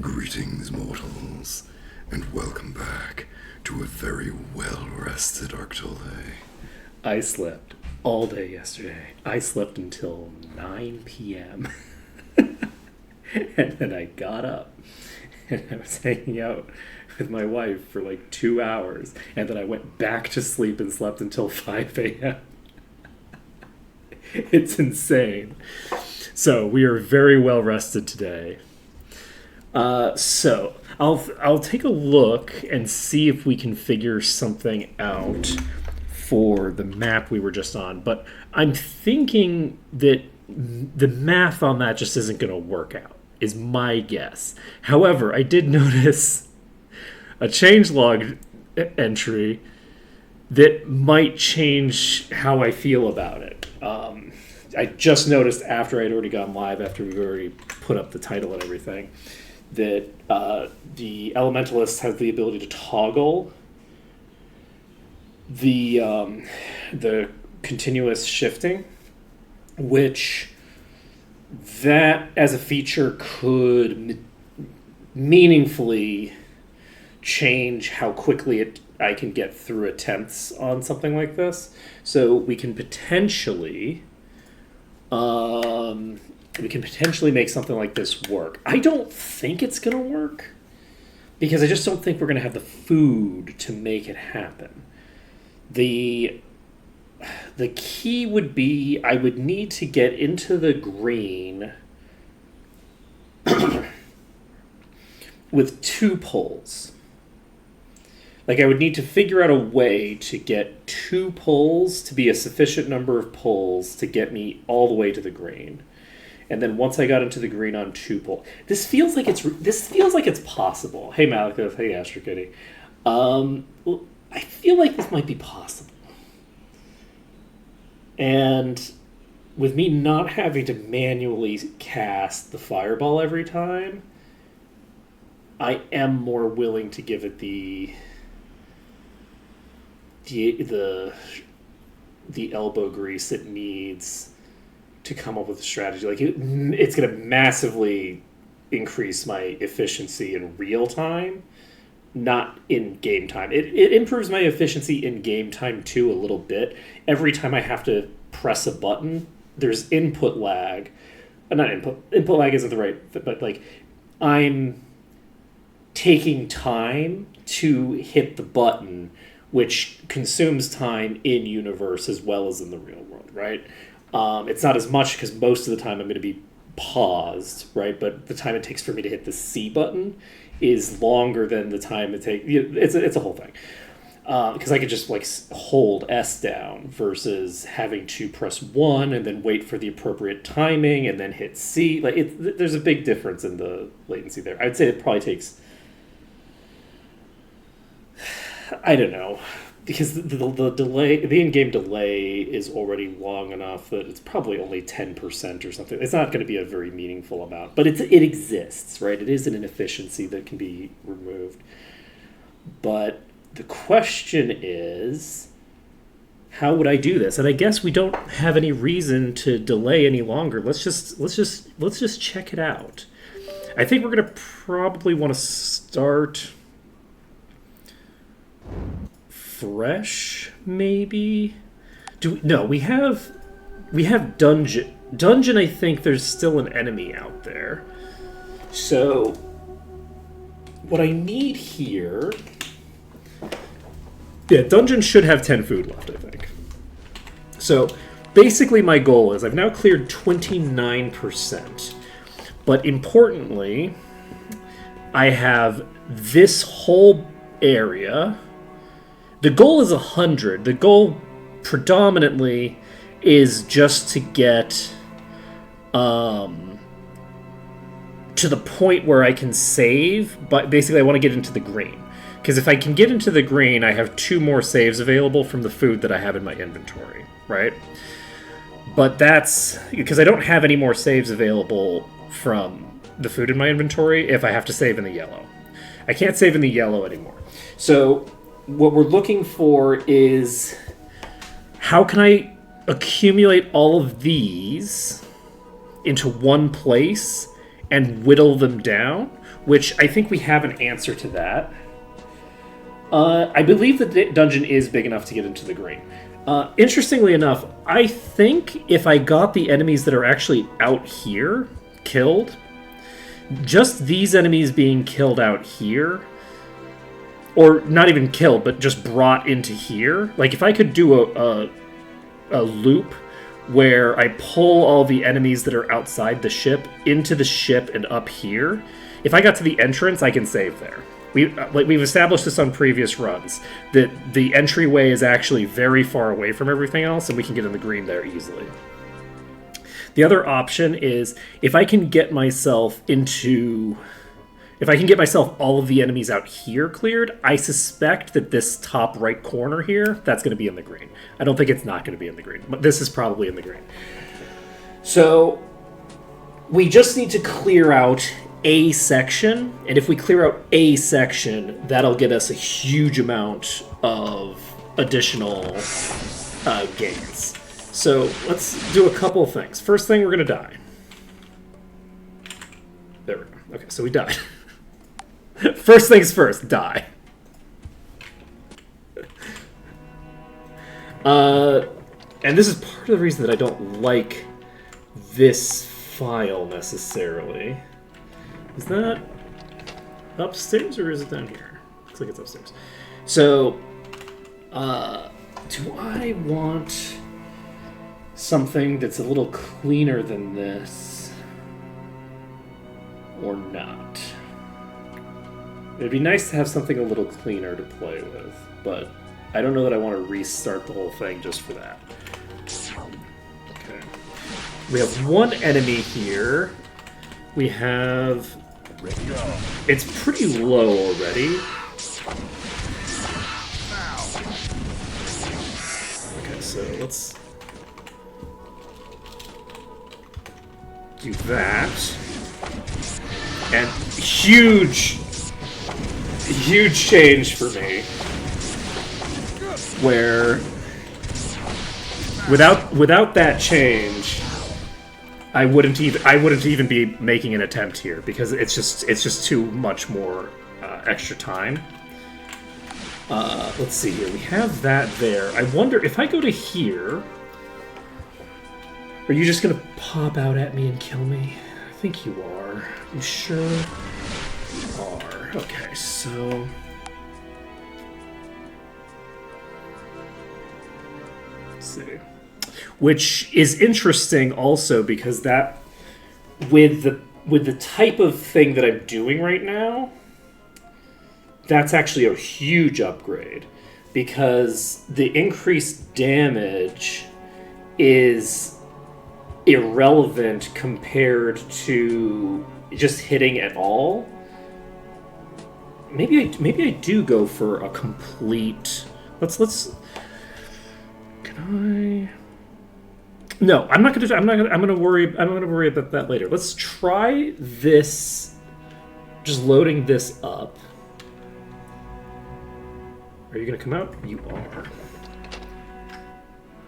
Greetings, mortals, and welcome back to a very well-rested Arctole. I slept all day yesterday. I slept until 9 p.m. And then I got up and I was hanging out with my wife for like 2 hours. And then I went back to sleep and slept until 5 a.m. It's insane. So we are very well rested today. So I'll take a look and see if we can figure something out for the map we were just on. But I'm thinking that the math on that just isn't going to work out, is my guess. However, I did notice a changelog entry that might change how I feel about it. I just noticed after I'd already gone live, after we already put up the title and everything, that the Elementalist has the ability to toggle the continuous shifting, which that as a feature could meaningfully change how quickly I can get through attempts on something like this. So we can potentially make something like this work. I don't think it's going to work because I just don't think we're going to have the food to make it happen. The key would be I would need to get into the green with 2 pulls. Like, I would need to figure out a way to get 2 pulls to be a sufficient number of pulls to get me all the way to the green. And then once I got into the green on 2 pulls, this feels like it's possible. Hey Malika, hey Astro Kitty. I feel like this might be possible. And with me not having to manually cast the fireball every time, I am more willing to give it the elbow grease it needs to come up with a strategy. Like it's going to massively increase my efficiency in real time, not in game time. It improves my efficiency in game time too a little bit. Every time I have to press a button, there's input lag. Not input lag isn't the right, but like I'm taking time to hit the button, which consumes time in universe as well as in the real world, right? It's not as much because most of the time I'm going to be paused, right? But the time it takes for me to hit the C button is longer than the time it takes. It's a whole thing. Because I could just like hold S down versus having to press 1 and then wait for the appropriate timing and then hit C. Like there's a big difference in the latency there. I'd say it probably takes, I don't know, because the delay, the in-game delay is already long enough that it's probably only 10% or something. It's not going to be a very meaningful amount, but it exists, right? It is an inefficiency that can be removed. But the question is, how would I do this? And I guess we don't have any reason to delay any longer. Let's just check it out. I think we're going to probably want to start fresh, maybe. We have dungeon. Dungeon, I think there's still an enemy out there. So what I need here, dungeon should have 10 food left, I think. So basically my goal is I've now cleared 29%. But importantly, I have this whole area. The goal is 100. The goal predominantly is just to get to the point where I can save, but basically I want to get into the green. Because if I can get into the green, I have 2 more saves available from the food that I have in my inventory, right? But that's because I don't have any more saves available from the food in my inventory if I have to save in the yellow. I can't save in the yellow anymore. So what we're looking for is how can I accumulate all of these into one place and whittle them down which I think we have an answer to that. I believe the dungeon is big enough to get into the green. Interestingly enough, I think if I got the enemies that are actually out here killed, just these enemies being killed out here, or not even killed, but just brought into here, like if I could do a loop where I pull all the enemies that are outside the ship into the ship and up here, if I got to the entrance, I can save there. We've established this on previous runs, that the entryway is actually very far away from everything else, and we can get in the green there easily. The other option is, if I can get myself all of the enemies out here cleared, I suspect that this top right corner here, that's going to be in the green. I don't think it's not going to be in the green, but this is probably in the green. So we just need to clear out a section, and if we clear out a section, that'll get us a huge amount of additional gains. So let's do a couple of things. First thing, we're going to die. There we go. Okay, so we died. First things first, die. And this is part of the reason that I don't like this file necessarily. Is that upstairs or is it down here? Looks like it's upstairs. So, do I want something that's a little cleaner than this or not? It'd be nice to have something a little cleaner to play with, but I don't know that I want to restart the whole thing just for that. Okay. We have one enemy here. We have... It's pretty low already. Okay, so let's do that. And huge change for me. Where without that change, I wouldn't even be making an attempt here, because it's just too much more extra time. Let's see here. We have that there. I wonder if I go to here, are you just gonna pop out at me and kill me? I think you are. You sure are. Okay, so let's see. Which is interesting also, because that with the type of thing that I'm doing right now, that's actually a huge upgrade, because the increased damage is irrelevant compared to just hitting at all. Maybe I do go for a complete. Let's. Can I? No, I'm not gonna worry about that later. Let's try this. Just loading this up. Are you gonna come out? You are.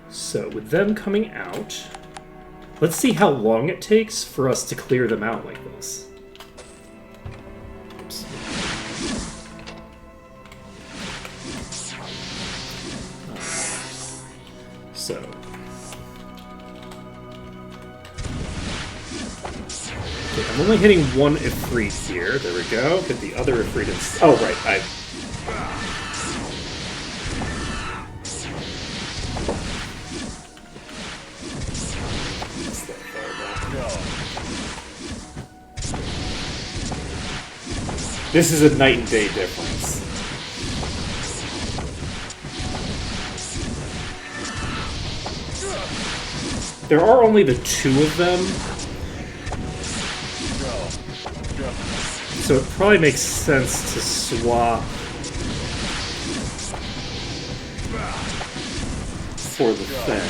So with them coming out, let's see how long it takes for us to clear them out like this. Oops. So. Okay, I'm only hitting one Ifrit here. There we go. Hit the other Ifrit. Oh, right. This is a night and day difference. There are only the two of them, so it probably makes sense to swap for the thing.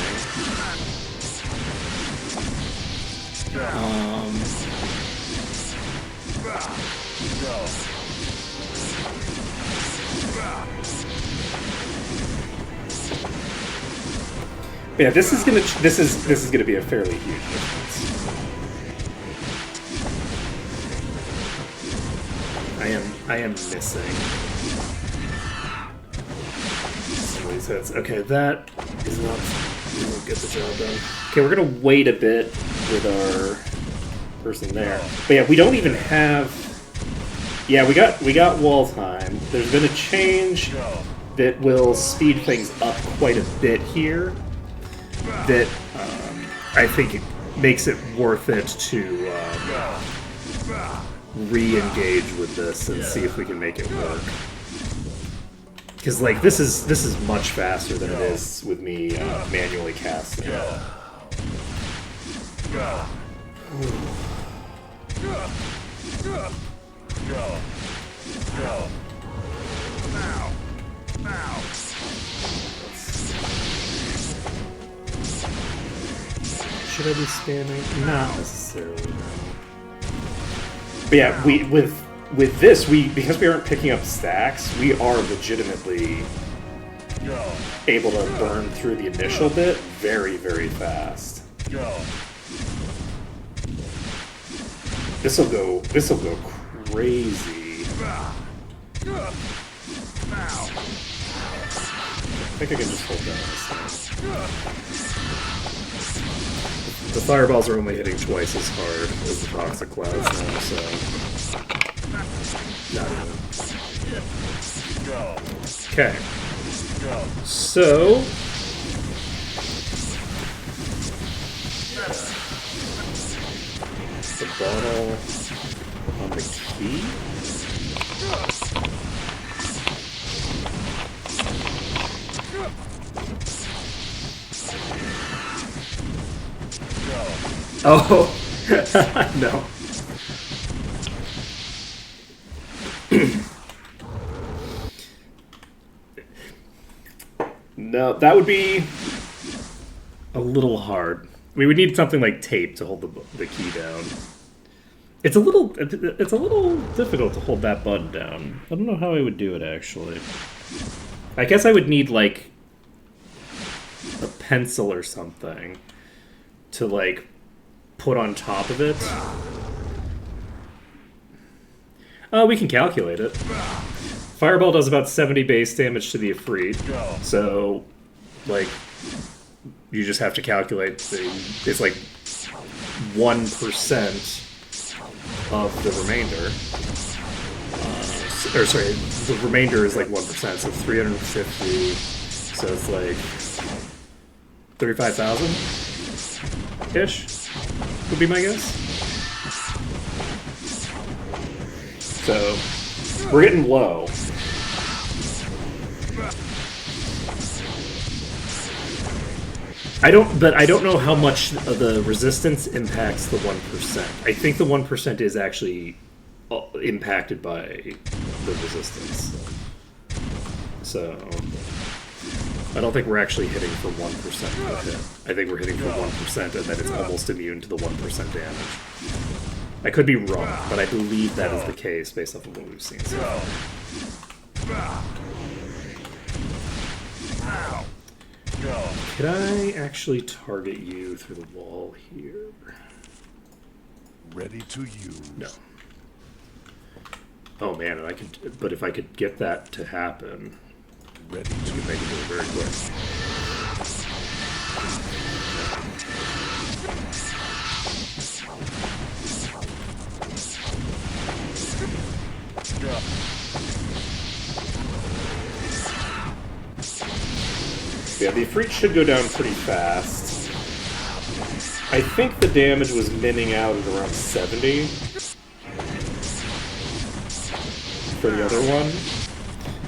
Yeah, this is gonna be a fairly huge difference. I am missing some of these hits. Okay, that is not gonna get the job done. Okay, we're gonna wait a bit with our person there. But yeah, we don't even have. Yeah, we got wall time. There's been a change that will speed things up quite a bit here. That I think it makes it worth it to re-engage with this and see if we can make it work. Because like this is much faster than it is with me manually casting. Should I be spamming? Not necessarily. But yeah, with this, because we aren't picking up stacks, we are legitimately able to burn through the initial bit very, very fast. This'll go crazy. I think I can just hold down this thing. The fireballs are only hitting twice as hard as the toxic clouds now, so not even. Okay. So the bottle on the key. Oh no. No, that would be a little hard. We would need something like tape to hold the key down. It's a little difficult to hold that button down. I don't know how I would do it actually. I guess I would need like a pencil or something to like put on top of it. We can calculate it. Fireball does about 70 base damage to the Ifrit, so like you just have to calculate it's like 1% of the remainder. Or sorry, the remainder is like 1%, so 350. So it's like 35,000 ish would be my guess. So we're getting low. I don't know how much of the resistance impacts the 1%. I think the 1% is actually impacted by the resistance. So I don't think we're actually hitting for 1% per hit. I think we're hitting for 1% and then it's almost immune to the 1% damage. I could be wrong, but I believe that is the case based off of what we've seen so far. Could I actually target you through the wall here? Ready to use. No. Oh man, and I could. But if I could get that to happen, Ready I to could make it do it very quick. Yeah, the Ifrit should go down pretty fast. I think the damage was minning out at around 70 for the other one.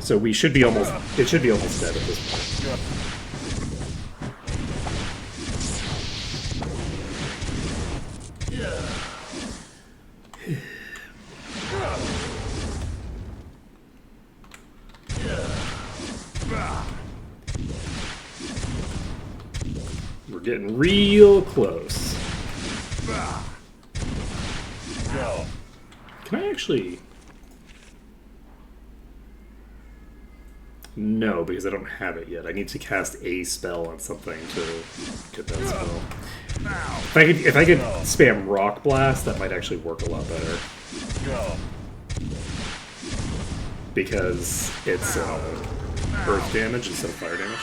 So we should be almost, it should be almost dead at this point. We're getting real close. Can I actually... No, because I don't have it yet. I need to cast a spell on something to get that spell. If I could spam Rock Blast, that might actually work a lot better. because it's earth damage instead of fire damage.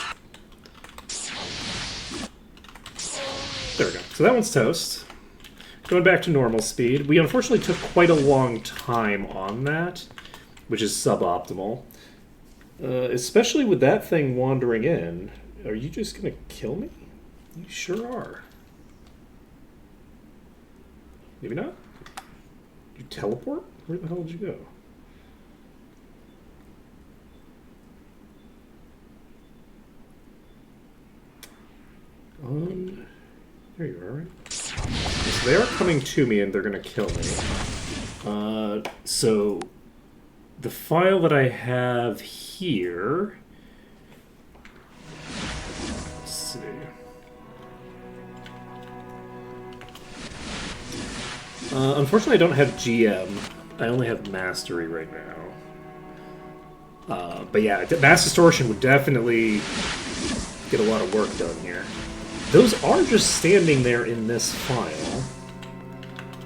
There we go. So that one's toast. Going back to normal speed. We unfortunately took quite a long time on that, which is suboptimal. Especially with that thing wandering in. Are you just going to kill me? You sure are. Maybe not? You teleport? Where the hell did you go? There you are, right? So they are coming to me and they're going to kill me. So the file that I have here... Let's see. Unfortunately, I don't have GM. I only have Mastery right now. But yeah, Mass Distortion would definitely get a lot of work done here. Those are just standing there in this file.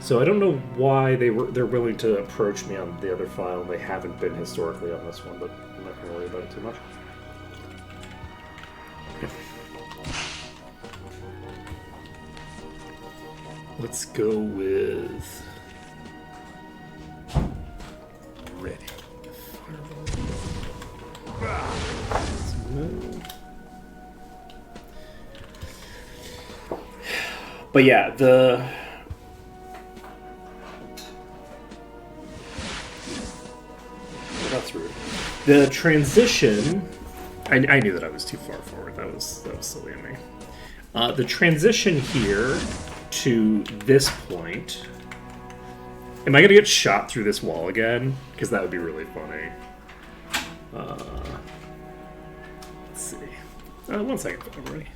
So I don't know why they're willing to approach me on the other file. They haven't been historically on this one, but I'm not going to worry about it too much. Let's go with... Ready. But yeah, that's rude. The transition... I knew that I was too far forward. That was silly of me. The transition here to this point... Am I going to get shot through this wall again? Because that would be really funny. Let's see. 1 second, I'm ready.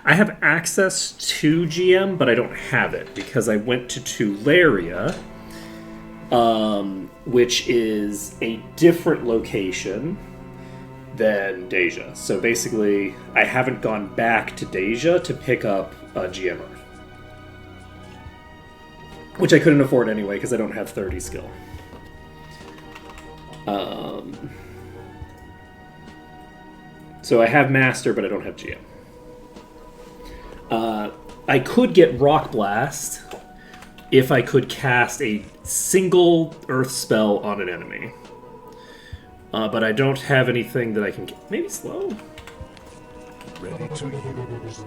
I have access to GM, but I don't have it because I went to Tularea, which is a different location than Deja. So basically, I haven't gone back to Deja to pick up GM Earth. Which I couldn't afford anyway because I don't have 30 skill. So I have Master, but I don't have GM. I could get Rock Blast if I could cast a single Earth spell on an enemy. But I don't have anything that I can... Maybe slow? Ready to use.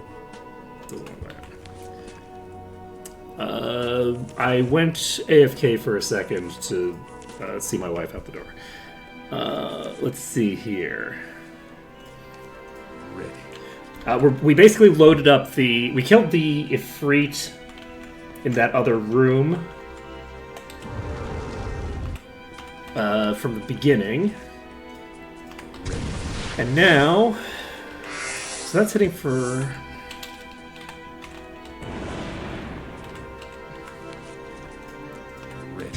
I went AFK for a second to see my wife out the door. Let's see here. We basically loaded up the... We killed the Ifrit in that other room from the beginning. And now... So that's hitting for...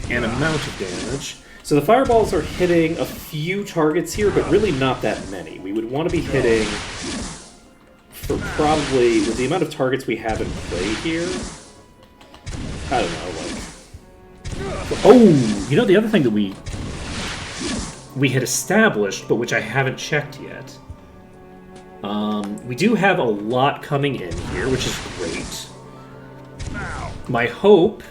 an amount of damage. So the fireballs are hitting a few targets here, but really not that many. We would want to be hitting... For probably, with the amount of targets we have in play here, I don't know, like... Oh! You know, the other thing that we had established, but which I haven't checked yet. We do have a lot coming in here, which is great. My hope...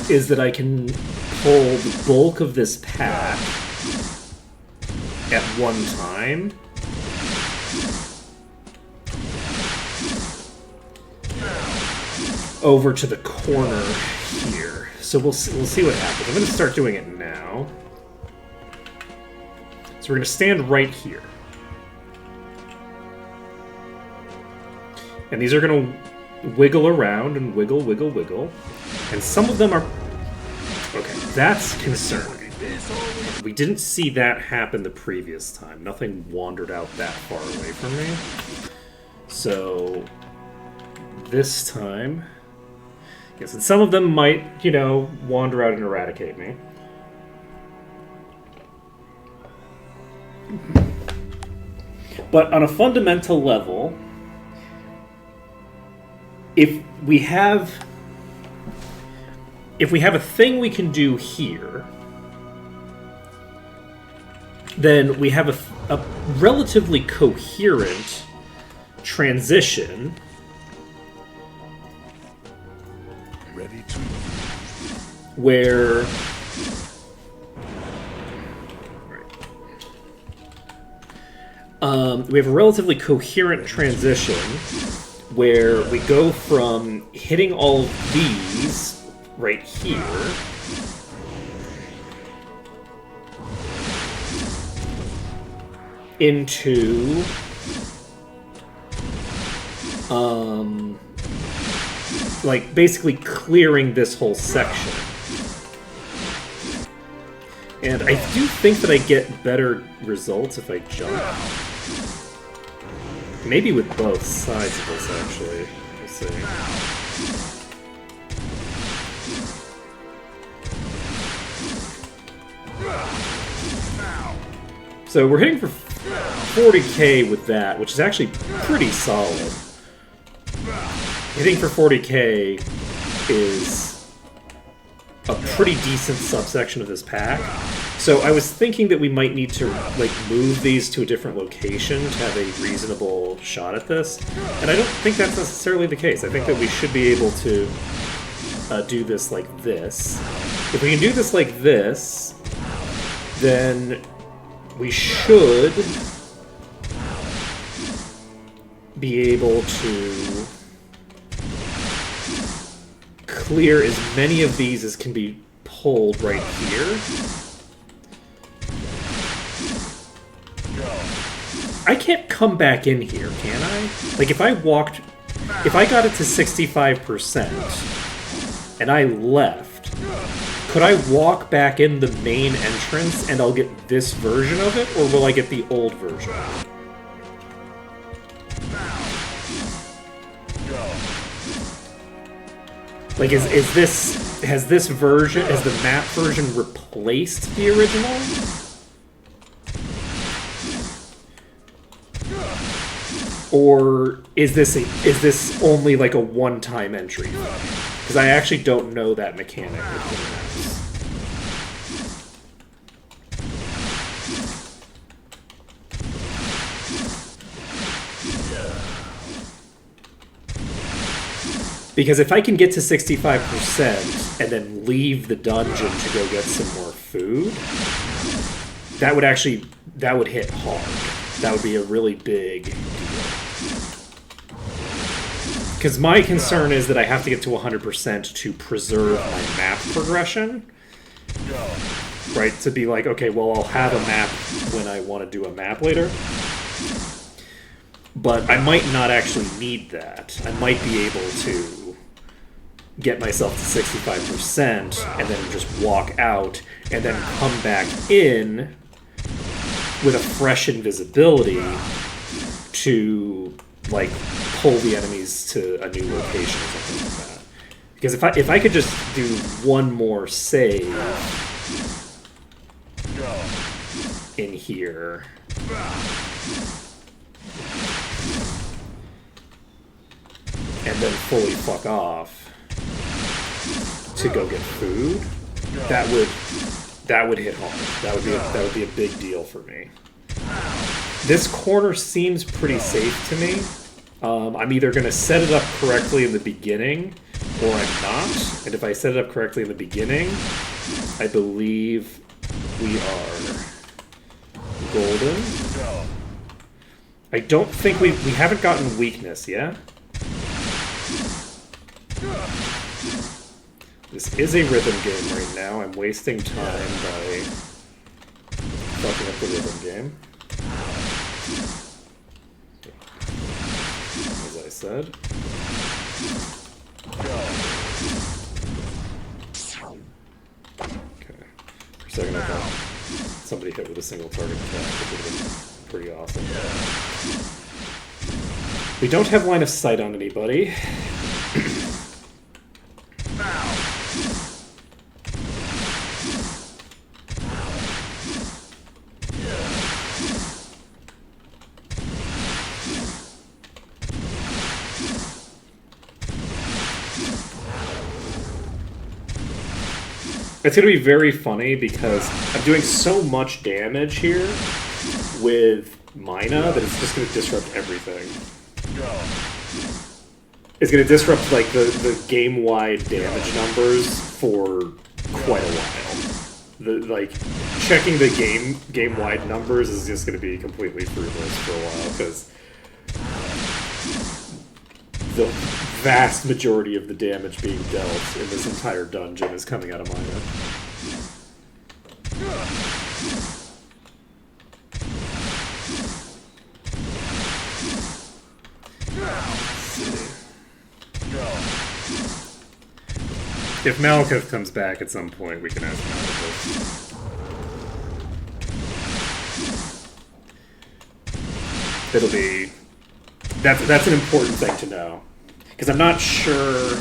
is that I can pull the bulk of this pack at one time. over to the corner here. So we'll see what happens. I'm going to start doing it now. So we're going to stand right here. And these are going to wiggle around and wiggle, wiggle, wiggle. And some of them are... Okay, that's concerning. We didn't see that happen the previous time. Nothing wandered out that far away from me. So... this time... yes, and some of them might, you know, wander out and eradicate me. But on a fundamental level... If we have a thing we can do here, then we have a relatively coherent transition Ready to where we have a relatively coherent transition where we go from hitting all of these right here into like basically clearing this whole section. And I do think that I get better results if I jump. Maybe with both sides of this, actually. We'll see. So we're hitting for 40k with that, which is actually pretty solid. Hitting for 40k is a pretty decent subsection of this pack. So I was thinking that we might need to like move these to a different location to have a reasonable shot at this. And I don't think that's necessarily the case. I think that we should be able to do this like this. If we can do this like this, then we should be able to clear as many of these as can be pulled right here. I can't come back in here, can I? Like, if I got it to 65% and I left, could I walk back in the main entrance and I'll get this version of it, or will I get the old version? Like, has the map version replaced the original? Or is this only like a one-time entry? Because I actually don't know that mechanic with the maps. Because if I can get to 65% and then leave the dungeon to go get some more food, that would hit hard. That would be a really big deal. Because my concern is that I have to get to 100% to preserve my map progression. Right? To be like, okay, well, I'll have a map when I want to do a map later. But I might not actually need that. I might be able to get myself to 65% and then just walk out and then come back in with a fresh invisibility to, like, pull the enemies to a new location or something like that. Because if I could just do one more save in here, and then fully fuck off to go get food, that would hit home. That would be a big deal for me. This corner seems pretty safe to me. I'm either going to set it up correctly in the beginning, or I'm not. And if I set it up correctly in the beginning, I believe we are golden. I don't think we haven't gotten weakness yet. This is a rhythm game right now. I'm wasting time by fucking up the rhythm game. As I said. Okay. For a second I thought somebody hit with a single target attack, which would have been pretty awesome. We don't have line of sight on anybody. It's going to be very funny because I'm doing so much damage here with Mina that it's just going to disrupt everything. It's going to disrupt like the game-wide damage numbers for quite a while. Like checking the game-wide numbers is just going to be completely fruitless for a while because the vast majority of the damage being dealt in this entire dungeon is coming out of Mina. If Malekith comes back at some point, we can ask Malekith. It'll be... That's an important thing to know. Because I'm not sure...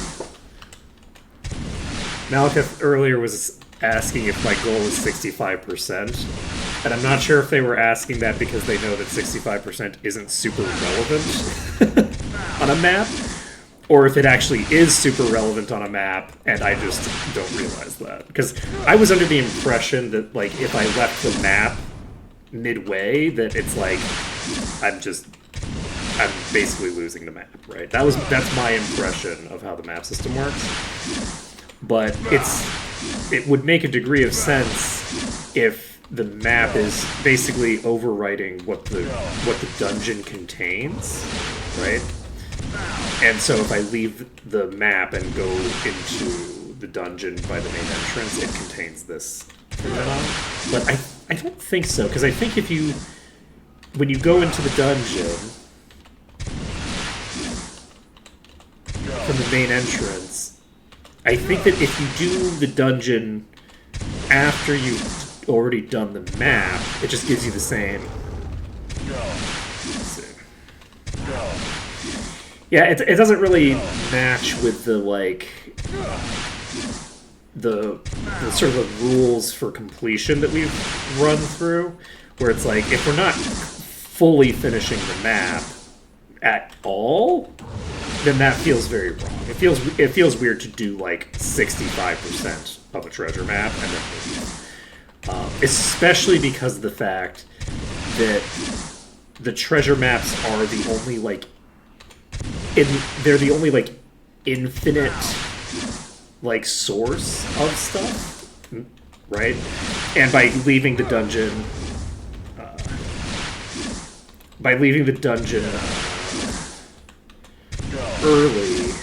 Malekith earlier was asking if my goal is 65%. And I'm not sure if they were asking that because they know that 65% isn't super relevant on a map. Or if it actually is super relevant on a map, and I just don't realize that. Because I was under the impression that, like, if I left the map midway, that it's like, I'm basically losing the map, right? That's my impression of how the map system works. But it would make a degree of sense if the map is basically overwriting what the dungeon contains, right? And so if I leave the map and go into the dungeon by the main entrance, it contains this phenomenon. But I don't think so, because I think when you go into the dungeon from the main entrance, I think that if you do the dungeon after you've already done the map, it just gives you the same. Let's see. Yeah, it doesn't really match with the, like, the sort of the rules for completion that we've run through, where it's like, if we're not fully finishing the map at all, then that feels very wrong. It feels weird to do, like, 65% of a treasure map, and then especially because of the fact that the treasure maps are the only, like, they're the only, like, infinite, like, source of stuff, right? And by leaving the dungeon, early,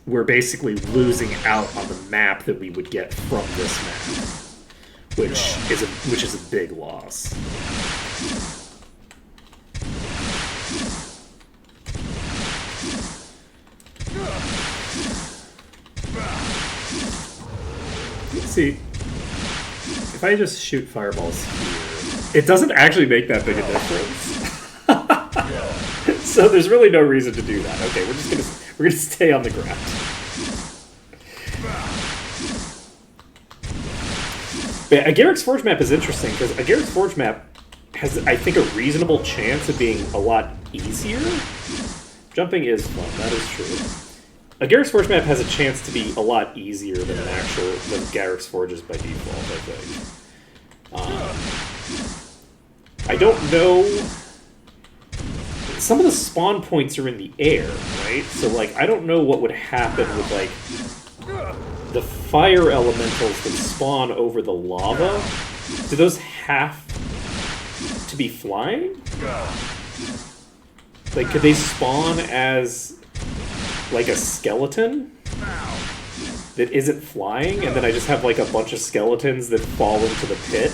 we're basically losing out on the map that we would get from this map, which is a big loss. See, if I just shoot fireballs here, it doesn't actually make that big a difference. So there's really no reason to do that. Okay, we're gonna stay on the ground. But a Garrick's Forge map is interesting because a Garrick's Forge map has, I think, a reasonable chance of being a lot easier. Jumping is fun, that is true. A Garrick's Forge map has a chance to be a lot easier than than Garrick's Forges by default, I think. I don't know... Some of the spawn points are in the air, right? So, like, I don't know what would happen with, like, the fire elementals that spawn over the lava. Do those have to be flying? Like, could they spawn as... like a skeleton? that isn't flying, and then I just have like a bunch of skeletons that fall into the pit,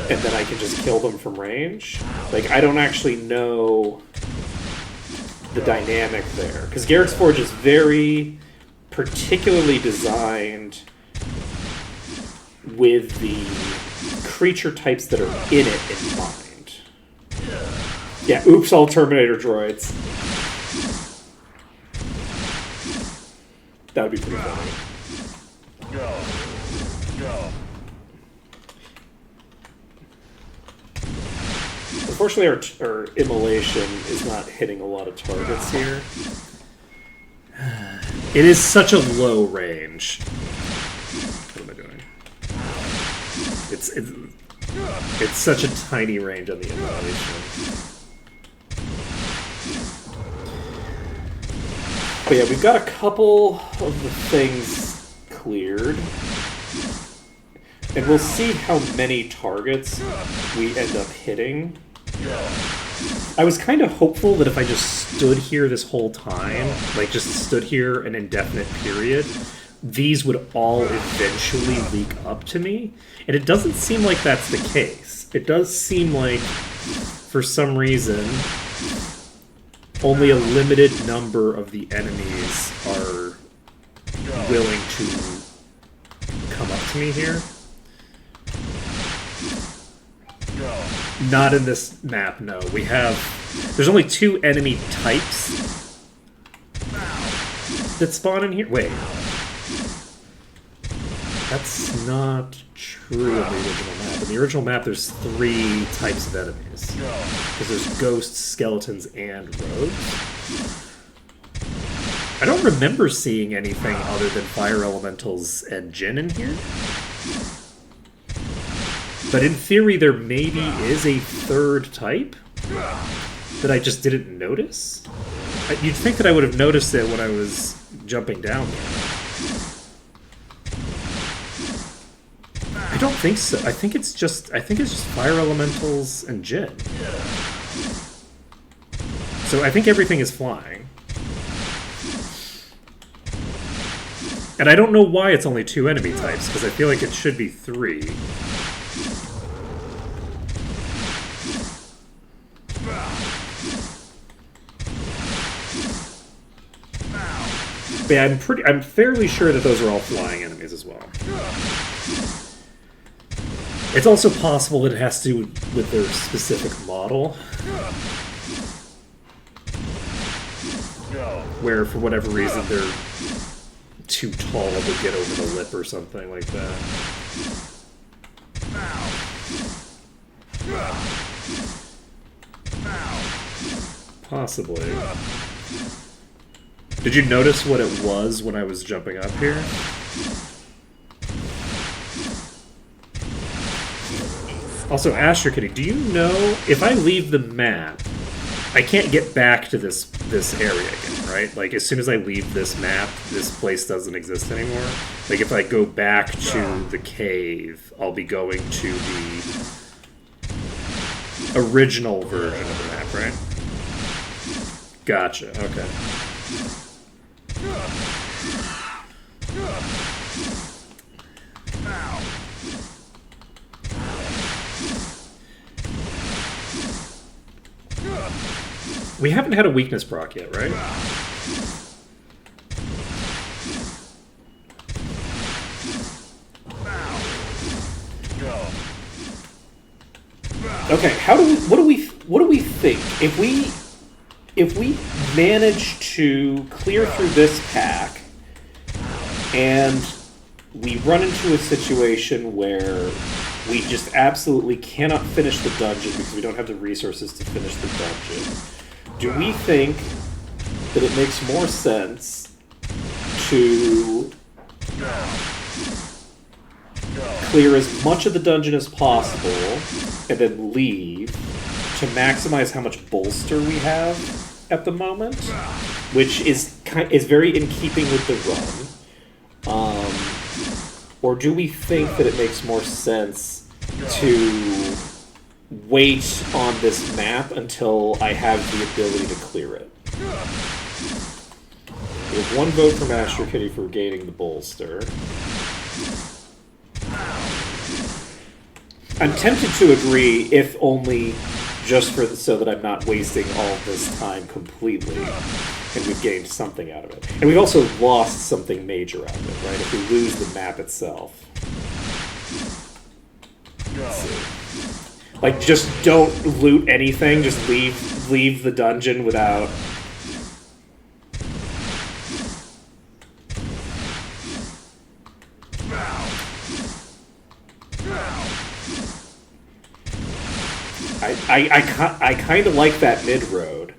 and then I can just kill them from range. Like, I don't actually know the dynamic there. Because Garrick's Forge is very particularly designed with the creature types that are in it in mind. Yeah, oops, all Terminator droids. That would be pretty funny. Go. Unfortunately, our immolation is not hitting a lot of targets here. It is such a low range. What am I doing? It's such a tiny range on the immolation. But yeah, we've got a couple of the things cleared. And we'll see how many targets we end up hitting. I was kind of hopeful that if I just stood here this whole time, like just stood here an indefinite period, these would all eventually leak up to me. And it doesn't seem like that's the case. It does seem like, for some reason, only a limited number of the enemies are willing to come up to me here. Not in this map, no. We have... There's only 2 enemy types that spawn in here. Wait. That's not true in the original map. In the original map, there's 3 types of enemies. Because there's ghosts, skeletons, and rogues. I don't remember seeing anything other than fire elementals and Jinn in here. But in theory, there maybe is a 3rd type that I just didn't notice. You'd think that I would have noticed it when I was jumping down there. I don't think so. I think it's just fire elementals and Jinn. So I think everything is flying. And I don't know why it's only 2 enemy types, because I feel like it should be 3. But yeah, I'm fairly sure that those are all flying enemies as well. It's also possible that it has to do with their specific model. Where, for whatever reason, they're too tall to get over the lip or something like that. Possibly. Did you notice what it was when I was jumping up here? Also, Asher Kitty, do you know if I leave the map, I can't get back to this area again, right? Like, as soon as I leave this map, this place doesn't exist anymore. Like, if I go back to the cave, I'll be going to the original version of the map, right? Gotcha, okay. We haven't had a weakness proc yet, right? Okay, what do we think if we manage to clear through this pack and we run into a situation where we just absolutely cannot finish the dungeon because we don't have the resources to finish the dungeon, do we think that it makes more sense to clear as much of the dungeon as possible and then leave to maximize how much bolster we have at the moment, which is very in keeping with the run? Or do we think that it makes more sense to wait on this map until I have the ability to clear it? We have 1 vote for Master Kitty for gaining the bolster. I'm tempted to agree, if only just for so that I'm not wasting all this time completely, and we've gained something out of it. And we've also lost something major out of it, right? If we lose the map itself. Let's see. Like, just don't loot anything, just leave the dungeon without... I kind of like that mid-road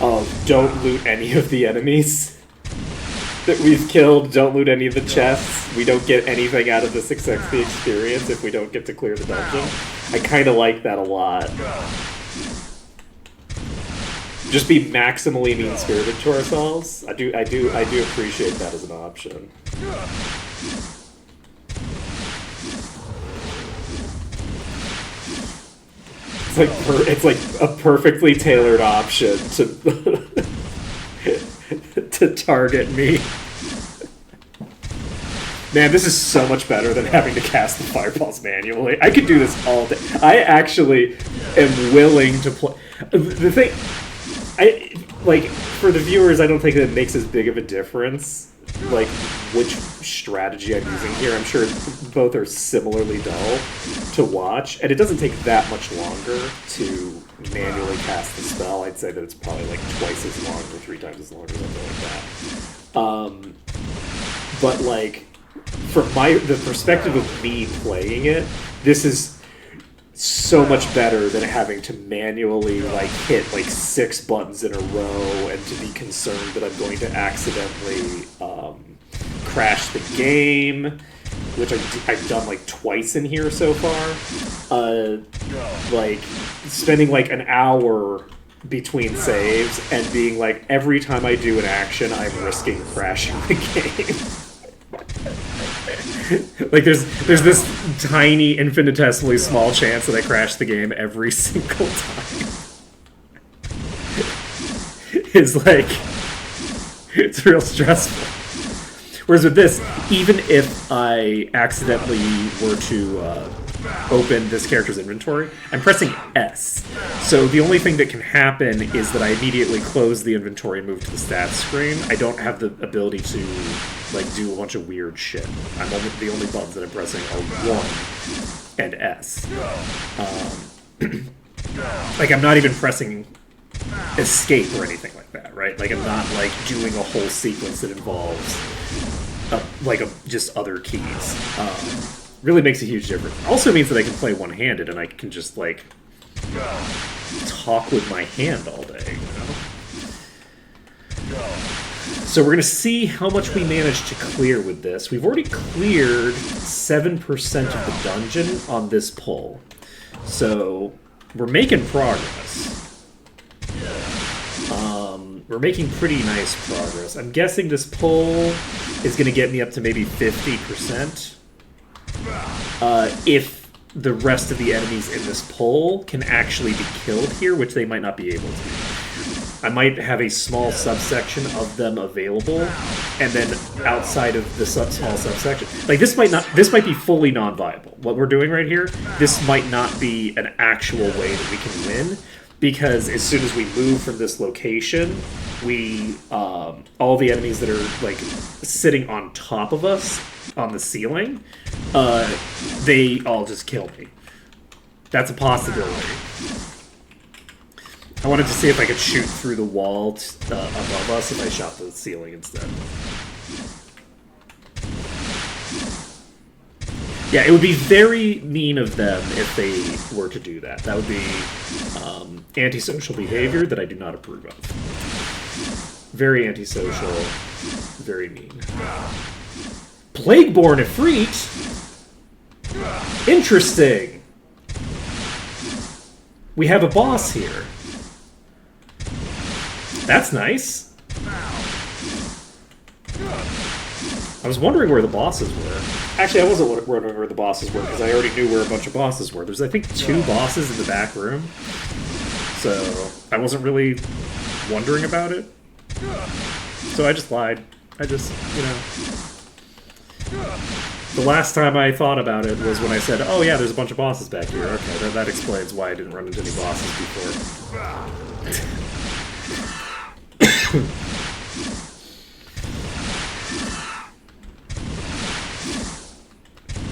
of don't loot any of the enemies that we've killed, don't loot any of the chests, we don't get anything out of the 6xp experience if we don't get to clear the dungeon. I kind of like that a lot. Just be maximally mean-spirited to ourselves. I do appreciate that as an option. It's like a perfectly tailored option to to target me. Man, this is so much better than having to cast the fireballs manually. I could do this all day. I actually am willing to play. The thing, for the viewers, I don't think that it makes as big of a difference, like, which strategy I'm using here. I'm sure both are similarly dull to watch, and it doesn't take that much longer to manually cast the spell. I'd say that it's probably like twice as long or 3 times as long or something like that. But like, from the perspective of me playing it, this is so much better than having to manually like hit like 6 buttons in a row and to be concerned that I'm going to accidentally crash the game, which I've done like twice in here so far. Like spending like an hour between saves and being like, every time I do an action, I'm risking crashing the game. Like there's this tiny, infinitesimally small chance that I crash the game every single time. It's like, it's real stressful. Whereas with this, even if I accidentally were to open this character's inventory, I'm pressing S. So the only thing that can happen is that I immediately close the inventory and move to the stats screen. I don't have the ability to like do a bunch of weird shit. The only buttons that I'm pressing are 1 and S. Like I'm not even pressing escape or anything like that, right? Like I'm not like doing a whole sequence that involves just other keys. Really makes a huge difference. Also means that I can play one-handed and I can just like talk with my hand all day, you know? So we're gonna see how much we managed to clear with this. We've already cleared 7% of the dungeon on this pull. So we're making progress. We're making pretty nice progress. I'm guessing this pull is going to get me up to maybe 50%. If the rest of the enemies in this pull can actually be killed here, which they might not be able to. I might have a small subsection of them available, and then outside of the small subsection, like this might be fully non-viable. What we're doing right here, this might not be an actual way that we can win. Because as soon as we move from this location, all the enemies that are like sitting on top of us on the ceiling, they all just kill me. That's a possibility. I wanted to see if I could shoot through the wall above us if I shot the ceiling instead. Yeah, it would be very mean of them if they were to do that. That would be antisocial behavior that I do not approve of. Very antisocial, very mean. Plagueborn Ifrit? Interesting! We have a boss here. That's nice. I was wondering where the bosses were. Actually, I wasn't wondering where the bosses were, because I already knew where a bunch of bosses were. There's, I think, 2 bosses in the back room. So, I wasn't really wondering about it. so I just lied. I just, you know... The last time I thought about it was when I said, oh yeah, there's a bunch of bosses back here. Okay, that explains why I didn't run into any bosses before.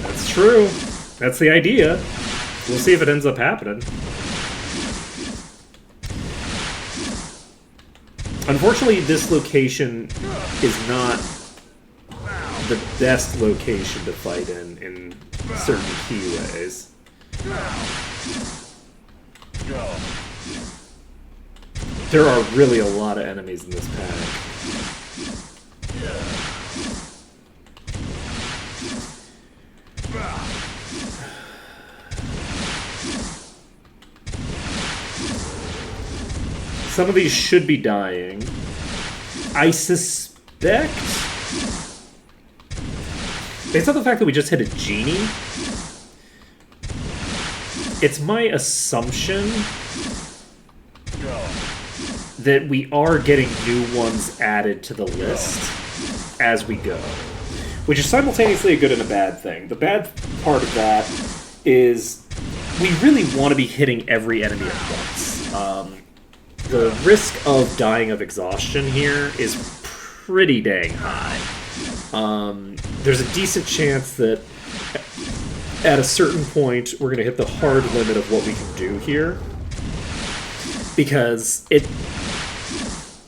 That's true. That's the idea. We'll see if it ends up happening. Unfortunately, this location is not the best location to fight in certain key ways. There are really a lot of enemies in this pack. Some of these should be dying. I suspect... Based on the fact that we just hit a genie, it's my assumption that we are getting new ones added to the list as we go. Which is simultaneously a good and a bad thing. The bad part of that is we really want to be hitting every enemy at once. The risk of dying of exhaustion here is pretty dang high. There's a decent chance that at a certain point we're going to hit the hard limit of what we can do here. Because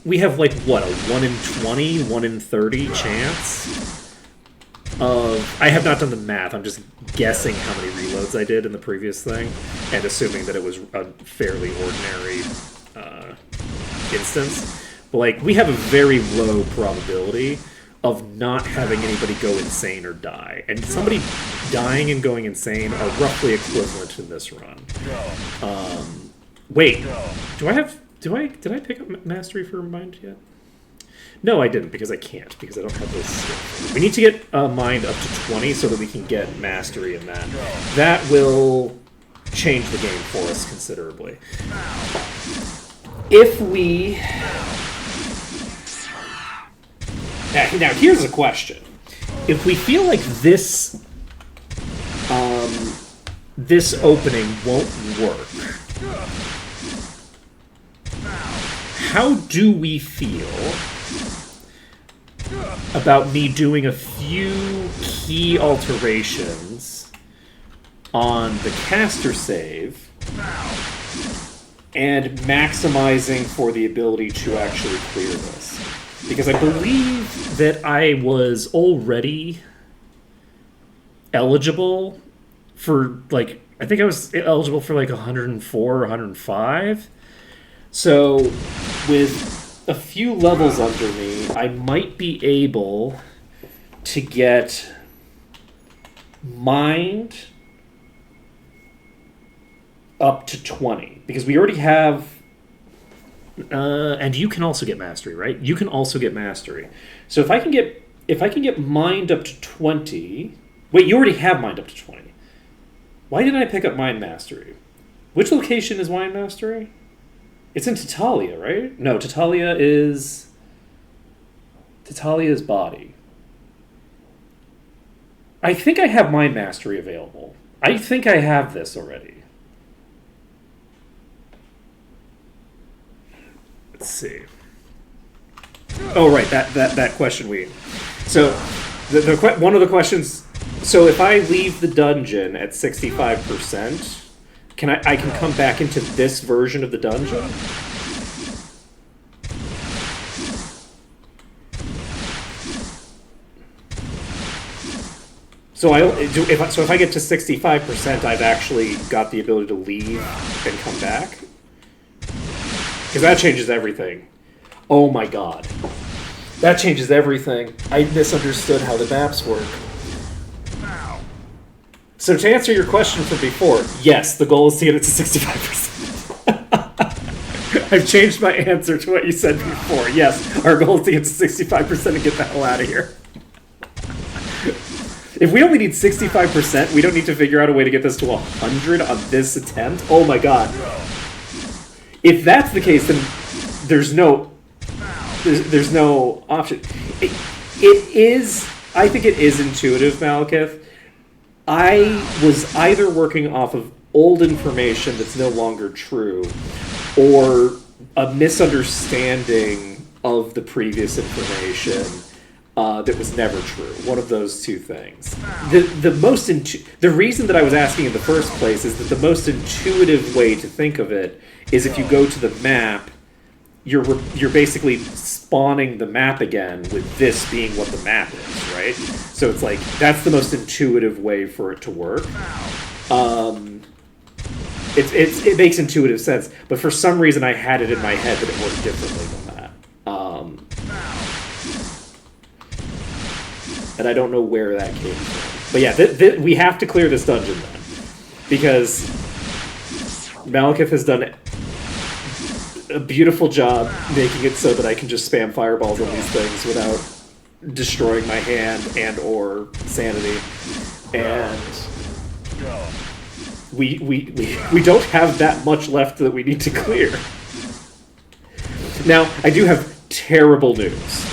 we have like, what, a 1 in 20, 1 in 30 chance of... I have not done the math, I'm just guessing how many reloads I did in the previous thing, and assuming that it was a fairly ordinary instance. But like, we have a very low probability of not having anybody go insane or die. And somebody dying and going insane are roughly equivalent in this run. Wait, did I pick up Mastery for Mind yet? No, I didn't, because I can't, because I don't have those skills. We need to get Mind up to 20 so that we can get Mastery in that. That will change the game for us considerably. If we... Now, here's a question. If we feel like this this opening won't work, how do we feel about me doing a few key alterations on the caster save and maximizing for the ability to actually clear this? Because I believe that I was already eligible for, like, I think I was eligible for like 104 or 105. So with a few levels under me, I might be able to get Mind up to 20. Because we already have... and you can also get Mastery, right? You can also get Mastery. So if I can get Mind up to 20... Wait, you already have Mind up to 20. Why didn't I pick up Mind Mastery? Which location is Mind Mastery? It's in Tatalia, right? No, Tatalia is body. I think I have Mind Mastery available. I think I have this already. Let's see. Oh, right, that question we... So, one of the questions... So if I leave the dungeon at 65%, I can come back into this version of the dungeon? So if I get to 65%, I've actually got the ability to leave and come back? Because that changes everything. Oh my god. That changes everything. I misunderstood how the maps work. So to answer your question from before, yes, the goal is to get it to 65%. I've changed my answer to what you said before. Yes, our goal is to get to 65% and get the hell out of here. If we only need 65%, we don't need to figure out a way to get this to 100 on this attempt? Oh my god. If that's the case, then there's no there's no option. It is. I think it is intuitive, Malekith. I was either working off of old information that's no longer true, or a misunderstanding of the previous information that was never true. One of those two things. The reason that I was asking in the first place is that the most intuitive way to think of it is if you go to the map, you're basically spawning the map again with this being what the map is, right? So it's like that's the most intuitive way for it to work. It makes intuitive sense, but for some reason I had it in my head that it worked differently than that. And I don't know where that came from. But yeah, we have to clear this dungeon then. Because Malekith has done a beautiful job making it so that I can just spam fireballs on these things without destroying my hand and or sanity. And we don't have that much left that we need to clear. Now, I do have terrible news.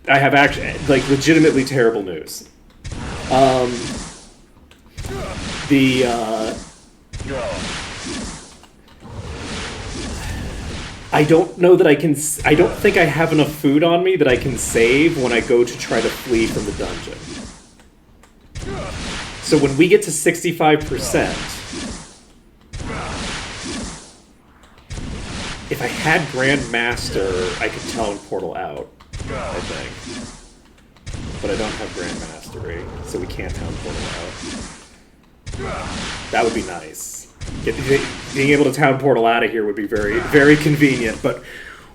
I have actually, like, legitimately terrible news. I don't know that I can... I don't think I have enough food on me that I can save when I go to try to flee from the dungeon. So when we get to 65%... If I had Grandmaster, I could teleport out, I think. But I don't have Grand Mastery, so we can't teleport out. That would be nice. Being able to town portal out of here would be very, very convenient, but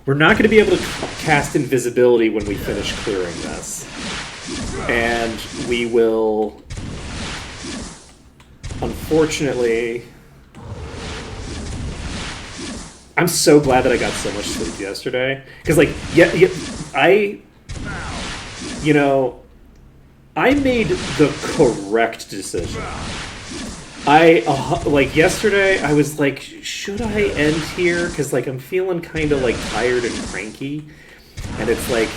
we're not going to be able to cast invisibility when we finish clearing this. And we will... Unfortunately... I'm so glad that I got so much sleep yesterday. Because, like, I made the correct decision. Yesterday, I was like, should I end here? Because, like, I'm feeling kind of, like, tired and cranky. And it's like,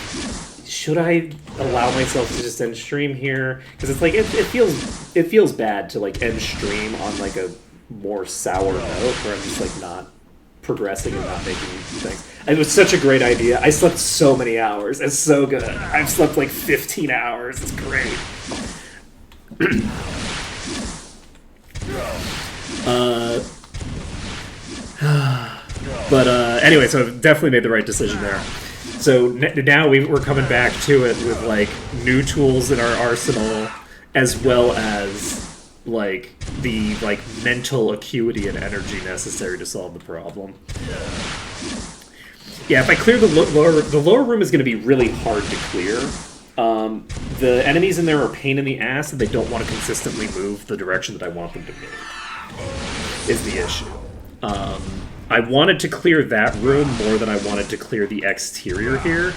should I allow myself to just end stream here? Because it's like, it feels bad to, like, end stream on, like, a more sour note where I'm just, like, not progressing and not making things. It was such a great idea. I slept so many hours. It's so good. I've slept like 15 hours. It's great. Anyway, so I've definitely made the right decision there. So now we're coming back to it with like new tools in our arsenal, as well as like the mental acuity and energy necessary to solve the problem. Yeah, if I clear the lower room is going to be really hard to clear. The enemies in there are a pain in the ass, and they don't want to consistently move the direction that I want them to move. Is the issue. I wanted to clear that room more than I wanted to clear the exterior here.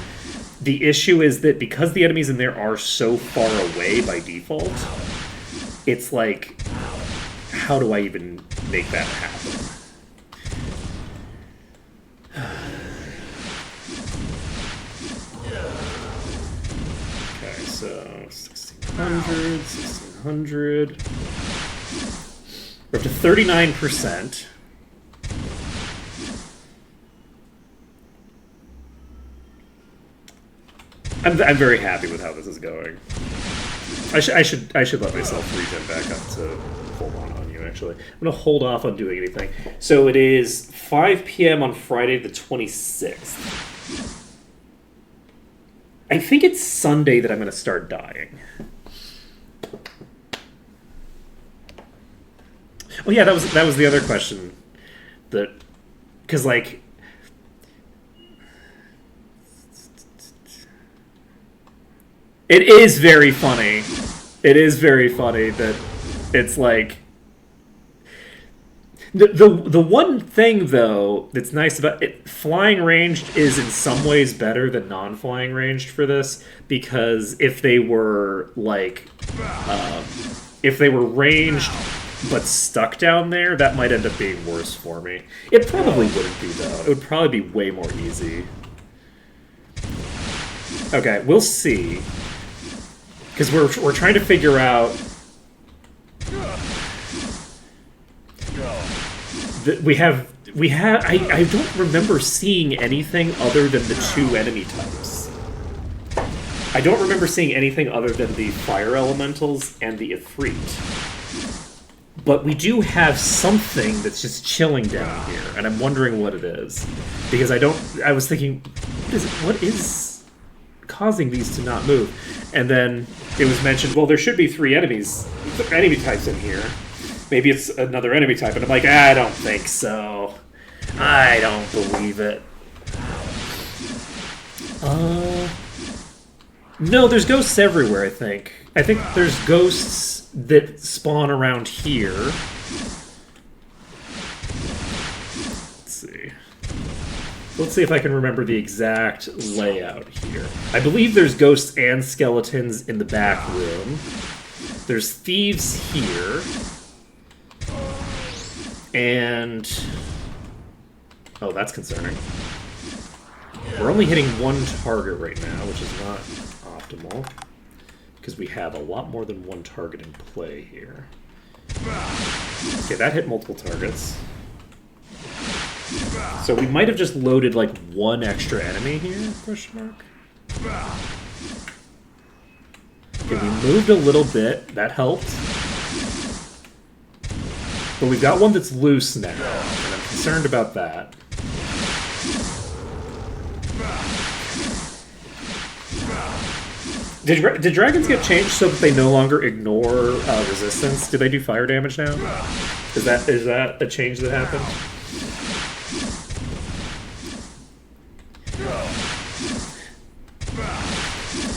The issue is that because the enemies in there are so far away by default, it's like, how do I even make that happen? Okay, so 1600. We're up to 39%. I'm very happy with how this is going. I should let myself regen back up to full on you, actually. I'm going to hold off on doing anything. So it is 5 p.m. on Friday the 26th. I think it's Sunday that I'm going to start dying. Oh yeah, that was the other question. Because like... It is very funny. It is very funny that it's like... The one thing, though, that's nice about it, flying ranged is in some ways better than non-flying ranged for this, because if they were, like... if they were ranged but stuck down there, that might end up being worse for me. It probably wouldn't be, though. It would probably be way more easy. Okay, we'll see. Because we're trying to figure out... I don't remember seeing anything other than the 2 enemy types. I don't remember seeing anything other than the fire elementals and the Ifrit. But we do have something that's just chilling down here, and I'm wondering what it is. Because I was thinking, what is causing these to not move? And then it was mentioned, well, there should be 3 enemy types in here. Maybe it's another enemy type, and I'm like, I don't think so. I don't believe it. No, there's ghosts everywhere, I think. I think there's ghosts that spawn around here. Let's see. Let's see if I can remember the exact layout here. I believe there's ghosts and skeletons in the back room. There's thieves here. And... oh, that's concerning. We're only hitting 1 target right now, which is not optimal. Because we have a lot more than 1 target in play here. Okay, that hit multiple targets. So we might have just loaded like 1 extra enemy here, question mark. Okay, we moved a little bit, that helped. But we've got one that's loose now, and I'm concerned about that. Did dragons get changed so that they no longer ignore resistance? Do they do fire damage now? Is that a change that happened?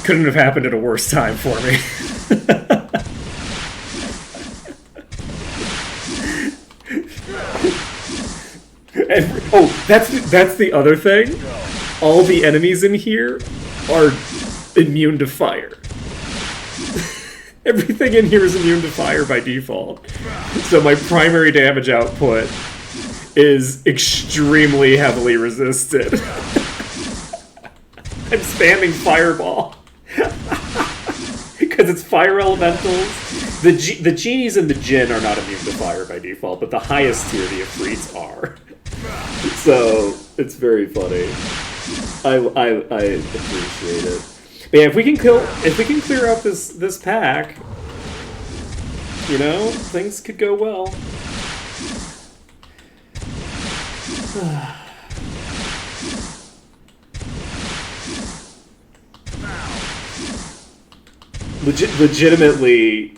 Couldn't have happened at a worse time for me. That's the other thing. All the enemies in here are immune to fire. Everything in here is immune to fire by default. So my primary damage output is extremely heavily resisted. I'm spamming fireball. Because it's fire elementals. The genies and the djinn are not immune to fire by default, but the highest tier, the Ifrits, are. So it's very funny. I appreciate it. But yeah, if we can clear out this pack, you know, things could go well. Legitimately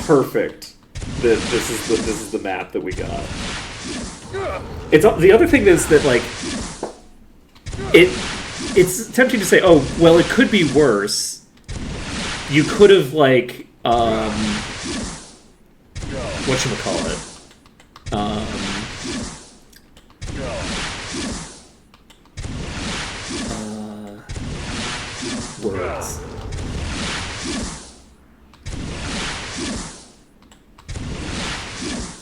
perfect that this is the map that we got. It's the other thing is that like it's tempting to say, oh well, it could be worse. You could have like whatchamacallit? Words.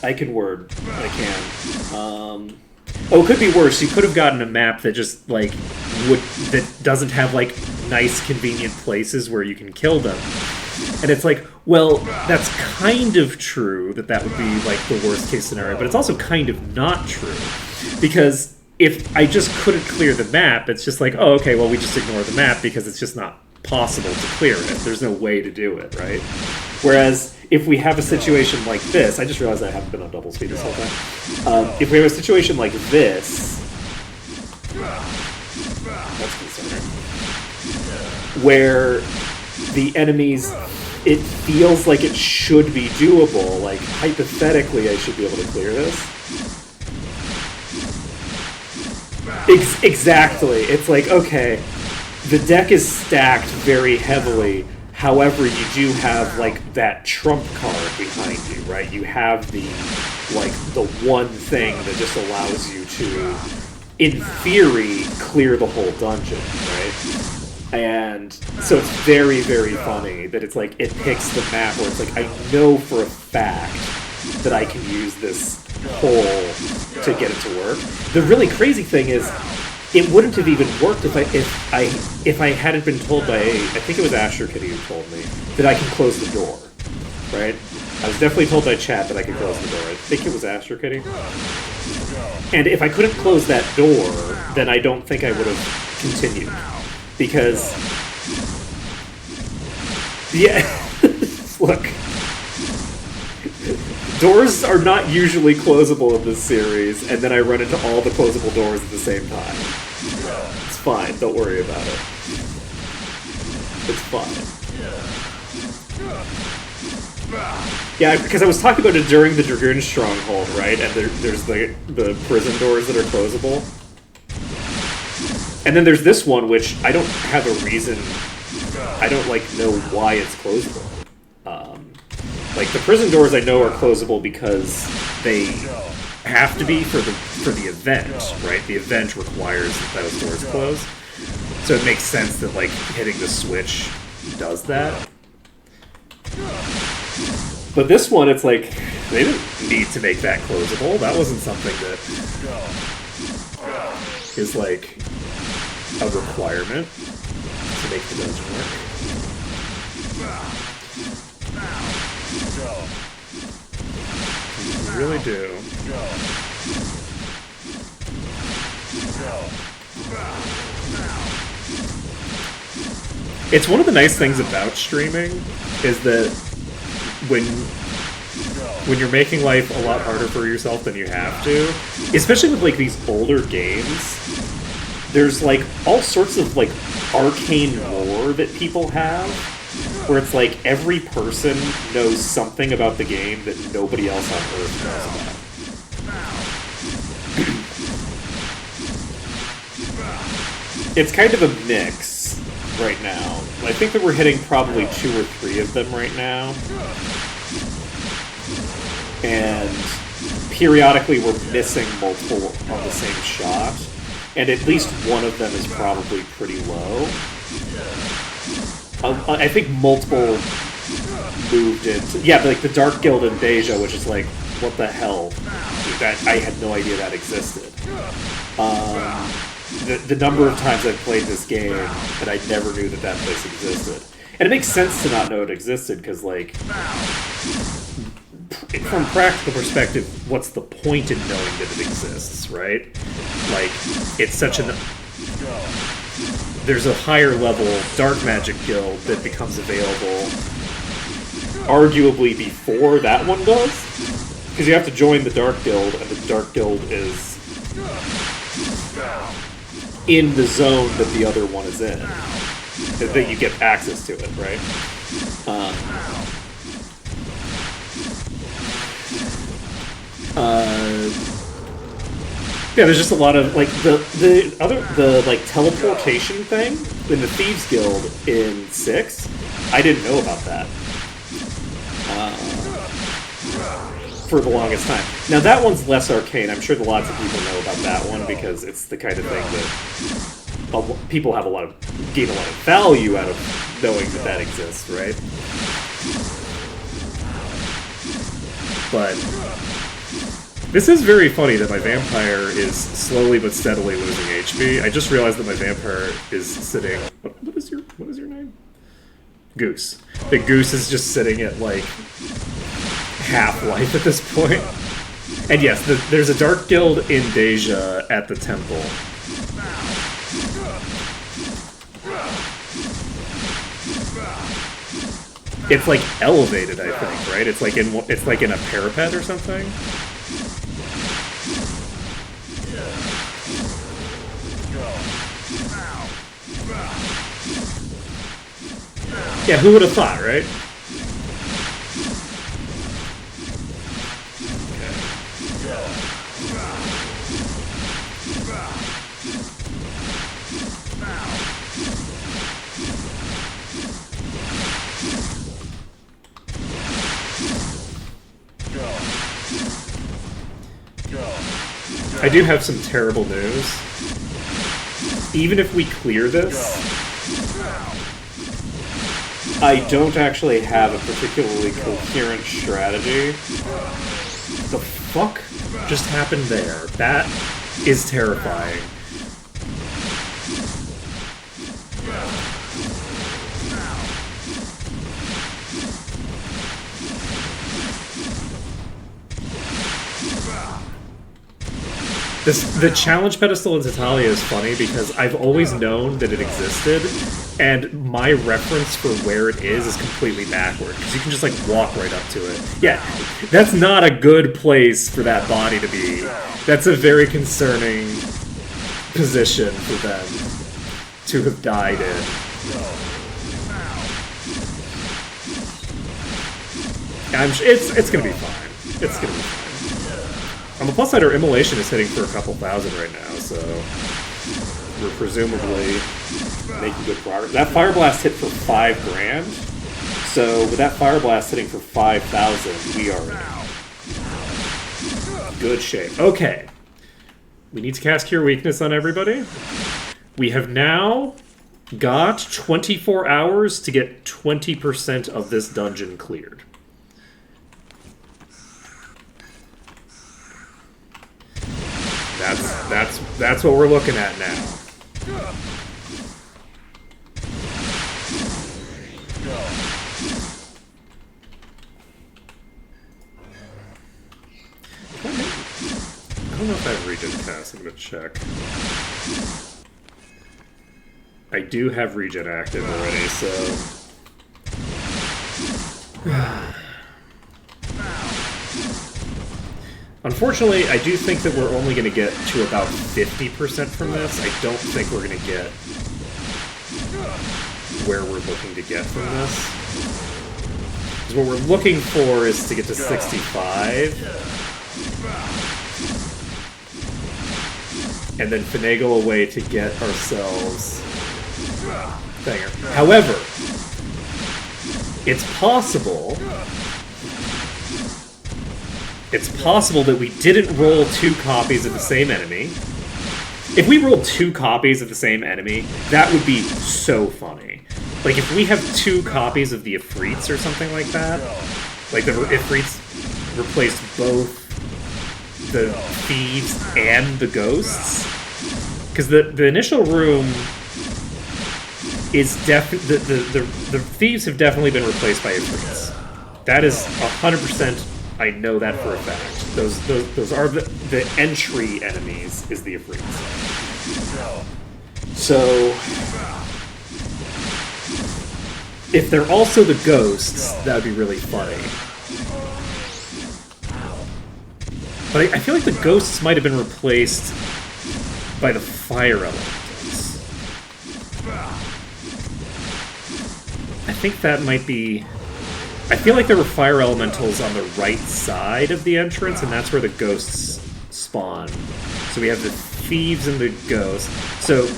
I can word. I can. Oh, it could be worse. You could have gotten a map that just like that doesn't have like nice, convenient places where you can kill them. And it's like, well, that's kind of true that would be like the worst case scenario, but it's also kind of not true because if I just couldn't clear the map, it's just like, oh, okay, well, we just ignore the map because it's just not possible to clear it. There's no way to do it, right? Whereas if we have a situation like this, I just realized I haven't been on double speed this whole time. If we have a situation like this, that's concerning, where the enemies, it feels like it should be doable. Like, hypothetically, I should be able to clear this. Exactly. It's like, okay, the deck is stacked very heavily. However, you do have, like, that trump card behind you, right? You have the one thing that just allows you to, in theory, clear the whole dungeon, right? And so it's very, very funny that it's like, it picks the map where it's like, I know for a fact that I can use this hole to get it to work. The really crazy thing is, it wouldn't have even worked if I hadn't been told by I think it was Asher Kitty who told me that I can close the door. Right? I was definitely told by chat that I could close the door. I think it was Asher Kitty. And if I couldn't close that door, then I don't think I would have continued. Because yeah, look. Doors are not usually closable in this series, and then I run into all the closable doors at the same time. It's fine, don't worry about it. It's fine. Yeah, because I was talking about it during the Dragoon Stronghold, right? And there's the prison doors that are closable. And then there's this one, which I don't have a reason... I don't, know why it's closable. The prison doors I know are closable because they have to be for the event, right? The event requires that those doors close. So it makes sense that, hitting the switch does that. But this one, it's they didn't need to make that closable. That wasn't something that is, a requirement to make the dungeon work. You really do. It's one of the nice things about streaming is that when you're making life a lot harder for yourself than you have to, especially with these older games, there's all sorts of arcane lore that people have, where it's every person knows something about the game that nobody else on Earth knows about. It's kind of a mix right now. I think that we're hitting probably 2 or 3 of them right now. And periodically we're missing multiple on the same shot. And at least one of them is probably pretty low. I think multiple moved into... Yeah, the Dark Guild in Deja, which is what the hell? That I had no idea that existed. The number of times I've played this game, and I never knew that place existed. And it makes sense to not know it existed, because, from a practical perspective, what's the point in knowing that it exists, right? It's such an... There's a higher level Dark Magic Guild that becomes available arguably before that one does. Because you have to join the Dark Guild, and the Dark Guild is in the zone that the other one is in. That you get access to it, right? Yeah, there's just a lot of the teleportation thing in the Thieves Guild in 6. I didn't know about that for the longest time. Now that one's less arcane. I'm sure that lots of people know about that one because it's the kind of thing that people have gain a lot of value out of knowing that exists, right? But this is very funny that my vampire is slowly but steadily losing HP. I just realized that my vampire is sitting... What is your name? Goose. The Goose is just sitting at, half-life at this point. And yes, there's a Dark Guild in Deja at the temple. It's, elevated, I think, right? It's in a parapet or something? Yeah, who would have thought, right? I do have some terrible news. Even if we clear this, I don't actually have a particularly coherent strategy. The fuck just happened there? That is terrifying. The challenge pedestal in Tatalia is funny because I've always known that it existed, and my reference for where it is completely backward, because you can just, like, walk right up to it. Yeah, that's not a good place for that body to be. That's a very concerning position for them to have died in. It's gonna be fine. It's gonna be fine. On the plus side, our immolation is hitting for a couple thousand right now, so we're presumably making good progress. That Fire Blast hit for 5 grand, so with that Fire Blast hitting for 5,000, we are in good shape. Okay, we need to cast Cure Weakness on everybody. We have now got 24 hours to get 20% of this dungeon cleared. That's what we're looking at now. I don't know if I have regen cast. I'm gonna check. I do have regen active already, so. Unfortunately, I do think that we're only going to get to about 50% from this. I don't think we're going to get where we're looking to get from this. Because what we're looking for is to get to 65. And then finagle a way to get ourselves... Thinger. However, it's possible... It's possible that we didn't roll 2 copies of the same enemy. If we rolled 2 copies of the same enemy, that would be so funny. Like, if we have 2 copies of the Ifrits or something like that, like the Ifrits replaced both the thieves and the ghosts, because the initial room is definitely... The thieves have definitely been replaced by Ifrits. That is 100%... I know that for a fact. Those are the entry enemies, is the Ifrits. So, if they're also the ghosts, that would be really funny. But I feel like the ghosts might have been replaced by the fire elementals. I think that might be... I feel like there were fire elementals on the right side of the entrance, and that's where the ghosts spawn. So we have the thieves and the ghosts. So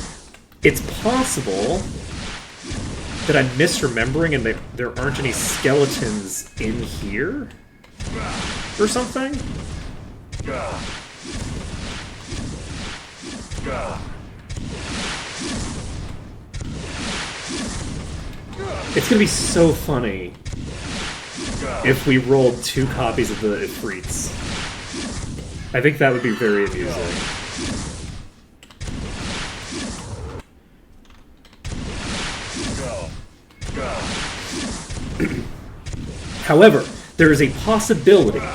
it's possible that I'm misremembering and there aren't any skeletons in here? Or something? It's gonna be so funny if we rolled 2 copies of the Ifrits. I think that would be very amusing. However, there is a possibility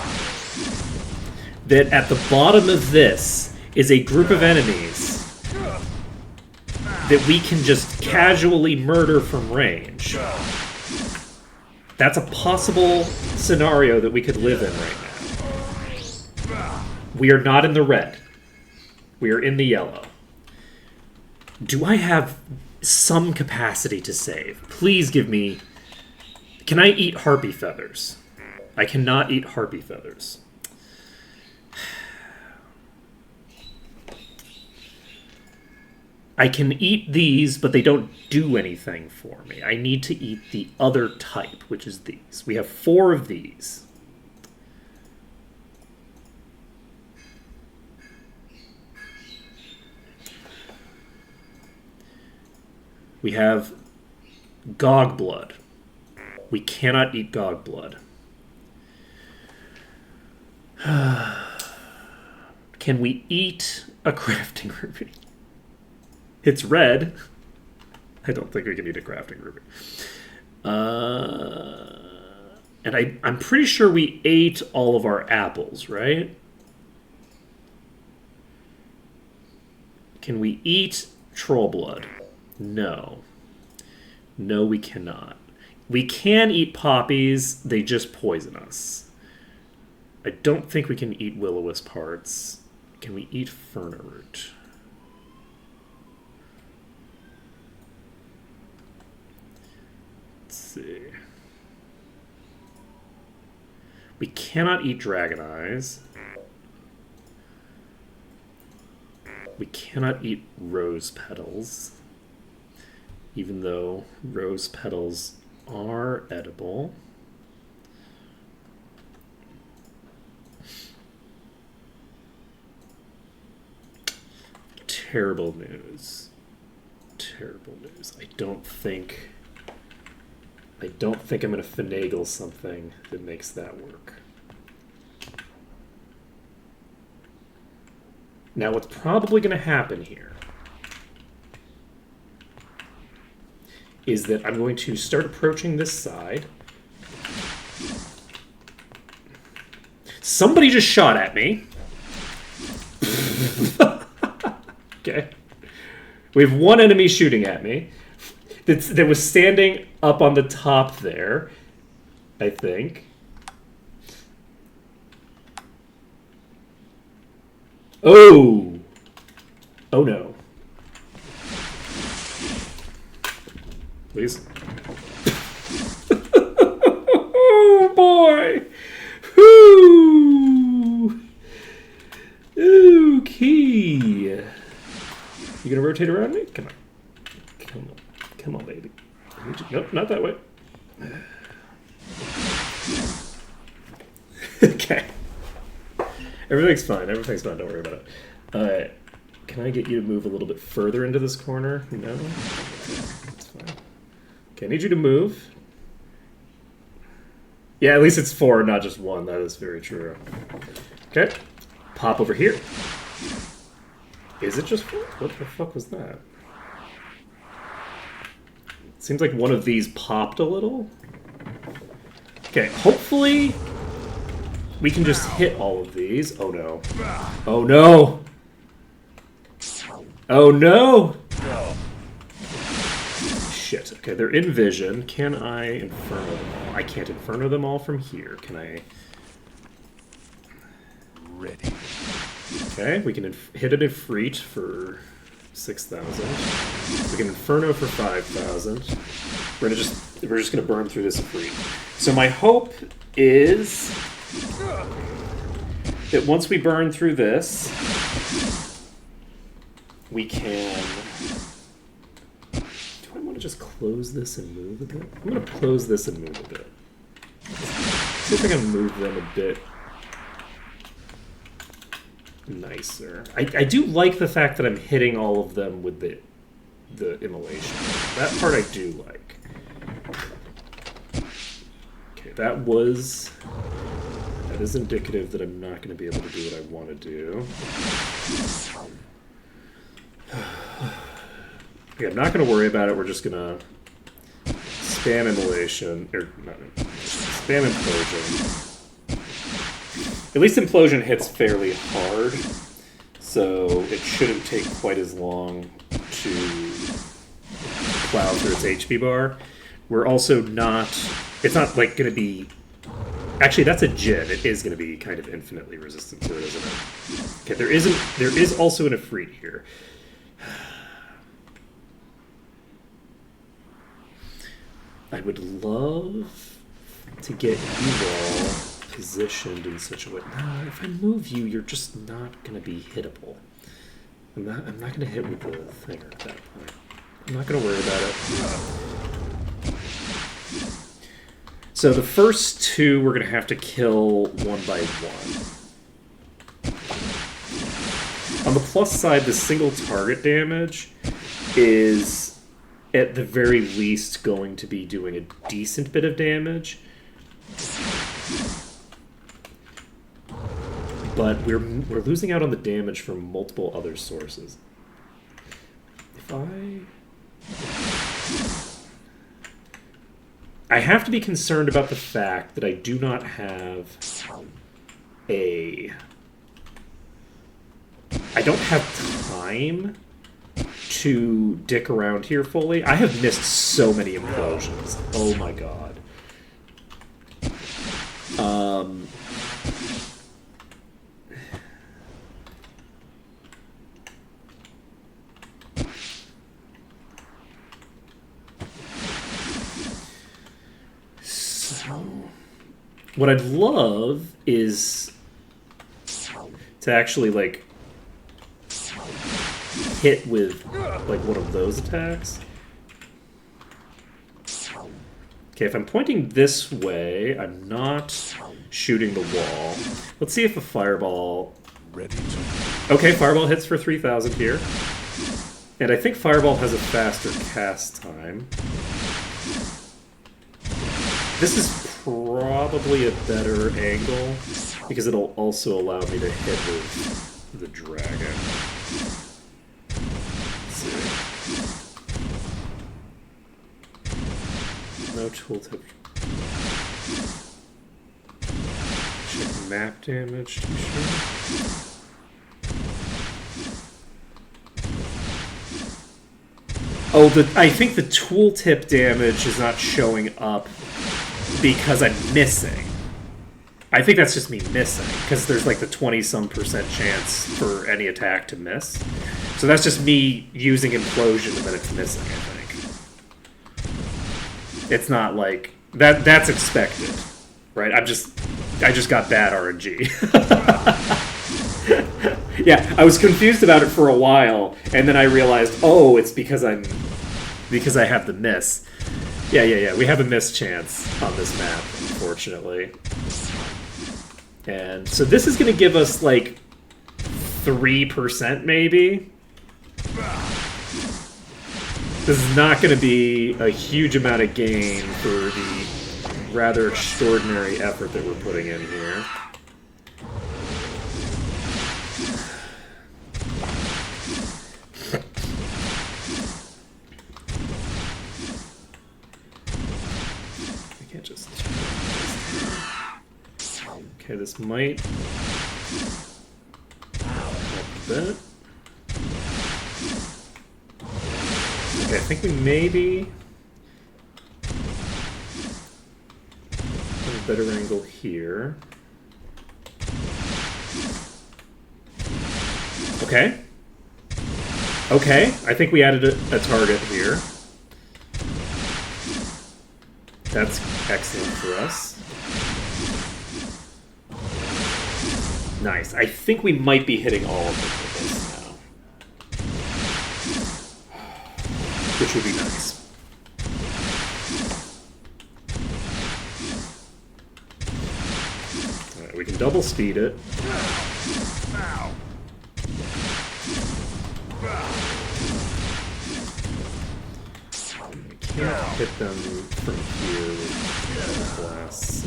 that at the bottom of this is a group of enemies that we can just casually murder from range. That's a possible scenario that we could live in right now. We are not in the red. We are in the yellow. Do I have some capacity to save? Please give me... Can I eat harpy feathers? I cannot eat harpy feathers. I can eat these, but they don't do anything for me. I need to eat the other type, which is these. We have 4 of these. We have Gog Blood. We cannot eat Gog Blood. Can we eat a crafting ruby? It's red. I don't think we can eat a crafting ruby. And I'm pretty sure we ate all of our apples, right? Can we eat troll blood? No. No, we cannot. We can eat poppies, they just poison us. I don't think we can eat will-o-wisp hearts. Can we eat ferna root? Let's see. We cannot eat dragon eyes. We cannot eat rose petals, even though rose petals are edible. Terrible news. Terrible news. I don't think I'm going to finagle something that makes that work. Now, what's probably going to happen here is that I'm going to start approaching this side. Somebody just shot at me. Okay. We have one enemy shooting at me that was standing up on the top there, I think. Oh! Oh no. Please. Oh boy! Whoo! Ooh, key. You gonna rotate around me? Come on. Come on. Come on, baby. Nope, not that way. Okay. Everything's fine. Everything's fine. Don't worry about it. Alright. Can I get you to move a little bit further into this corner? No? Okay, that's fine. Okay, I need you to move. Yeah, at least it's 4, not just 1. That is very true. Okay. Pop over here. Is it just 4? What the fuck was that? Seems like one of these popped a little. Okay, hopefully we can just hit all of these. Oh no. Oh no! Oh no! Shit. Okay, they're in vision. Can I inferno them all? I can't inferno them all from here. Can I? Ready. Okay, we can hit an Ifrit for 6,000. We can Inferno for 5,000. We're just gonna burn through this Ifrit. So my hope is that once we burn through this, we can. Do I want to just close this and move a bit? I'm gonna close this and move a bit. See if I can move them a bit nicer. I do like the fact that I'm hitting all of them with the immolation. That part I do like. Okay, that is indicative that I'm not going to be able to do what I want to do. Okay, I'm not going to worry about it. We're just going to spam immolation, or not, spam implosion. At least implosion hits fairly hard, so it shouldn't take quite as long to plow through its HP bar. We're also not... It's not, like, going to be... Actually, that's a Jin. It is going to be kind of infinitely resistant to it, isn't it? Okay, there is also an Ifrit here. I would love to get you all positioned in such a way. No, if I move you, you're just not going to be hittable. I'm not going to hit with the thing at that point. I'm not going to worry about it. So the first two we're going to have to kill one by one. On the plus side, the single target damage is at the very least going to be doing a decent bit of damage. But we're losing out on the damage from multiple other sources. If I have to be concerned about the fact that I do not have I don't have time to dick around here fully. I have missed so many implosions. Oh my god. So, what I'd love is to actually, like, hit with, like, one of those attacks. Okay, if I'm pointing this way, I'm not shooting the wall. Let's see if a fireball... Ready to. Okay, fireball hits for 3,000 here. And I think fireball has a faster cast time. This is probably a better angle, because it'll also allow me to hit with the dragon. Let's see. No tooltip. Check map damage, too sure. Oh, I think the tooltip damage is not showing up because I'm missing. I think that's just me missing, because there's like the 20-some% chance for any attack to miss. So that's just me using implosion and then it's missing, I think. It's not like... That's expected, right? I just got bad RNG. Yeah, I was confused about it for a while, and then I realized, oh, it's because I have the miss. Yeah, we have a miss chance on this map, unfortunately. And so this is going to give us, like, 3% maybe? This is not going to be a huge amount of gain for the rather extraordinary effort that we're putting in here. I can't just... Okay, this might help a bit. Okay, I think we maybe have a better angle here. Okay. Okay, I think we added a target here. That's excellent for us. Nice. I think we might be hitting all of them with this now. Which would be nice. Alright, we can double speed it. We can't hit them from here with blasts.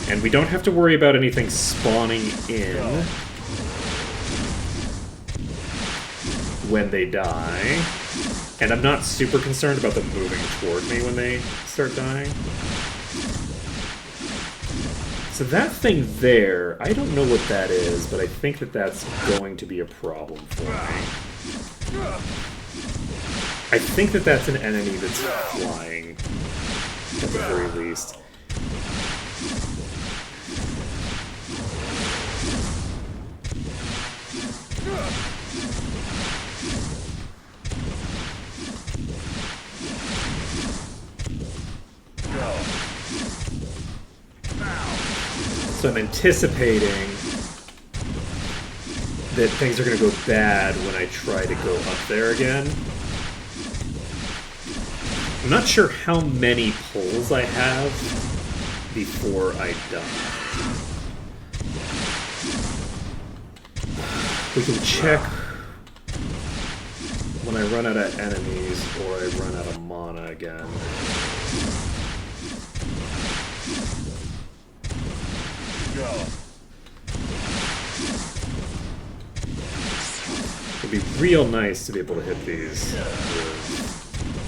And we don't have to worry about anything spawning in when they die. And I'm not super concerned about them moving toward me when they start dying. So that thing there, I don't know what that is, but I think that that's going to be a problem for me. I think that that's an enemy that's flying, at the very least. So I'm anticipating that things are going to go bad when I try to go up there again. I'm not sure how many pulls I have before I die. We can check when I run out of enemies or I run out of mana again. It'd be real nice to be able to hit these with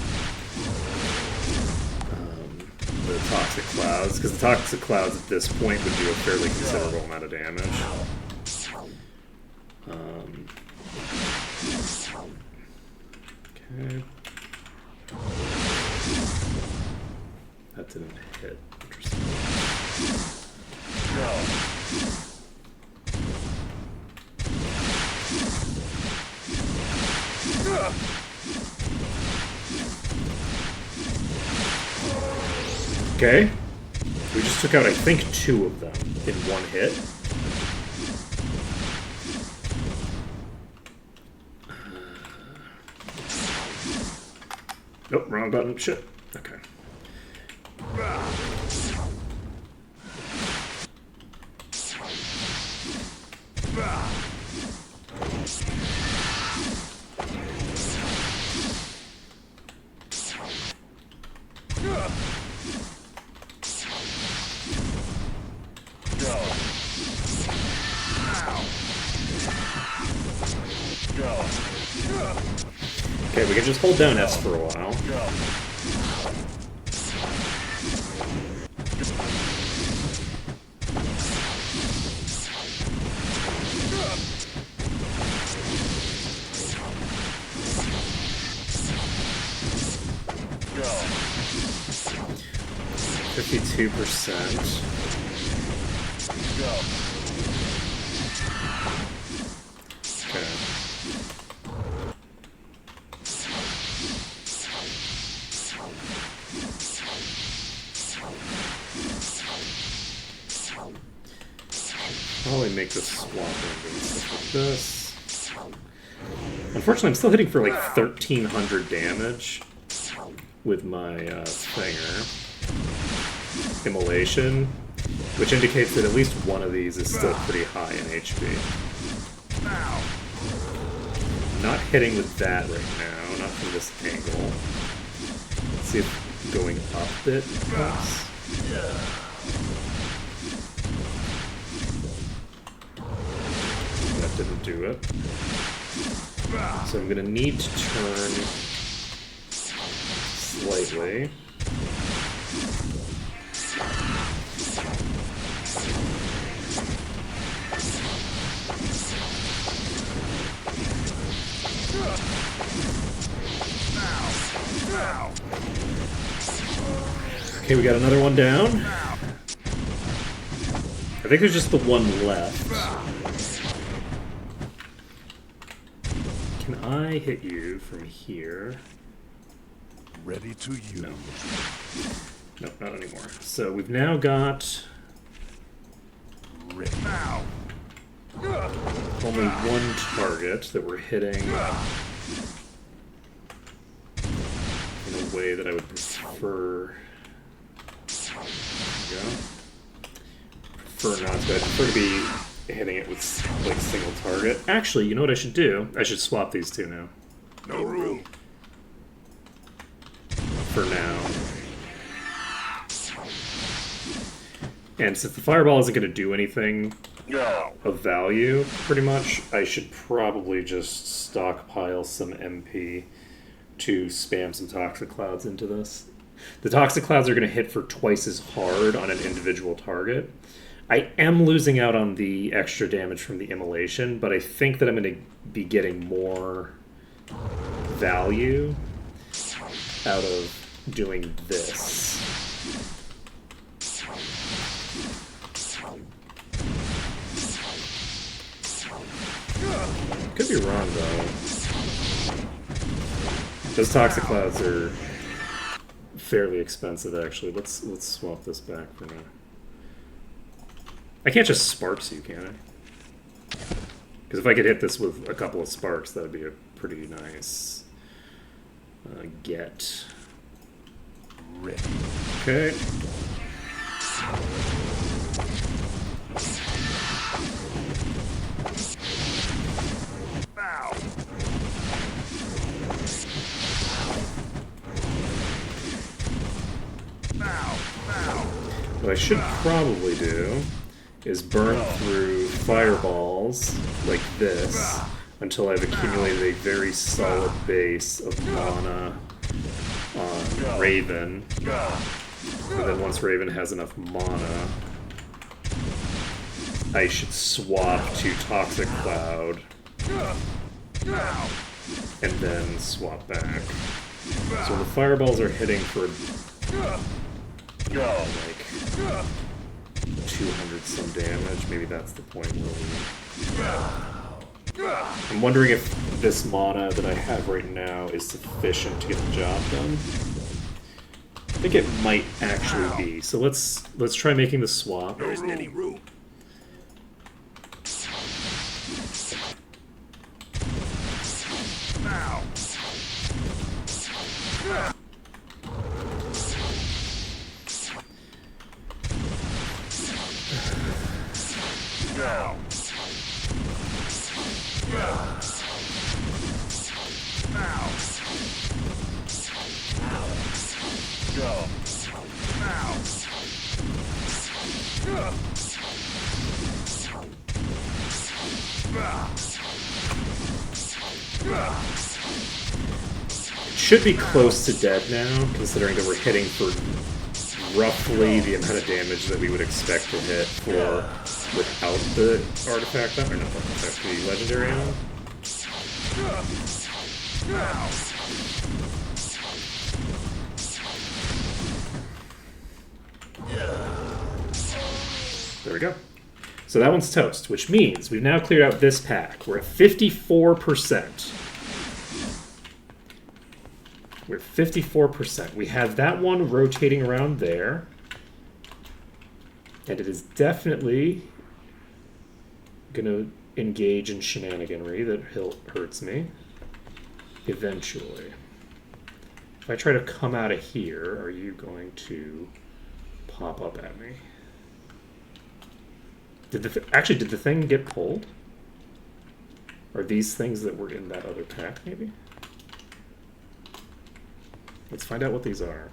Toxic Clouds, because the Toxic Clouds at this point would do a fairly considerable amount of damage. Okay. That didn't hit. Interesting. Okay. We just took out, I think, 2 of them in one hit. Nope, wrong button. Shit. Okay. Okay, we can just hold down S for a while. Go. 52%. Okay. Probably make this swap over and stuff like this. Unfortunately, I'm still hitting for like 1,300 damage with my thinger. Immolation, which indicates that at least one of these is still pretty high in HP. Not hitting with that right now, not from this angle. Let's see if going up a bit helps. That didn't do it. So I'm gonna need to turn slightly. Okay, we got another one down. I think there's just the one left. Can I hit you from here? Ready to use. No. No, not anymore. So we've now got Ready. only one target that we're hitting in a way that I would prefer. There we go. Prefer not to. I prefer to be hitting it with like single target. Actually, you know what I should do? I should swap these two now. No room. For now. And since the fireball isn't going to do anything of value, pretty much, I should probably just stockpile some MP to spam some Toxic Clouds into this. The Toxic Clouds are going to hit for twice as hard on an individual target. I am losing out on the extra damage from the Immolation, but I think that I'm going to be getting more value out of doing this. Could be wrong though. Those Toxic Clouds are fairly expensive actually. Let's swap this back for now. I can't just sparks you, can I? Because if I could hit this with a couple of sparks, that would be a pretty nice get. Ready. Okay. What I should probably do is burn through fireballs like this until I've accumulated a very solid base of mana on Raven. And then once Raven has enough mana, I should swap to Toxic Cloud. And then swap back. So the fireballs are hitting for like 200 some damage. Maybe that's the point where I'm wondering if this mana that I have right now is sufficient to get the job done. I think it might actually be. So let's try making the swap. There isn't any room. Now. Now. Now. Go. Now. Should be close to dead now, considering that we're hitting for roughly the amount of damage that we would expect to hit for without the artifact on, or not the artifact, the legendary on. There we go. So that one's toast, which means we've now cleared out this pack. We're at 54%. We're at 54%. We have that one rotating around there. And it is definitely going to engage in shenaniganry that hurts me. Eventually. If I try to come out of here, are you going to pop up at me? Did the thing get pulled? Are these things that were in that other pack, maybe? Let's find out what these are.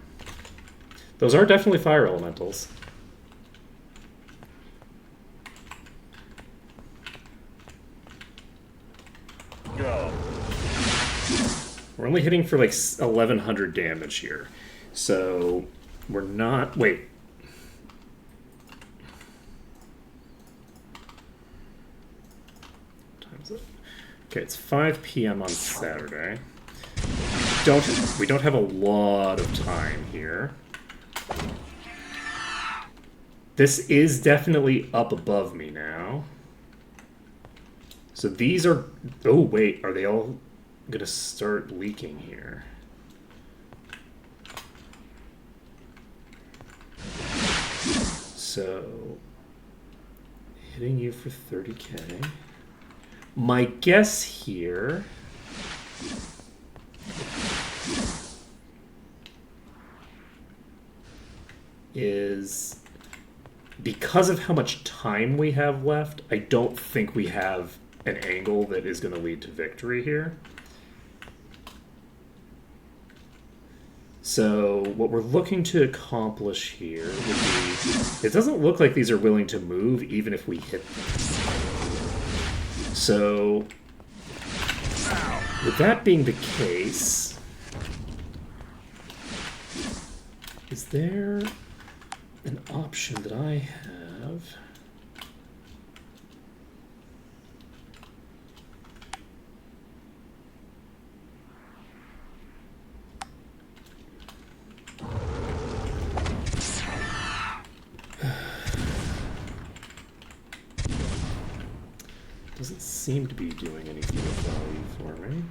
Those are definitely fire elementals. Go. We're only hitting for like 1100 damage here. So we're not... Wait. What time is it? Okay, it's 5 p.m. on Saturday. We don't have a lot of time here. This is definitely up above me now. So these are... Oh, wait. Are they all going to start leaking here? So... Hitting you for 30k. My guess here... is because of how much time we have left, I don't think we have an angle that is going to lead to victory here. So what we're looking to accomplish here would be, it doesn't look like these are willing to move even if we hit them. So with that being the case, is there an option that I have? Doesn't seem to be doing anything of value for me.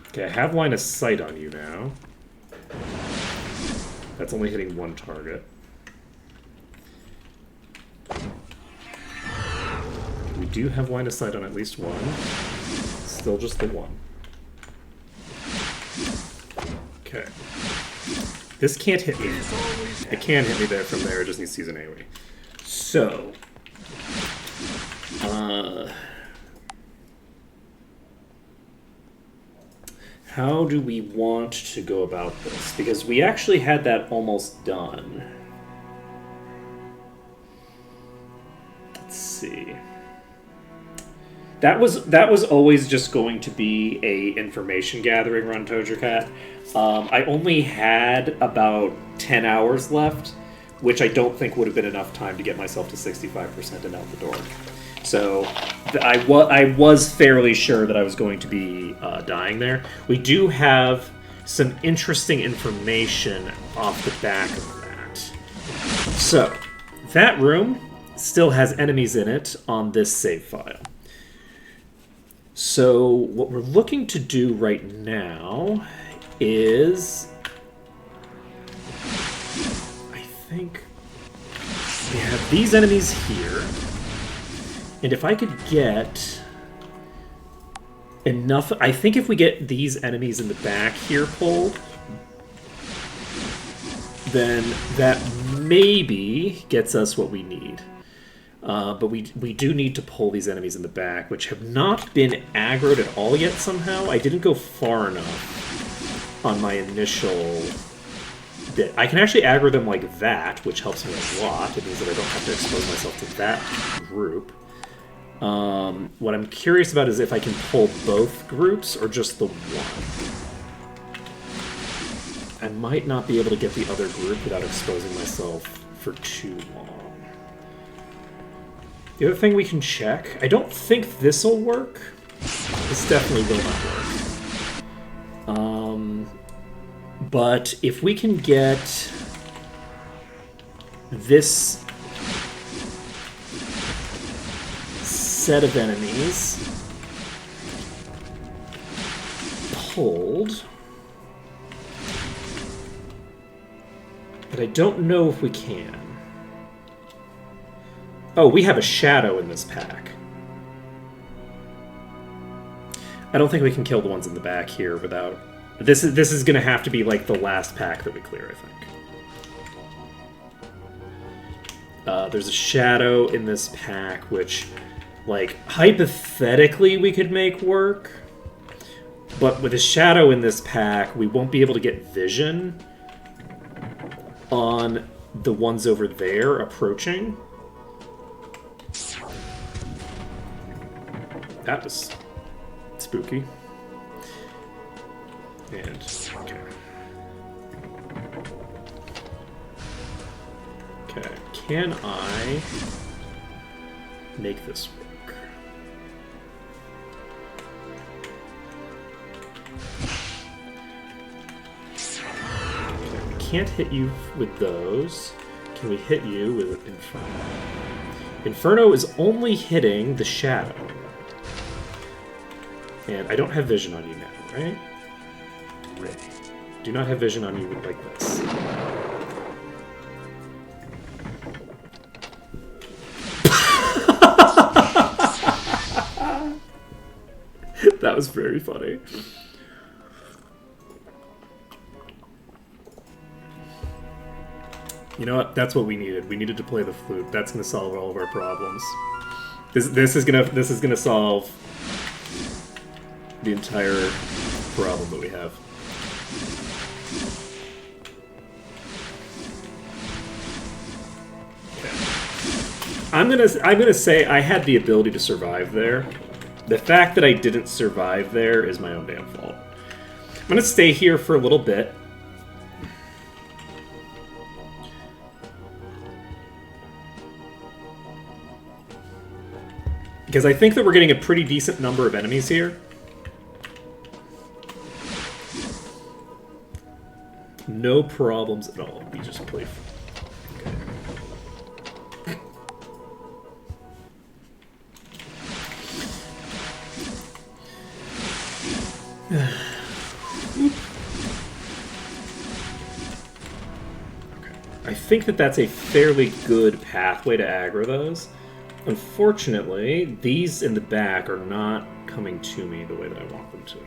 Okay, I have line of sight on you now. That's only hitting one target. We do have line of sight on at least one. Still just the one. Okay. This can't hit me. It can hit me there from there. It just needs to use an AoE. So... how do we want to go about this? Because we actually had that almost done. Let's see. That was always just going to be a information gathering run, Toja Cat. I only had about 10 hours left, which I don't think would have been enough time to get myself to 65% and out the door. So I was fairly sure that I was going to be dying there. We do have some interesting information off the back of that. So, that room still has enemies in it on this save file. So what we're looking to do right now is, I think we have these enemies here, and if I could get enough, I think if we get these enemies in the back here pulled, then that maybe gets us what we need. But we do need to pull these enemies in the back, which have not been aggroed at all yet somehow. I didn't go far enough on my initial bit. I can actually aggro them like that, which helps me a lot. It means that I don't have to expose myself to that group. What I'm curious about is if I can pull both groups or just the one. I might not be able to get the other group without exposing myself for too long. The other thing we can check, I don't think this'll work. This definitely will not work. But if we can get this set of enemies pulled, but I don't know if we can. Oh, we have a shadow in this pack. I don't think we can kill the ones in the back here without... This is going to have to be like the last pack that we clear, I think. There's a shadow in this pack, which, like, hypothetically we could make work. But with a shadow in this pack, we won't be able to get vision on the ones over there approaching. That was spooky. And, okay. Okay, can I make this work? Okay, we can't hit you with those. Can we hit you with Inferno? Inferno is only hitting the shadow. And I don't have vision on you now, right? Ready. Do not have vision on you like this. That was very funny. You know what? That's what we needed. We needed to play the flute. That's going to solve all of our problems. This is gonna solve the entire problem that we have. Okay. I'm gonna say I had the ability to survive there. The fact that I didn't survive there is my own damn fault. I'm gonna stay here for a little bit. Because I think that we're getting a pretty decent number of enemies here. No problems at all. We just play. Okay. I think that that's a fairly good pathway to aggro those. Unfortunately, these in the back are not coming to me the way that I want them to.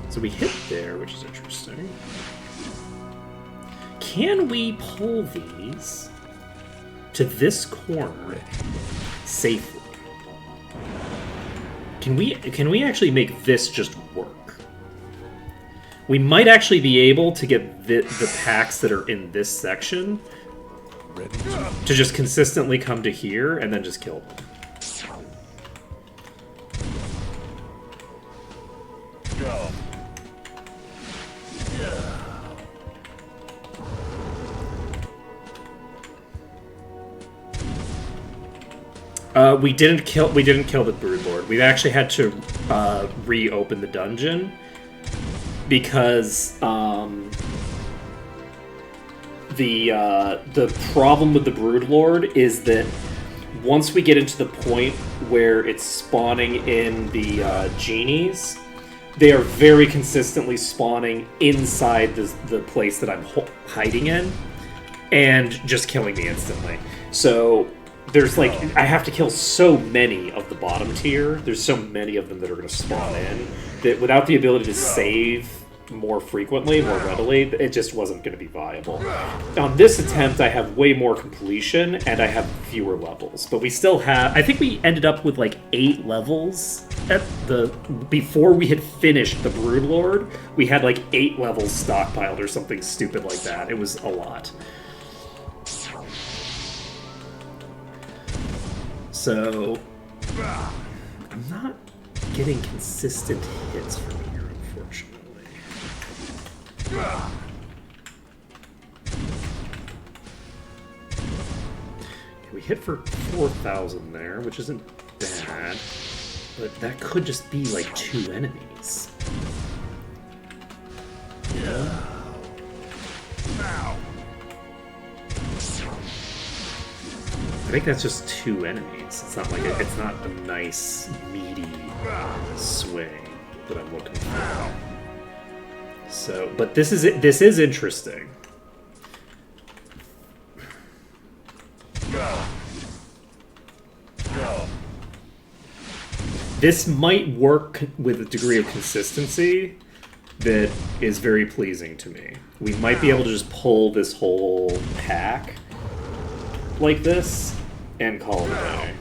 So we hit there, which is interesting. Can we pull these to this corner safely? Can we actually make this just work? We might actually be able to get the packs that are in this section to just consistently come to here and then just kill them. We didn't kill the Broodlord. We actually had to reopen the dungeon because the problem with the Broodlord is that once we get into the point where it's spawning in the genies, they are very consistently spawning inside the place that I'm hiding in, and just killing me instantly. So there's like, I have to kill so many of the bottom tier. There's so many of them that are going to spawn in that without the ability to save more frequently, more readily, it just wasn't going to be viable. On this attempt, I have way more completion, and I have fewer levels. But we still have... I think we ended up with like 8 levels at before we had finished the Broodlord. We had like 8 levels stockpiled or something stupid like that. It was a lot. So... I'm not getting consistent hits from here, unfortunately. We hit for 4,000 there, which isn't bad, but that could just be like 2 enemies. Yeah. I think that's just 2 enemies. It's not like it's not a nice meaty swing that I'm looking for. So, but this is interesting. This might work with a degree of consistency that is very pleasing to me. We might be able to just pull this whole pack like this and call it a day.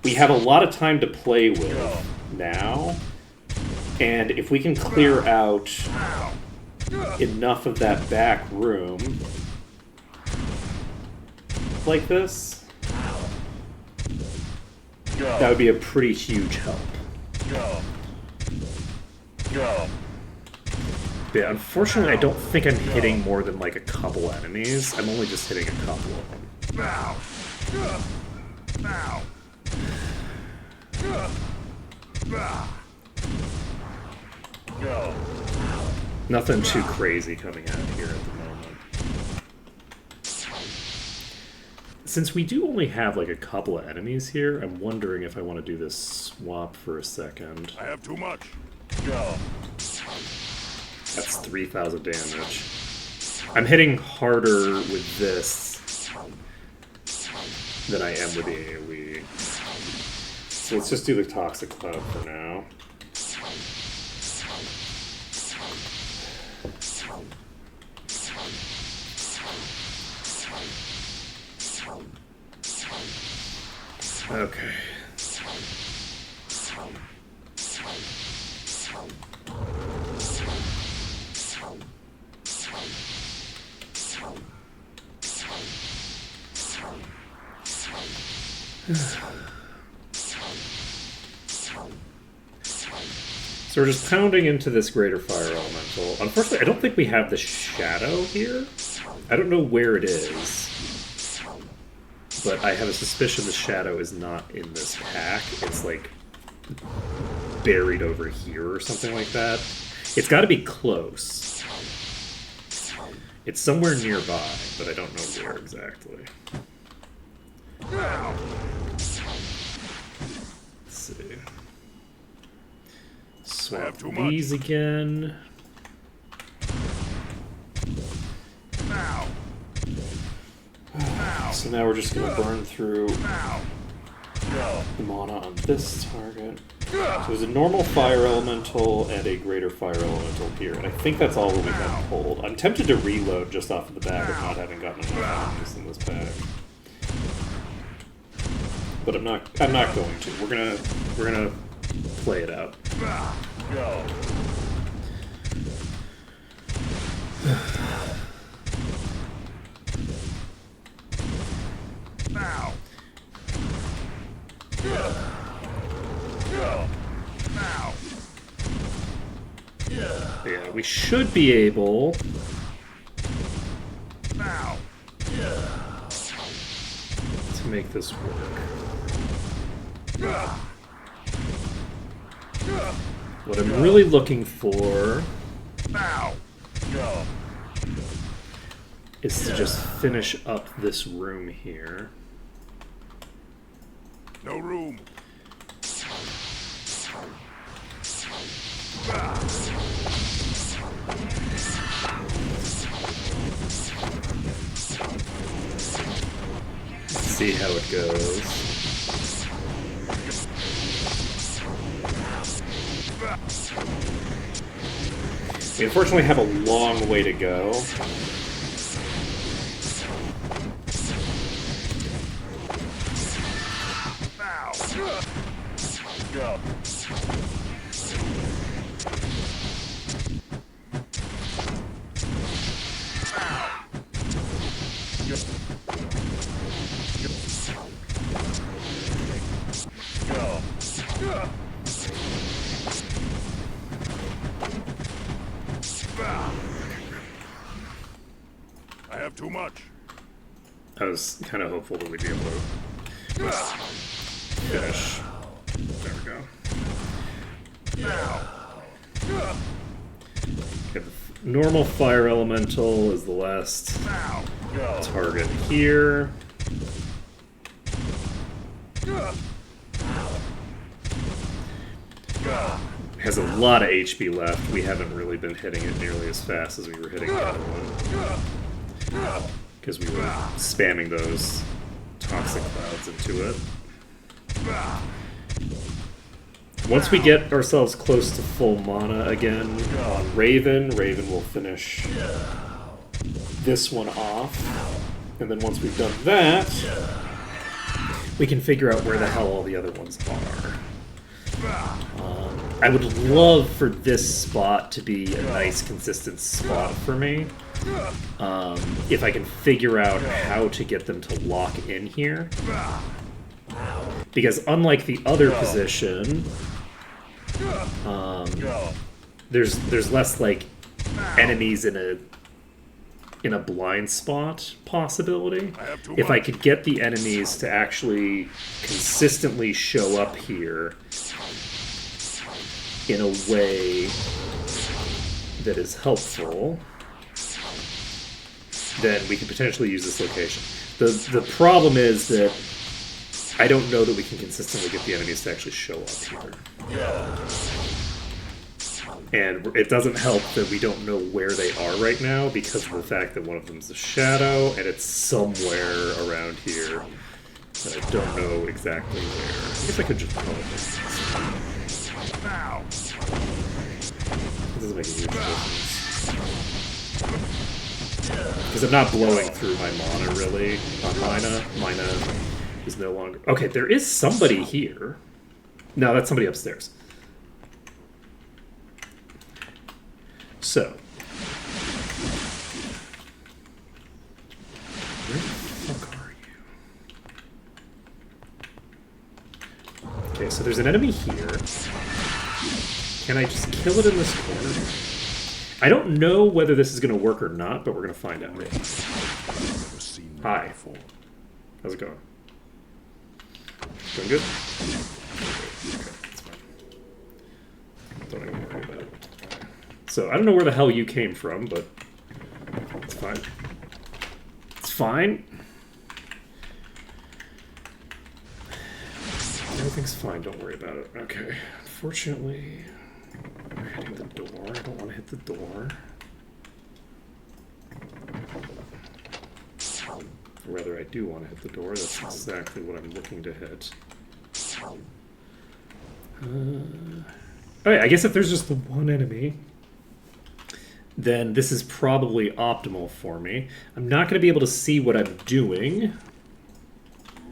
We have a lot of time to play with now, and if we can clear out enough of that back room like this, that would be a pretty huge help. Yeah, unfortunately, I don't think I'm hitting more than like a couple enemies. I'm only just hitting a couple of them. Nothing too crazy coming out here at the moment. Since we do only have like a couple of enemies here, I'm wondering if I want to do this swap for a second. I have too much. That's 3,000 damage. I'm hitting harder with this than I am with the AoE. So let's just do the Toxic Cloud for now. Okay. So we're just pounding into this Greater Fire Elemental. Unfortunately, I don't think we have the Shadow here. I don't know where it is, but I have a suspicion the Shadow is not in this pack. It's like buried over here or something like that. It's got to be close. It's somewhere nearby, but I don't know where exactly. Let's see. Swap these again. So now we're just going to burn through the mana on this target. So there's a normal fire elemental and a greater fire elemental here, and I think that's all that we have pulled. I'm tempted to reload just off of the back of not having gotten enough enemies in this pack. But I'm not going to. We're gonna play it out. Yeah, we should be able to make this work. What I'm really looking for Now. Go. is to just finish up this room here. No room. See how it goes. We unfortunately have a long way to go. Now. Go. Go. I have too much. I was kind of hopeful that we'd be able to finish. There we go. Okay, the normal fire elemental is the last Now. Go. target here. Go. Has a lot of HP left. We haven't really been hitting it nearly as fast as we were hitting the other one. Because we were spamming those toxic clouds into it. Once we get ourselves close to full mana again on Raven, Raven will finish this one off. And then once we've done that, we can figure out where the hell all the other ones are. I would love for this spot to be a nice, consistent spot for me. If I can figure out how to get them to lock in here. Because unlike the other position, there's less like enemies in a blind spot possibility. If I could get the enemies to actually consistently show up here in a way that is helpful, then we can potentially use this location. The problem is that I don't know that we can consistently get the enemies to actually show up here. And it doesn't help that we don't know where they are right now because of the fact that one of them is a shadow and it's somewhere around here. But I don't know exactly where. I guess I could just call it this. Now. It doesn't make a huge difference. Because I'm not blowing through my mana, really, on Mina. Mina is no longer... Okay, there is somebody here. No, that's somebody upstairs. So. Where the fuck are you? Okay, so there's an enemy here. Can I just kill it in this corner? I don't know whether this is going to work or not, but we're going to find out. Hi. How's it going? Going good? Okay, that's fine. Don't even worry about it. So, I don't know where the hell you came from, but it's fine. It's fine. Everything's fine, don't worry about it. Okay. Unfortunately, we're hitting the door. I don't want to hit the door. Or rather, I do want to hit the door. That's exactly what I'm looking to hit. Alright, I guess if there's just the one enemy, then this is probably optimal for me. I'm not going to be able to see what I'm doing,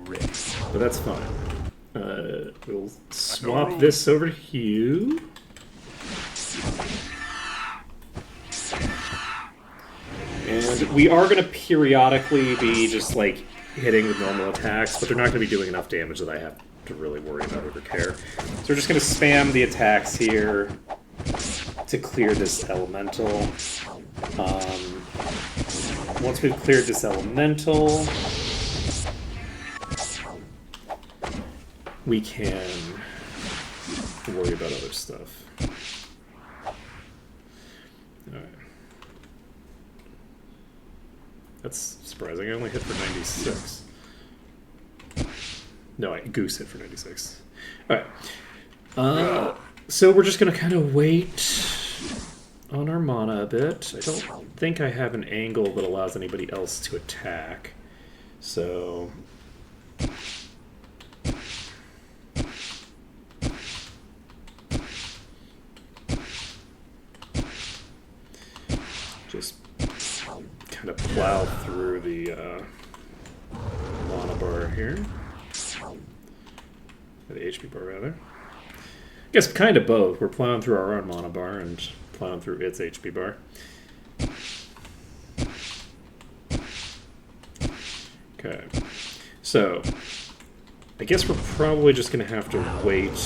but that's fine. We'll swap this over to Hugh. And we are going to periodically be just, like, hitting with normal attacks, but they're not going to be doing enough damage that I have to really worry about it or care. So we're just going to spam the attacks here to clear this elemental. Once we've cleared this elemental, we can worry about other stuff. Alright. That's surprising. I only hit for 96. No, Goose hit for 96. Alright. So we're just going to kind of wait on our mana a bit. I don't think I have an angle that allows anybody else to attack. So... just kind of plow through the mana bar here. Or the HP bar, rather. I guess kind of both. We're plowing through our own mana bar and plowing through its HP bar. Okay. So, I guess we're probably just going to have to wait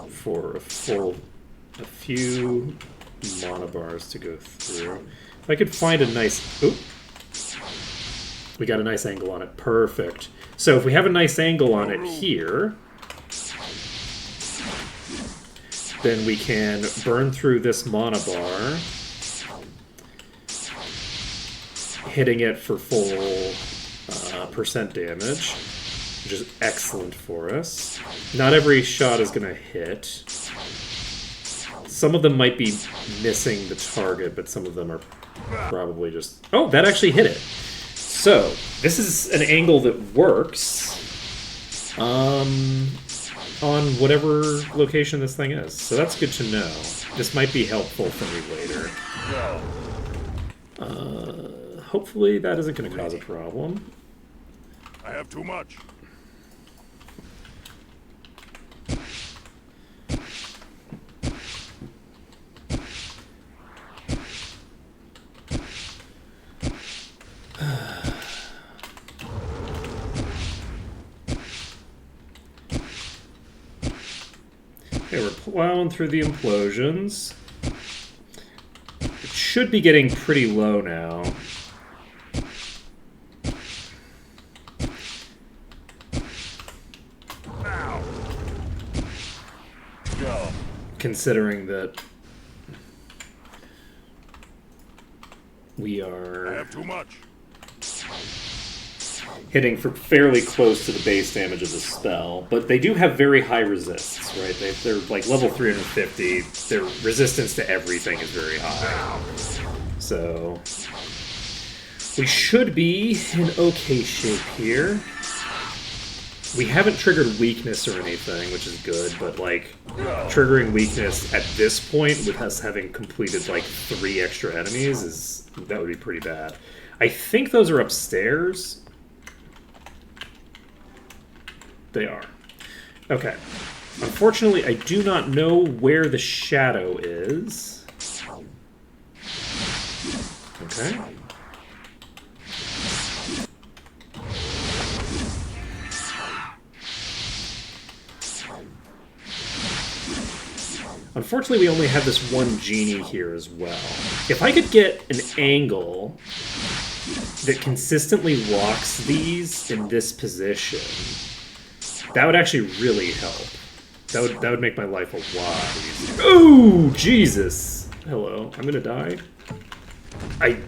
for a few mana bars to go through. If I could find a nice... Oop! We got a nice angle on it. Perfect. So if we have a nice angle on it here, then we can burn through this mana bar, hitting it for full percent damage, which is excellent for us. Not every shot is going to hit. Some of them might be missing the target, but some of them are probably just... Oh, that actually hit it. So, this is an angle that works on whatever location this thing is. So that's good to know. This might be helpful for me later. Hopefully that isn't going to cause a problem. I have too much. Okay, we're plowing through the implosions. It should be getting pretty low now. Now. Go. Considering that we I are have too much. hitting for fairly close to the base damage of the spell, but they do have very high resists, right? They're like level 350. Their resistance to everything is very high. So we should be in okay shape here. We haven't triggered weakness or anything, which is good, but like triggering weakness at this point with us having completed like 3 extra enemies that would be pretty bad. I think those are upstairs. They are. Okay. Unfortunately, I do not know where the shadow is. Okay. Unfortunately, we only have this one genie here as well. If I could get an angle that consistently locks these in this position, that would actually really help. That would make my life a lot easier. Oh, Jesus! Hello, I'm gonna die. I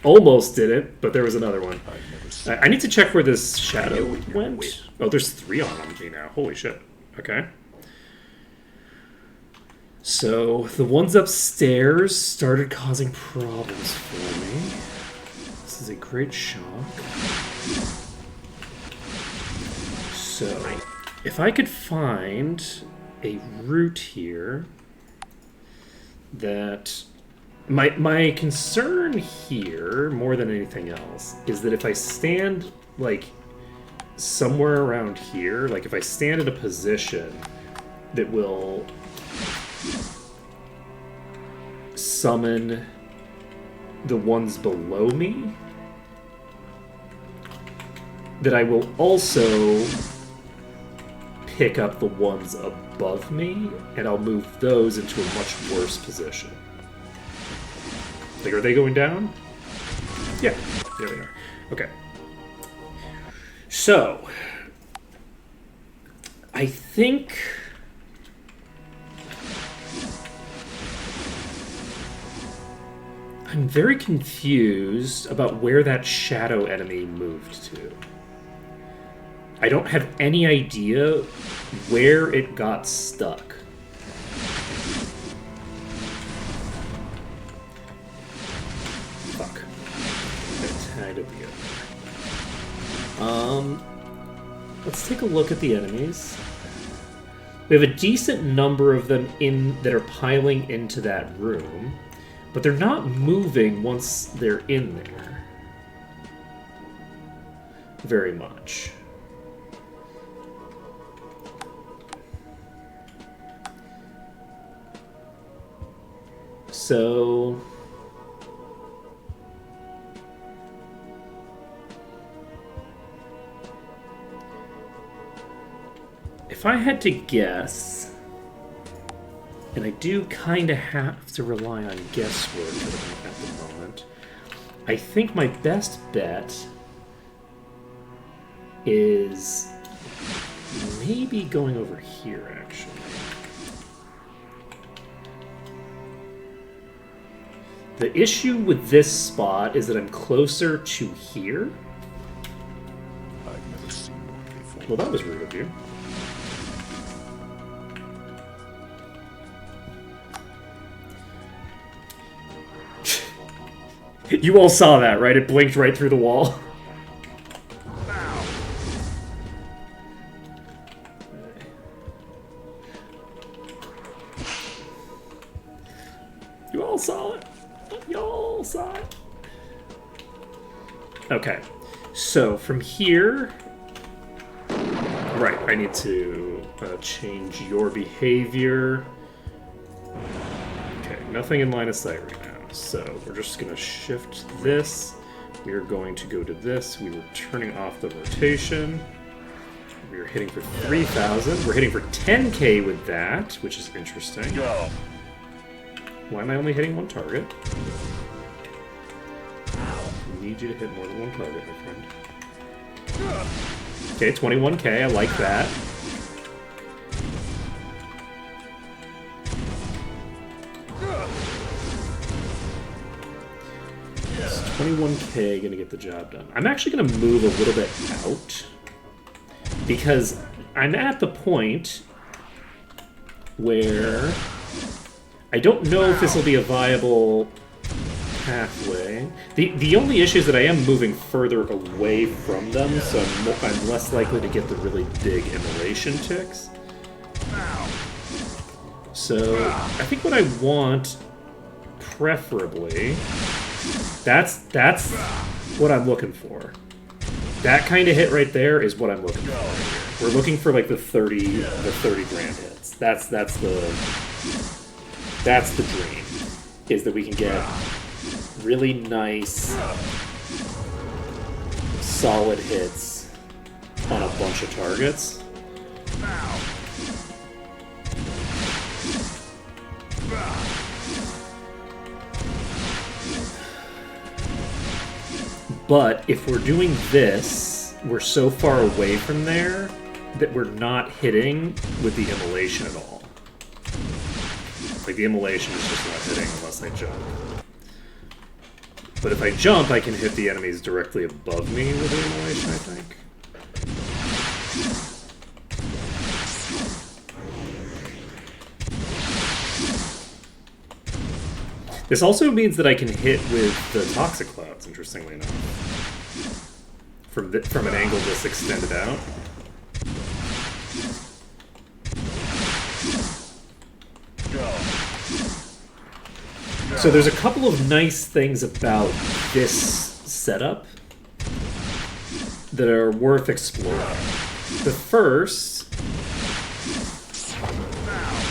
almost did it, but there was another one. I need to check where this shadow went. Oh, there's 3 on me now. Holy shit. Okay. So, the ones upstairs started causing problems for me. This is a great shock. So, if I could find a route here that... My concern here, more than anything else, is that if I stand, like, somewhere around here, like if I stand in a position that will summon the ones below me, that I will also pick up the ones above me, and I'll move those into a much worse position. Like, are they going down? Yeah, there they are. Okay. So, I think... I'm very confused about where that shadow enemy moved to. I don't have any idea where it got stuck. Fuck. I tied it together. Let's take a look at the enemies. We have a decent number of them that are piling into that room. But they're not moving once they're in there. Very much. So... if I had to guess... and I do kind of have to rely on guesswork at the moment. I think my best bet is maybe going over here, actually. The issue with this spot is that I'm closer to here. I've never seen one before. Well, that was rude of you. You all saw that, right? It blinked right through the wall. You all saw it. You all saw it. Okay. So, from here... right, I need to change your behavior. Okay, nothing in line of sight right now. So we're just going to shift this. We are going to go to this. We were turning off the rotation. We are hitting for 3,000. We're hitting for 10k with that, which is interesting. Go. Why am I only hitting one target? I need you to hit more than one target, my friend. Okay, 21k. I like that. 21k gonna get the job done. I'm actually gonna move a little bit out because I'm at the point where I don't know if this will be a viable pathway. The only issue is that I am moving further away from them, so I'm less likely to get the really big immolation ticks. So I think what I want, preferably, that's what I'm looking for. That kind of hit right there is what I'm looking for. We're looking for like the 30 grand hits. That's the dream. Is that we can get really nice, solid hits on a bunch of targets. But if we're doing this, we're so far away from there that we're not hitting with the immolation at all. Like, the immolation is just not hitting unless I jump. But if I jump, I can hit the enemies directly above me with the immolation, I think. This also means that I can hit with the toxic clouds, interestingly enough. From an angle this extended out. So there's a couple of nice things about this setup that are worth exploring. The first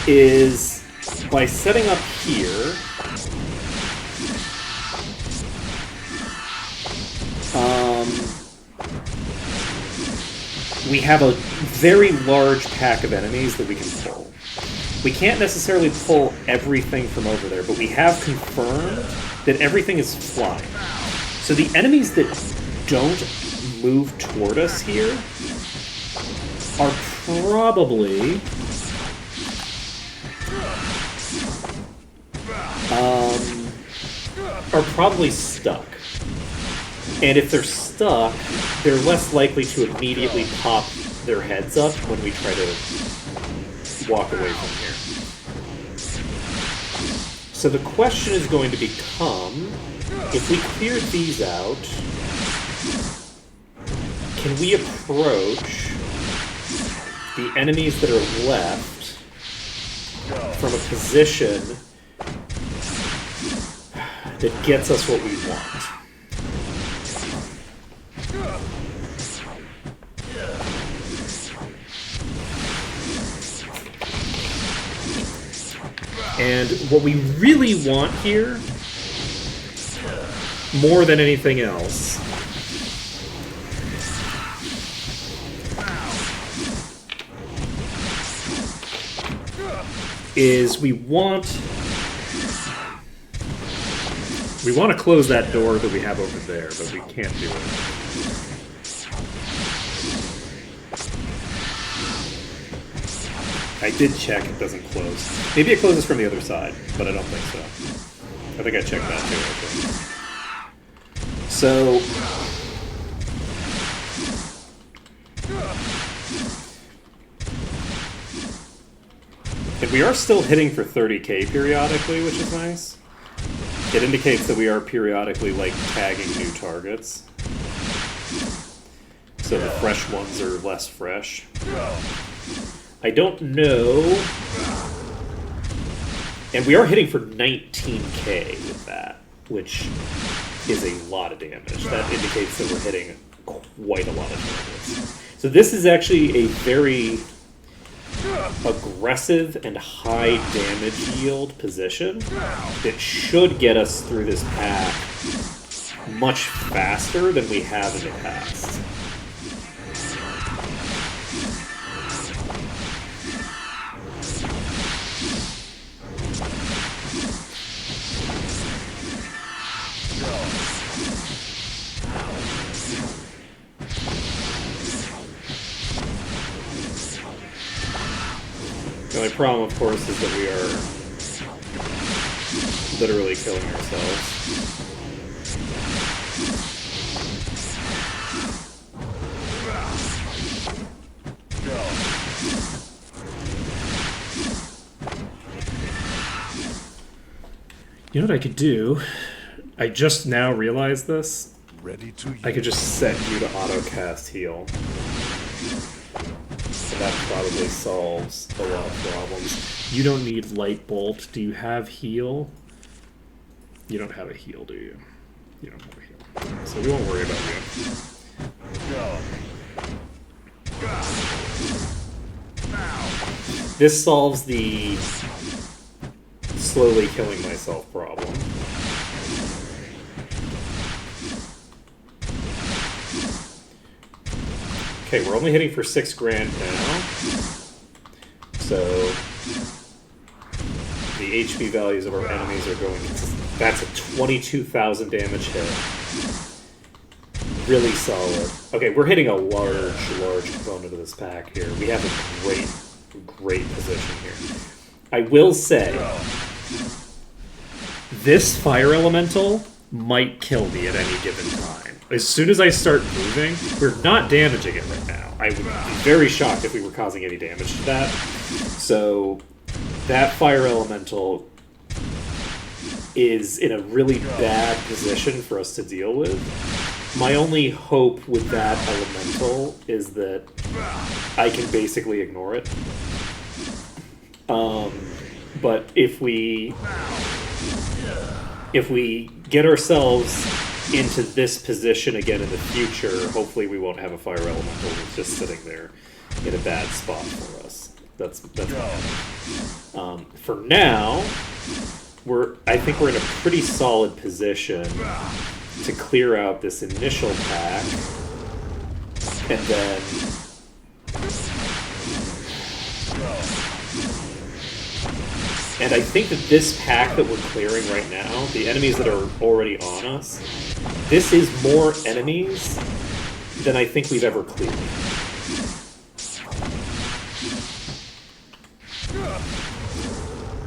is by setting up here, we have a very large pack of enemies that we can pull. We can't necessarily pull everything from over there, but we have confirmed that everything is flying. So the enemies that don't move toward us here are probably are probably stuck. And if they're stuck, they're less likely to immediately pop their heads up when we try to walk away from here. So the question is going to become, if we cleared these out, can we approach the enemies that are left from a position that gets us what we want? And what we really want here, more than anything else, is we want to close that door that we have over there, but we can't do it. I did check, it doesn't close. Maybe it closes from the other side, but I don't think so. I think I checked that too, actually. So... and we are still hitting for 30k periodically, which is nice. It indicates that we are periodically, like, tagging new targets. So the fresh ones are less fresh. I don't know. And we are hitting for 19k with that, which is a lot of damage. That indicates that we're hitting quite a lot of targets. So this is actually a very aggressive and high damage yield position that should get us through this pack much faster than we have in the past. The only problem, of course, is that we are literally killing ourselves. You know what I could do? I just now realized this. Ready to I could just set you to auto-cast heal. So that probably solves a lot of problems. You don't need Light Bolt. Do you have heal? You don't have a heal, do you? You don't have a heal. So we won't worry about you. This solves the slowly killing myself problem. Okay, we're only hitting for 6 grand now. So the HP values of our enemies are going... that's a 22,000 damage hit. Really solid. Okay, we're hitting a large component of this pack here. We have a great position here. I will say, this fire elemental might kill me at any given time. As soon as I start moving, we're not damaging it right now. I would be very shocked if we were causing any damage to that. So that fire elemental is in a really bad position for us to deal with. My only hope with that elemental is that I can basically ignore it. But if we get ourselves into this position again in the future, hopefully we won't have a fire elemental that's just sitting there in a bad spot for us. That's for now, I think we're in a pretty solid position to clear out this initial pack, and then and I think that this pack that we're clearing right now, the enemies that are already on us, this is more enemies than I think we've ever cleared.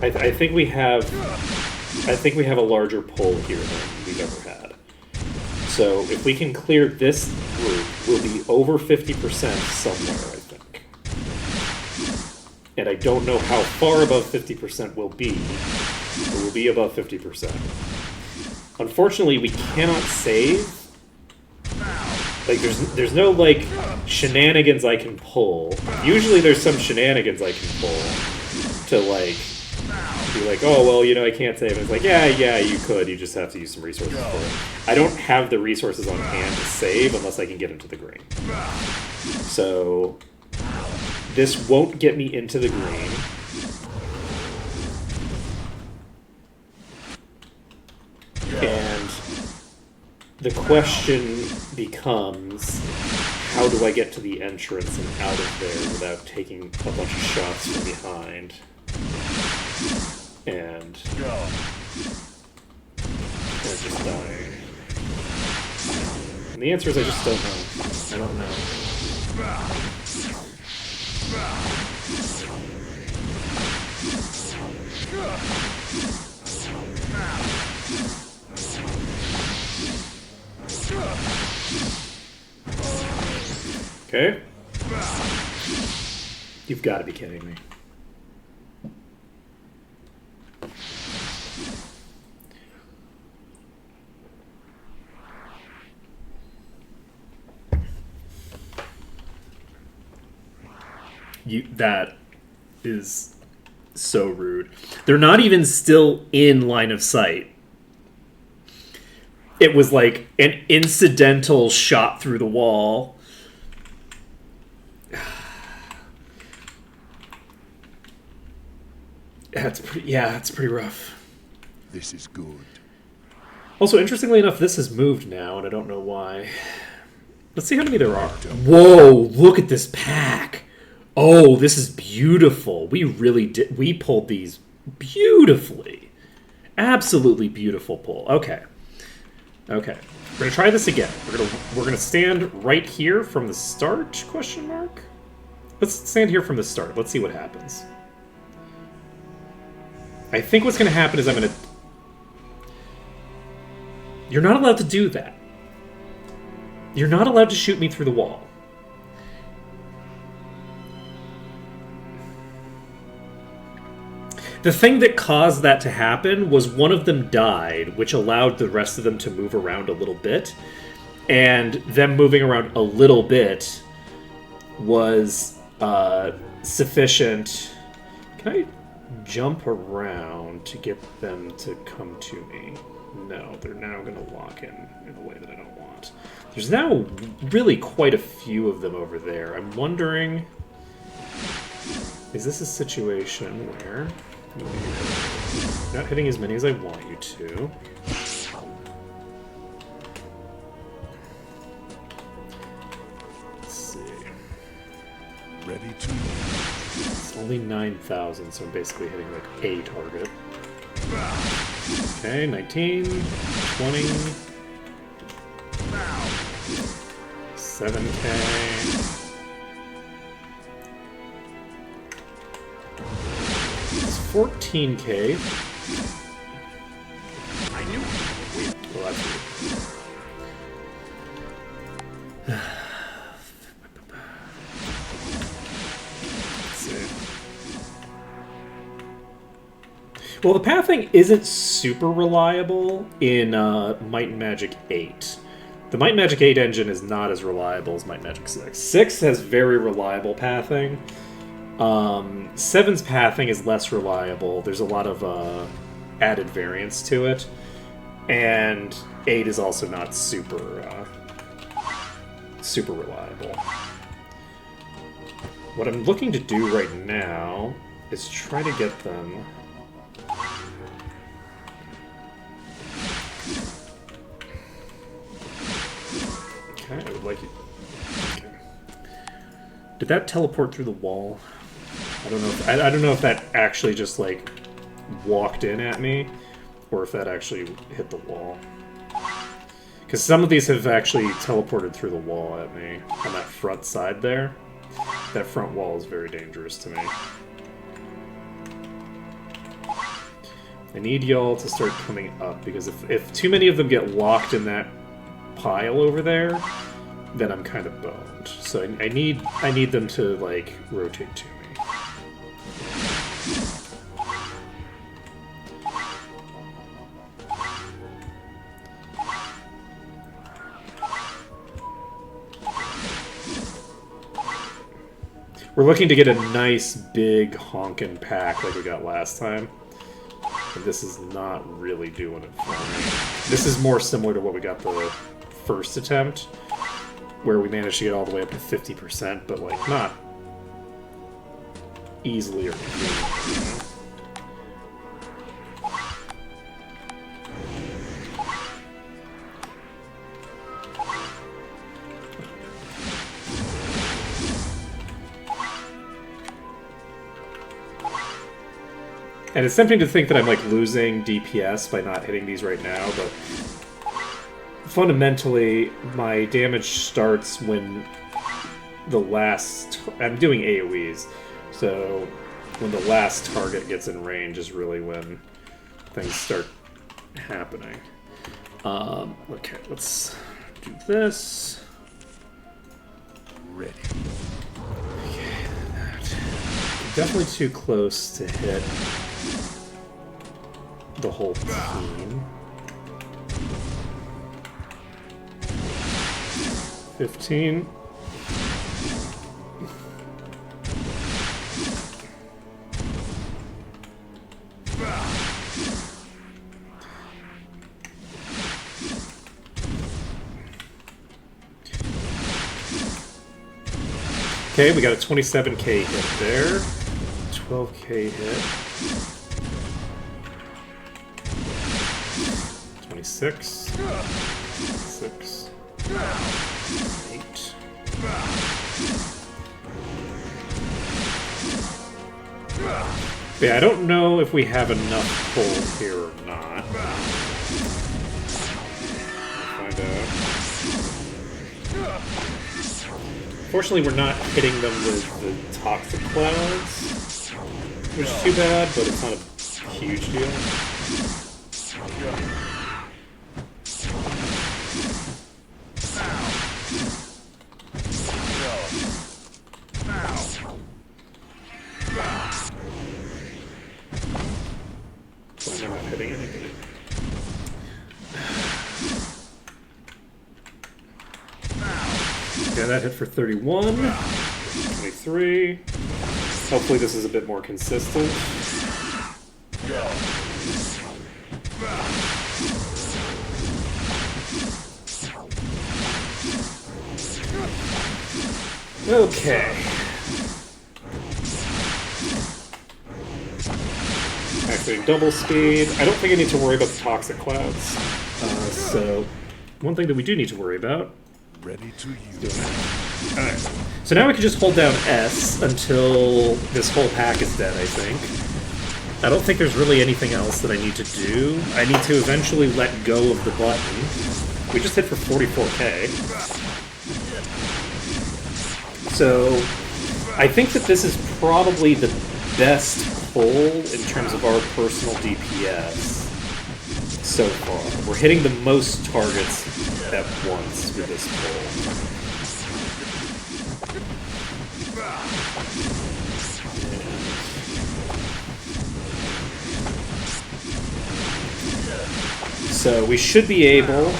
I think we have... I think we have a larger pull here than we've ever had. So if we can clear this group, we'll be over 50% somewhere, I think. And I don't know how far above 50% we'll be, but we'll be above 50%. Unfortunately, we cannot save. Like, there's no, like, shenanigans I can pull. Usually there's some shenanigans I can pull to, like, be like, oh, well, you know, I can't save. And it's like, yeah, you could. You just have to use some resources for it. I don't have the resources on hand to save unless I can get into the green. So, this won't get me into the green. And the question becomes, how do I get to the entrance and out of there without taking a bunch of shots from behind? And just dying. And the answer is I just don't know. I don't know. Okay. You've got to be kidding me. That is so rude. They're not even still in line of sight. It was like an incidental shot through the wall. That's pretty rough. This is good. Also, interestingly enough, this has moved now, and I don't know why. Let's see how many there are. Whoa, look at this pack. Oh, this is beautiful. We really did. We pulled these beautifully. Absolutely beautiful pull. Okay. Okay. We're going to try this again. We're gonna stand right here from the start, question mark? Let's stand here from the start. Let's see what happens. I think what's going to happen is I'm going to... You're not allowed to do that. You're not allowed to shoot me through the wall. The thing that caused that to happen was one of them died, which allowed the rest of them to move around a little bit. And them moving around a little bit was sufficient. Can I jump around to get them to come to me? No, they're now going to lock in a way that I don't want. There's now really quite a few of them over there. I'm wondering, is this a situation where you're not hitting as many as I want you to? Let's see. Ready to... It's only 9,000, so I'm basically hitting like a target. Okay, 19, 20, 7K. It's 14K. I knew. Well, that's weird. Well, the pathing isn't super reliable in Might and Magic 8. The Might and Magic 8 engine is not as reliable as Might and Magic 6. 6 has very reliable pathing. 7's pathing is less reliable. There's a lot of added variance to it. And 8 is also not super reliable. What I'm looking to do right now is try to get them... Okay, I would like it. Okay. Did that teleport through the wall? I don't know. I don't know if that actually just like walked in at me, or if that actually hit the wall. Because some of these have actually teleported through the wall at me on that front side there. That front wall is very dangerous to me. I need y'all to start coming up, because if too many of them get locked in that pile over there, then I'm kind of boned. So I need them to, like, rotate to me. We're looking to get a nice, big, honkin' pack like we got last time. But this is not really doing it for me. This is more similar to what we got the first attempt, where we managed to get all the way up to 50%, but, like, not easily or completely. And it's tempting to think that I'm, like, losing DPS by not hitting these right now, but fundamentally, my damage starts when the last... I'm doing AoEs, so when the last target gets in range is really when things start happening. Okay, let's do this. Ready. Okay, that. Definitely too close to hit the whole team. 15. Okay, we got a 27k hit there. 12k hit. 26. 6. 8. Yeah, I don't know if we have enough pull here or not. I'll find out. Fortunately, we're not hitting them with the toxic clouds, which is too bad, but it's not a huge deal. So I'm not hitting anything. Yeah, that hit for 31, 23. Hopefully this is a bit more consistent. Okay. Activating double speed. I don't think I need to worry about the toxic clouds. So, one thing that we do need to worry about. Ready to use. Alright. So now we can just hold down S until this whole pack is dead, I think. I don't think there's really anything else that I need to do. I need to eventually let go of the button. We just hit for 44k. So, I think that this is probably the best pull in terms of our personal DPS so far. We're hitting the most targets at once with this pull. So we should be able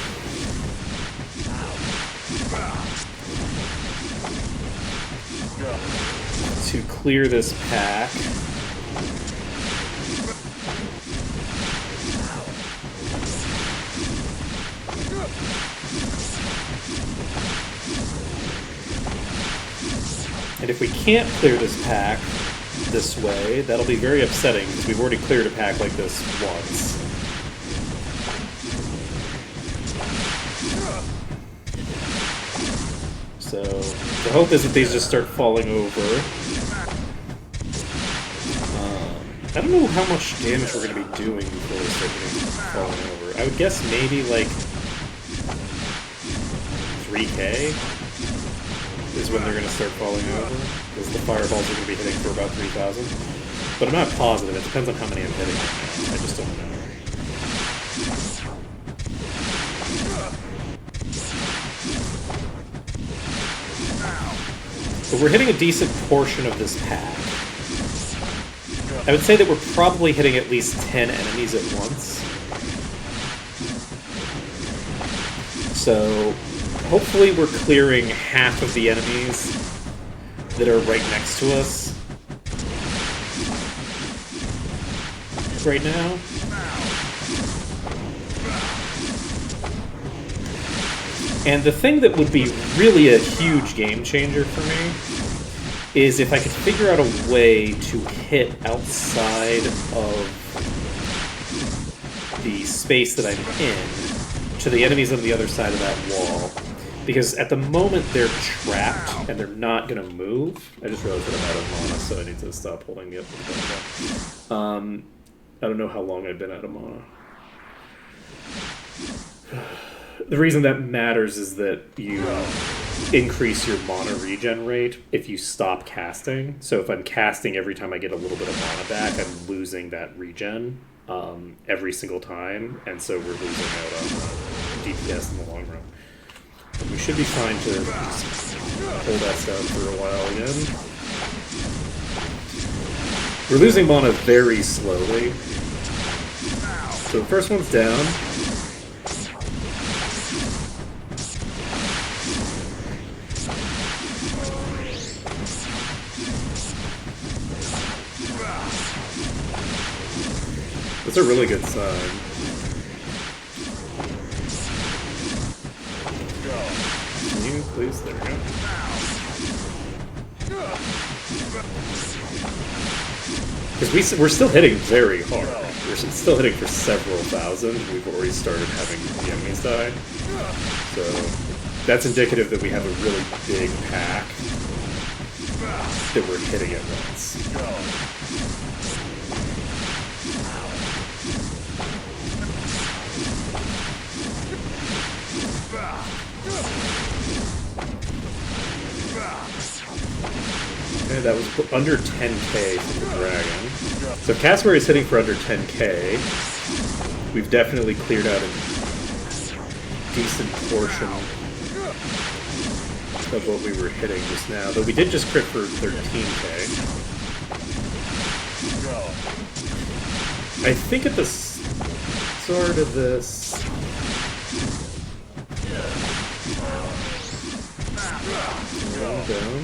to clear this pack. And if we can't clear this pack this way, that'll be very upsetting, because we've already cleared a pack like this once. So, the hope is that these just start falling over. I don't know how much damage we're going to be doing before they start getting falling over. I would guess maybe like 3k is when they're going to start falling over, because the fireballs are going to be hitting for about 3,000. But I'm not positive. It depends on how many I'm hitting right now. I just don't know. But we're hitting a decent portion of this pack. I would say that we're probably hitting at least 10 enemies at once. So hopefully we're clearing half of the enemies that are right next to us right now. And the thing that would be really a huge game changer for me is if I could figure out a way to hit outside of the space that I'm in to the enemies on the other side of that wall. Because at the moment they're trapped and they're not going to move. I just realized that I'm out of mana, so I need to stop holding the up. I don't know how long I've been out of mana. The reason that matters is that you increase your mana regen rate if you stop casting. So if I'm casting every time I get a little bit of mana back, I'm losing that regen every single time, and so we're losing out on DPS in the long run. But we should be fine to hold that down for a while again. We're losing mana very slowly. So the first one's down. That's a really good sign. Can you please? There we go. Because we're still hitting very hard. We're still hitting for several thousand. We've already started having the enemies die. So that's indicative that we have a really big pack that we're hitting at once. Okay, that was under 10k from the dragon. So if Cassowary is hitting for under 10k, we've definitely cleared out a decent portion of what we were hitting just now. Though we did just crit for 13k. I think at the start of this... Down.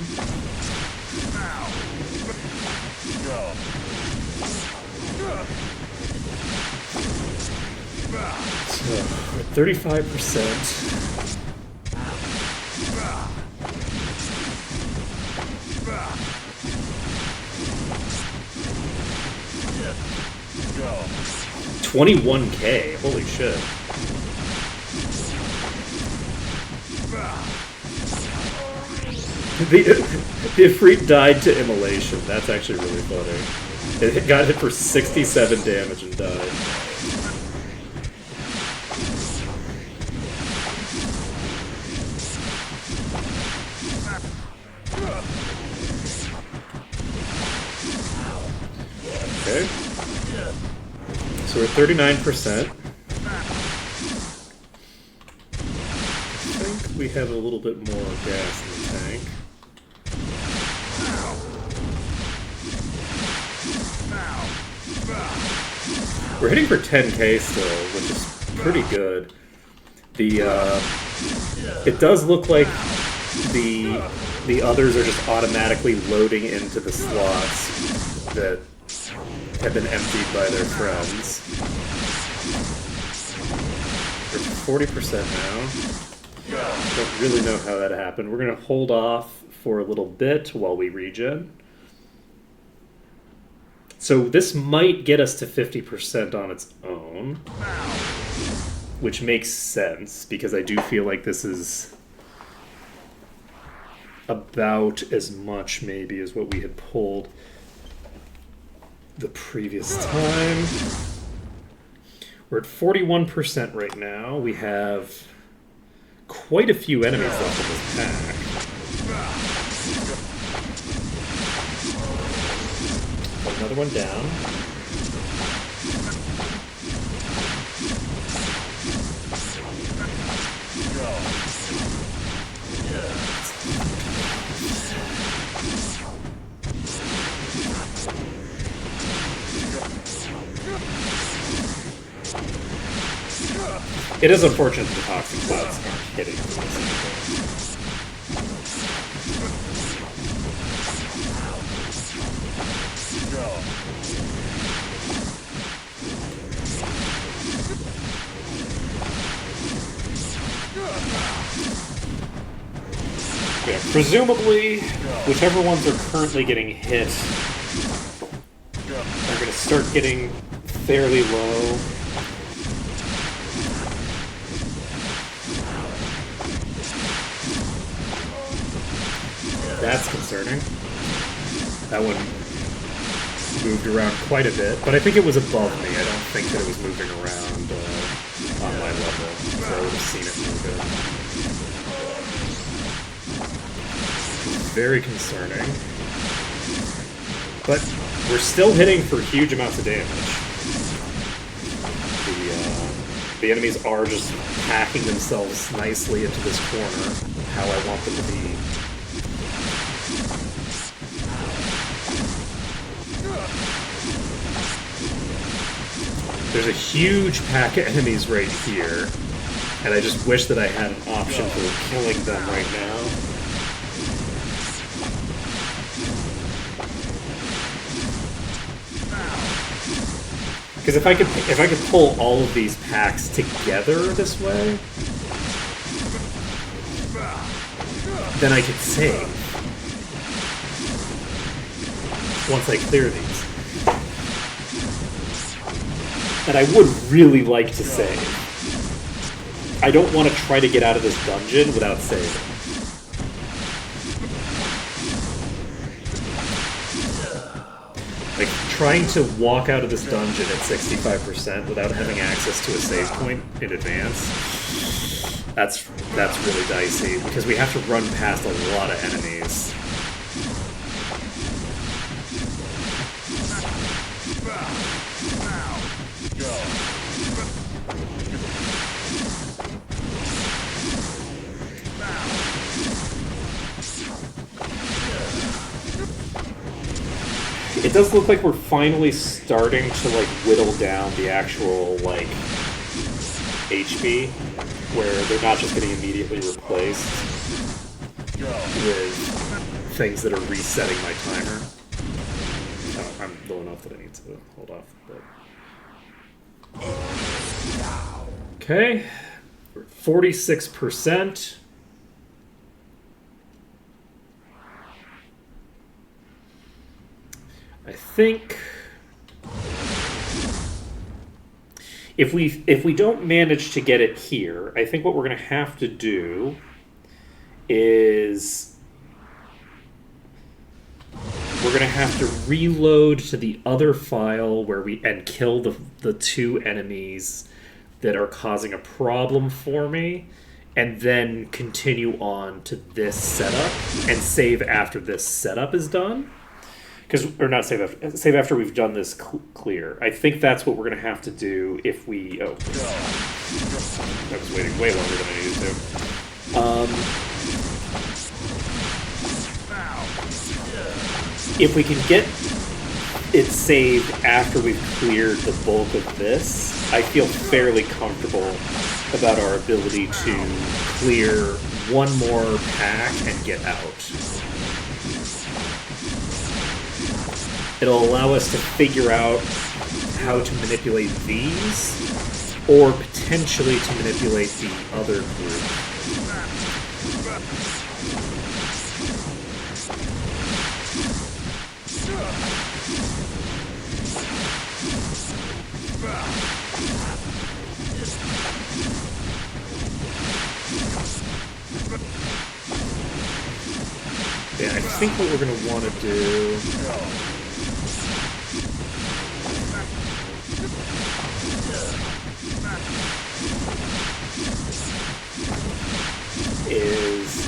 So, 35%. $21k, holy shit. The Ifrit died to immolation. That's actually really funny. It got hit for 67 damage and died. Okay. So we're at 39%. I think we have a little bit more gas in the tank. We're hitting for 10k still, which is pretty good. It does look like the others are just automatically loading into the slots that have been emptied by their friends. We're 40% now. Don't really know how that happened. We're going to hold off for a little bit while we regen. So this might get us to 50% on its own, which makes sense, because I do feel like this is about as much, maybe, as what we had pulled the previous time. We're at 41% right now. We have quite a few enemies left in this pack. Another one down. It is unfortunate that the toxic clouds aren't hitting this. Yeah, presumably, whichever ones are currently getting hit are going to start getting fairly low. That's concerning. That one moved around quite a bit, but I think it was above me. I don't think that it was moving around on my level, so I would have seen it move it. Very concerning. But we're still hitting for huge amounts of damage. The enemies are just packing themselves nicely into this corner, how I want them to be. There's a huge pack of enemies right here, and I just wish that I had an option for killing them right now. Because if I could pull all of these packs together this way, then I could save once I clear these. And I would really like to save. I don't want to try to get out of this dungeon without saving. Like, trying to walk out of this dungeon at 65% without having access to a save point in advance, that's really dicey, because we have to run past a lot of enemies. It does look like we're finally starting to, like, whittle down the actual, like, HP, where they're not just getting immediately replaced with things that are resetting my timer. Oh, I'm low enough that I need to hold off. But... Okay, we're at 46%. I think if we don't manage to get it here, I think what we're going to have to do is we're going to have to reload to the other file where and kill the two enemies that are causing a problem for me, and then continue on to this setup and save after this setup is done. Or not save after we've done this clear. I think that's what we're going to have to do if we... Oh. I was waiting way longer than I needed to. If we can get it saved after we've cleared the bulk of this, I feel fairly comfortable about our ability to clear one more pack and get out. It'll allow us to figure out how to manipulate these, or potentially to manipulate the other group. Yeah, I think what we're going to want to do... is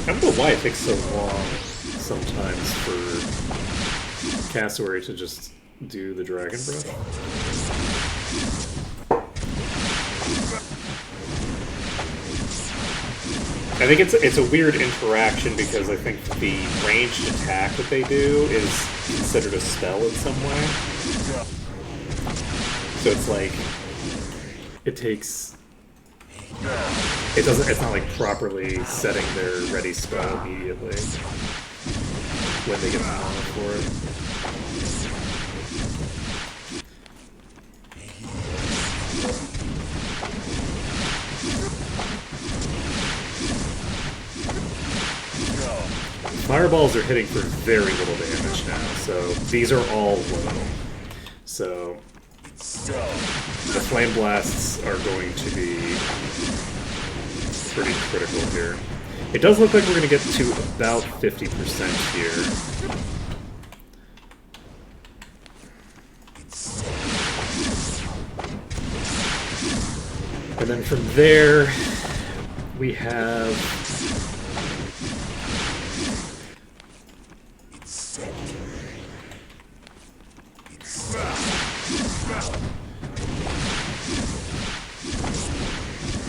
I don't know why it takes so long sometimes for Cassowary to just do the Dragon Breath. I think it's a weird interaction because I think the ranged attack that they do is considered a spell in some way. So it's like it takes it's not like properly setting their ready spell immediately when they get the mana for it. Fireballs are hitting for very little damage now, so these are all low. So the Flame Blasts are going to be pretty critical here. It does look like we're going to get to about 50% here. And then from there, we have...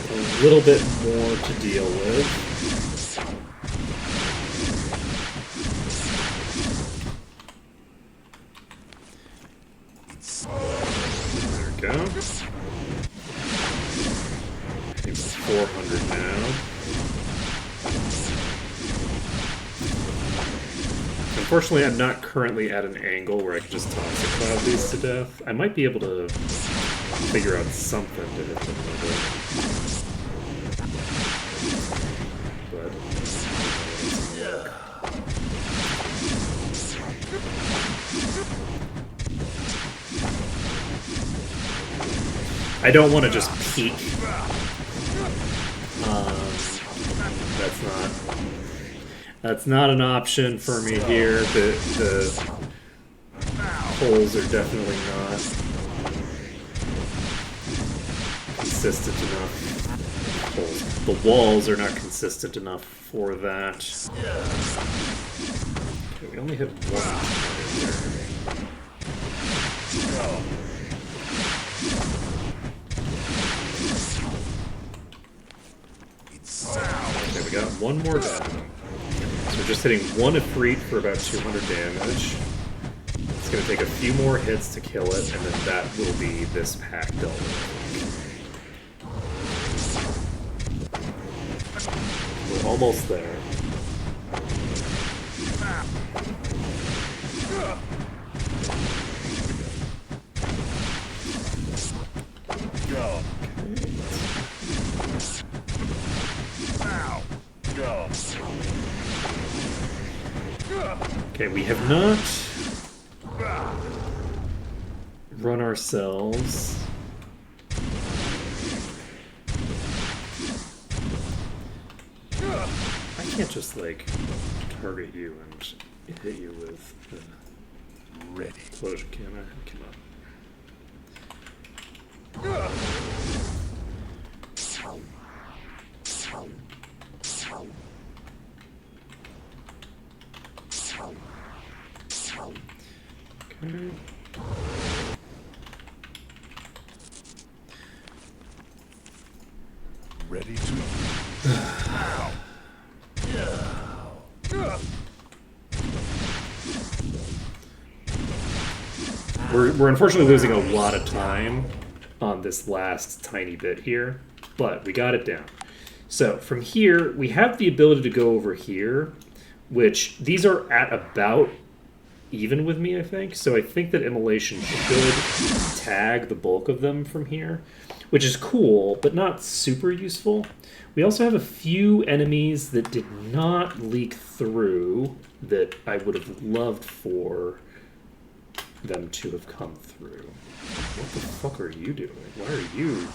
a little bit more to deal with. There we go. I think it's 400 now. Unfortunately, I'm not currently at an angle where I can just toxic cloud these to death. I might be able to figure out something to hit them with it. But I don't want to just peek. That's not an option for me here. The holes are definitely not consistent enough. Holes. The walls are not consistent enough for that. Okay, we only have one there. Okay, we got one more down. So we're just hitting one Ifrit for about 200 damage. It's going to take a few more hits to kill it, and then that will be this pack done. We're almost there. Okay, we have not run ourselves. I can't just like target you and hit you with the ready explosion, can I? Come on. Okay. Ready to We're unfortunately losing a lot of time on this last tiny bit here, but we got it down. So from here, we have the ability to go over here, which these are at about even with me, I think. So I think that Immolation should tag the bulk of them from here, which is cool, but not super useful. We also have a few enemies that did not leak through that I would have loved for them to have come through. What the fuck are you doing? What are you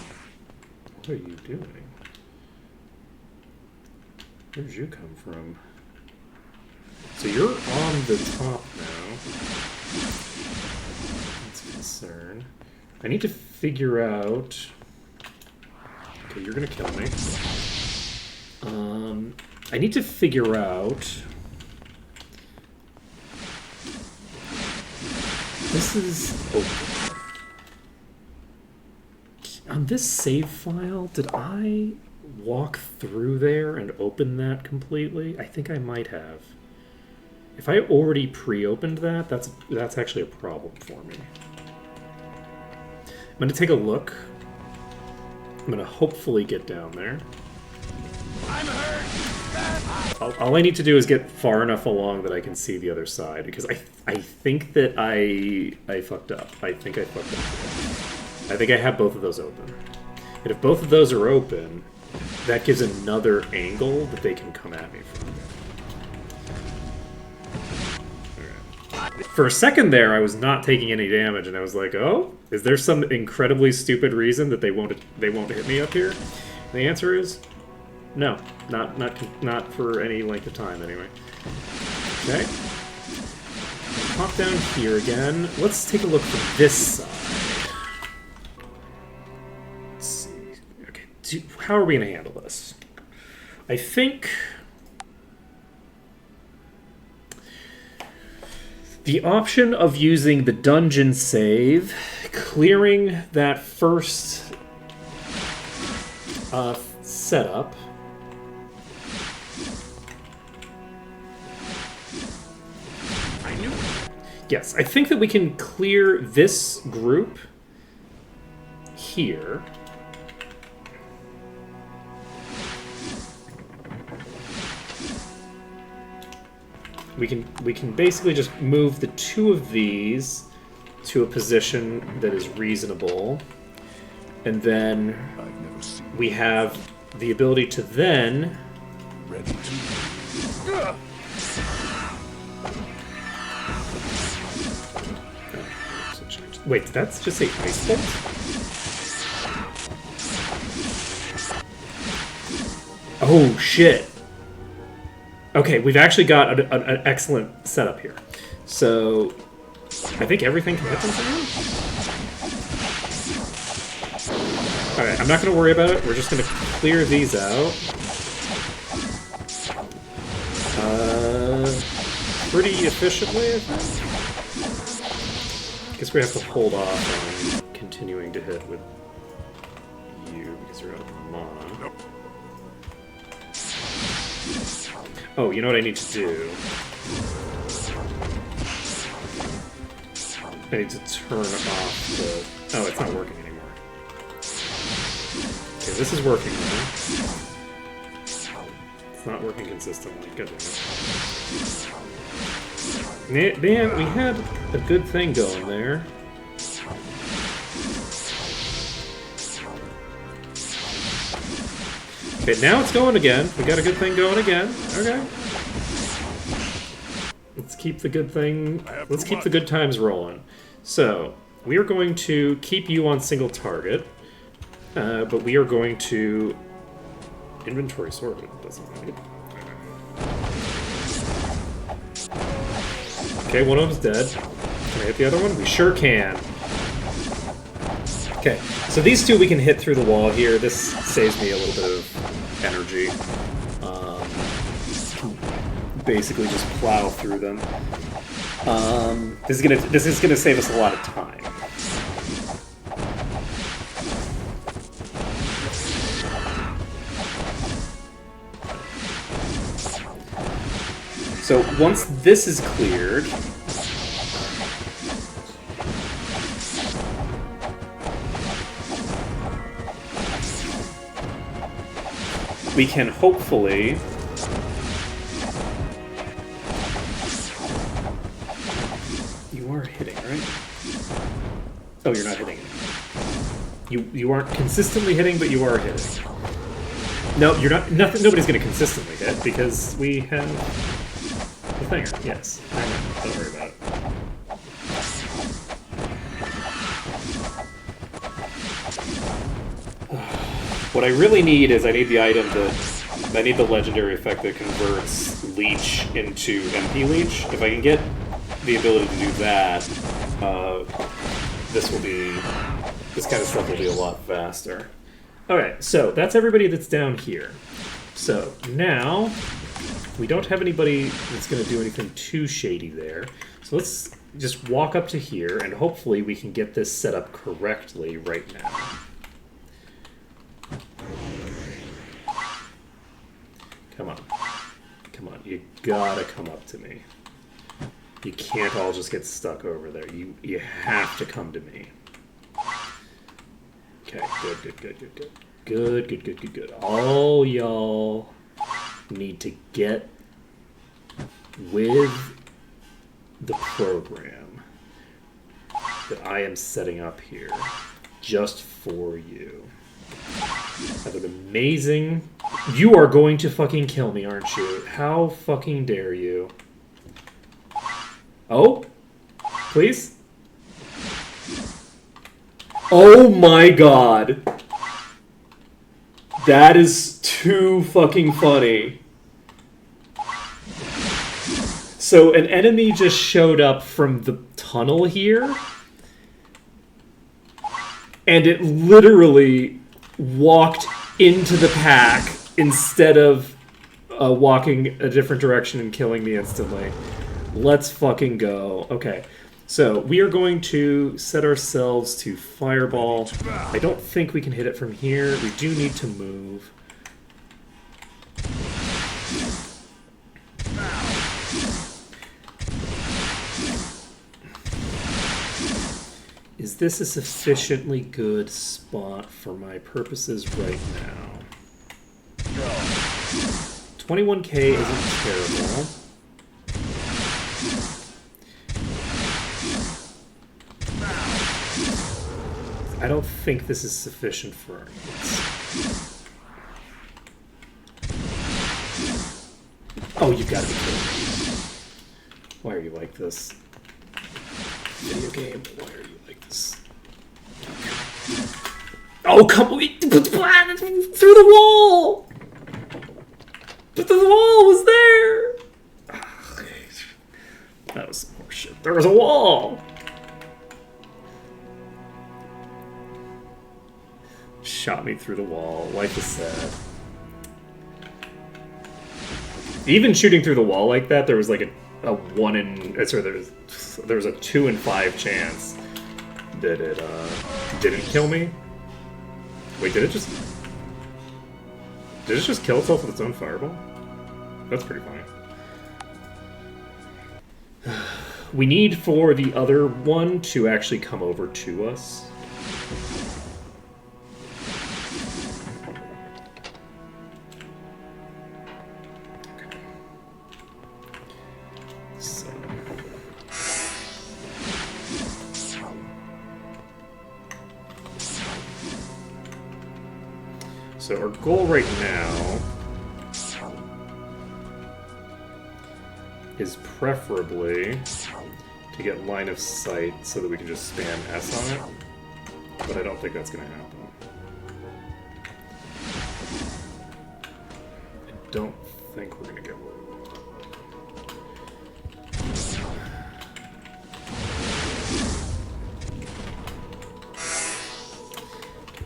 doing? Where did you come from? So you're on the top now. That's a concern. I need to figure out... Okay, you're gonna kill me. I need to figure out... This is... Oh. On this save file, did I walk through there and open that completely? I think I might have. If I already pre-opened that, that's actually a problem for me. I'm going to take a look. I'm going to hopefully get down there. I'm hurt. All I need to do is get far enough along that I can see the other side, because I think that I fucked up. I think I fucked up. I think I have both of those open. And if both of those are open, that gives another angle that they can come at me from. Okay. For a second there, I was not taking any damage, and I was like, "Oh, is there some incredibly stupid reason that they won't hit me up here?" And the answer is no, not for any length of time, anyway. Okay. Pop down here again. Let's take a look from this side. Let's see. Okay, how are we going to handle this? I think the option of using the dungeon save, clearing that first setup, yes, I think that we can clear this group here. We can basically just move the two of these to a position that is reasonable, and then I've never seen we have the ability to then ready to. wait, did that just say ice bolt? Oh shit. Okay, we've actually got an excellent setup here. So, I think everything can hit them somehow? Alright, I'm not going to worry about it. We're just going to clear these out. Pretty efficiently, I think. Guess we have to hold off on continuing to hit with you because you're out of mana. Oh, you know what I need to do? I need to turn off the... Oh, it's not working anymore. Okay, this is working now. It's not working consistently. God damn it. Man, we had a good thing going there. Okay, now it's going again. We got a good thing going again. Okay. Let's keep the good thing... Let's keep the good times rolling. So, we are going to keep you on single target, but we are going to... Inventory sorted, doesn't matter. Okay, one of them's dead. Can I hit the other one? We sure can. Okay, so these two we can hit through the wall here. This saves me a little bit of energy. Basically just plow through them. This is gonna save us a lot of time. So once this is cleared, we can hopefully you are hitting, right? Oh, you're not hitting anymore. You aren't consistently hitting, but you are hitting. No, you're not. Nobody's going to consistently hit because we have the thinger. Yes, I know. Don't worry about it. What I really need is I need the item that I need the legendary effect that converts leech into MP leech. If I can get the ability to do that, this kind of stuff will be a lot faster. Alright, so that's everybody that's down here. So now, we don't have anybody that's going to do anything too shady there. So let's just walk up to here, and hopefully we can get this set up correctly right now. Come on. Come on. You gotta come up to me. You can't all just get stuck over there. You have to come to me. Okay, good. All y'all need to get with the program that I am setting up here just for you. Have an amazing... You are going to fucking kill me, aren't you? How fucking dare you? Oh? Please? Oh my god. That is too fucking funny. So an enemy just showed up from the tunnel here, and it literally walked into the pack instead of walking a different direction and killing me instantly. Let's fucking go. Okay, so we are going to set ourselves to Fireball. I don't think we can hit it from here. We do need to move. Is this a sufficiently good spot for my purposes right now? 21k isn't terrible. I don't think this is sufficient for our needs. Oh, you've got to be kidding me. Why are you like this? Video game, why are you like this? Oh, come on! Through the wall! But the wall was there! That was some horseshit. There was a wall! Shot me through the wall. Life is sad. Even shooting through the wall like that, there was like a 1 in... Sorry, there was a 2 in 5 chance that it didn't kill me. Wait, did it just kill itself with its own fireball? That's pretty funny. We need for the other one to actually come over to us. So our goal right now is preferably to get line of sight so that we can just spam S on it, but I don't think that's going to happen. I don't think we're going to get one.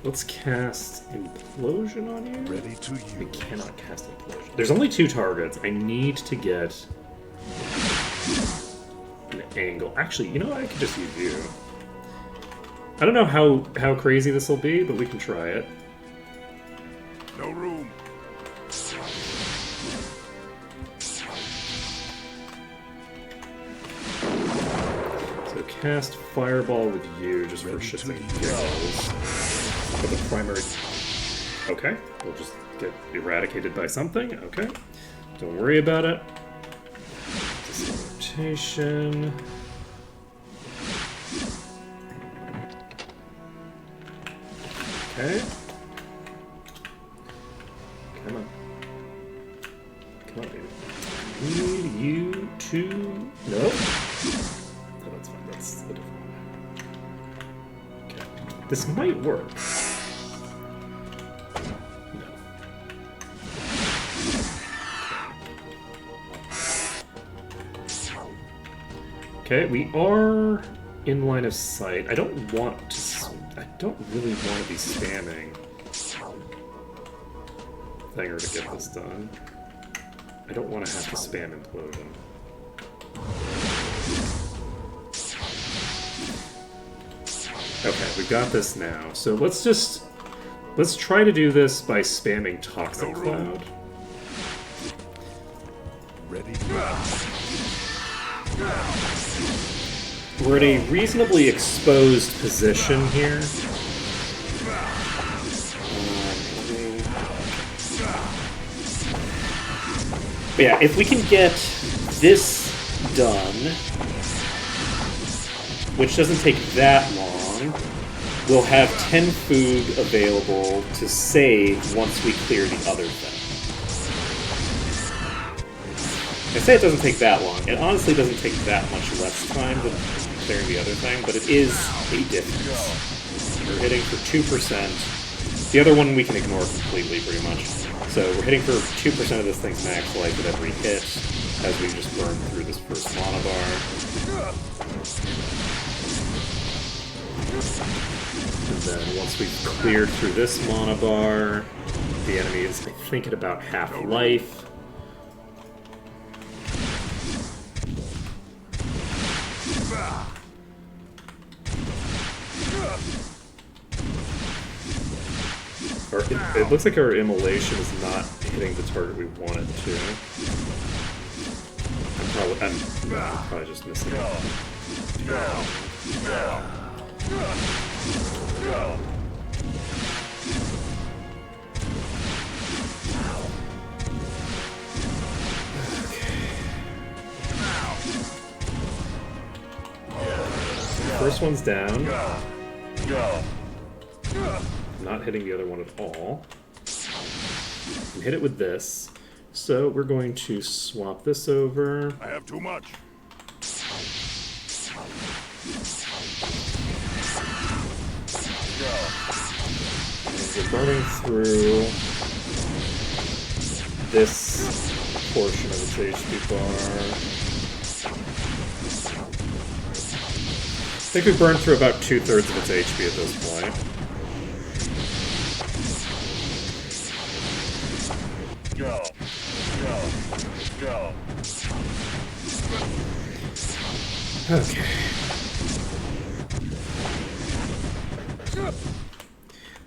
Let's cast Implosion on you. Ready to use. We cannot cast Implosion. There's only 2 targets. I need to get an angle. Actually, you know what? I could just use you. I don't know how crazy this will be, but we can try it. No room. So cast Fireball with you just for shits and giggles. For the primary... Okay, we'll just get eradicated by something. Okay, don't worry about it. Rotation. Okay. Come on. Come on, baby. Need you to... Nope. No, that's fine. That's a different one. Okay. This might work. Okay, we are in line of sight. I don't really want to be spamming Thinger to get this done. I don't want to have to spam Implosion. Okay, we got this now. So let's try to do this by spamming Toxic Cloud. We're in a reasonably exposed position here. But yeah, if we can get this done, which doesn't take that long, we'll have 10 food available to save once we clear the other thing. I say it doesn't take that long. It honestly doesn't take that much less time than clearing the other thing, but it is a difference. We're hitting for 2%. The other one we can ignore completely, pretty much. So we're hitting for 2% of this thing's max life with every hit, as we just burn through this first mana bar. And then once we've cleared through this mana bar, the enemy is, I think, at about half life. It looks like our immolation is not hitting the target we want it to. I'm probably just missing it. First one's down. Not hitting the other one at all. We hit it with this. So we're going to swap this over. I have too much. And we're burning through this portion of its HP bar. I think we burned through about 2/3 of its HP at this point. Go. Okay.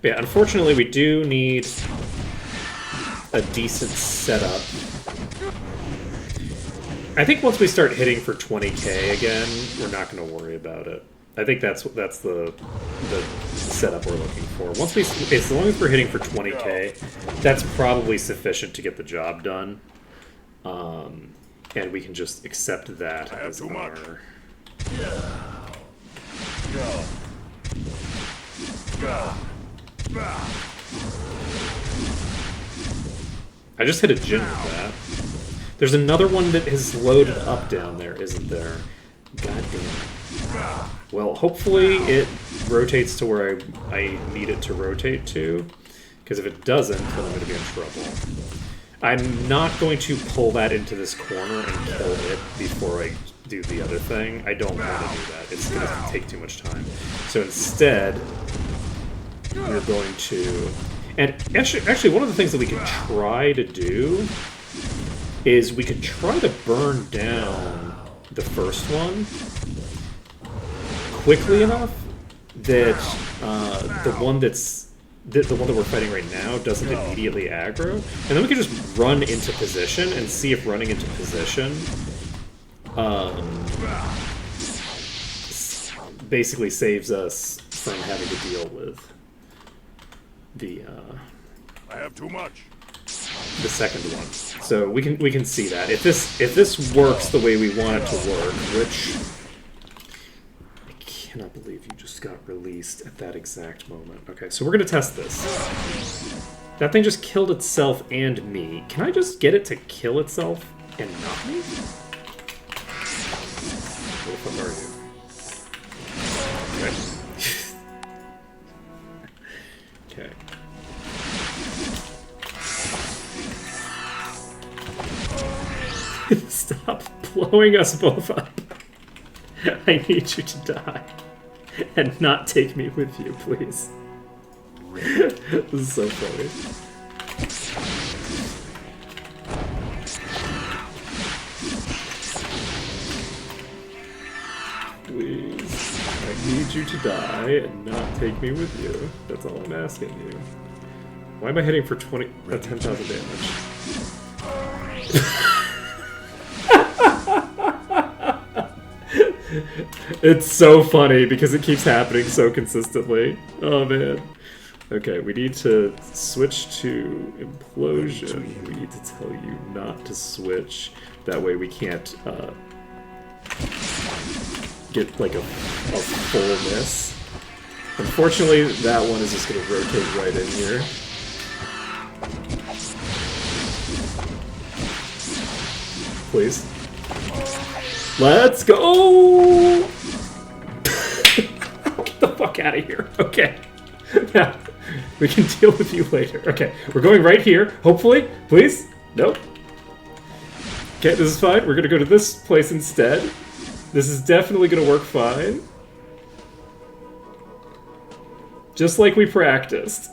But yeah, unfortunately we do need a decent setup. I think once we start hitting for 20k again, we're not going to worry about it. I think that's the setup we're looking for. Once we, as long as we're hitting for 20k, that's probably sufficient to get the job done. And we can just accept that as our... I just hit a gym with that. There's another one that has loaded up down there, isn't there? God damn it. Well, hopefully it rotates to where I need it to rotate to, because if it doesn't, then I'm going to be in trouble. I'm not going to pull that into this corner and kill it before I do the other thing. I don't want to do that. It's going to take too much time. So instead, we're going to... And actually, one of the things that we could try to do is we could try to burn down the first one quickly enough that the one that we're fighting right now doesn't immediately aggro, and then we can just run into position and see if running into position basically saves us from having to deal with the I have too much. The second one. So we can see that if this works the way we want it to work, which I cannot believe you just got released at that exact moment. Okay, so we're gonna test this. That thing just killed itself and me. Can I just get it to kill itself and not me? Where the fuck are you? Okay. Okay. Stop blowing us both up. I need you to die. And not take me with you, please. This is so funny. Please. I need you to die and not take me with you. That's all I'm asking you. Why am I hitting for 10,000 damage? It's so funny because it keeps happening so consistently. Oh man. Okay, we need to switch to implosion. We need to tell you not to switch. That way we can't get like a full miss. Unfortunately, that one is just going to rotate right in here. Please. Let's go! Get the fuck out of here. Okay. Now, we can deal with you later. Okay, we're going right here. Hopefully. Please? Nope. Okay, this is fine. We're going to go to this place instead. This is definitely going to work fine. Just like we practiced.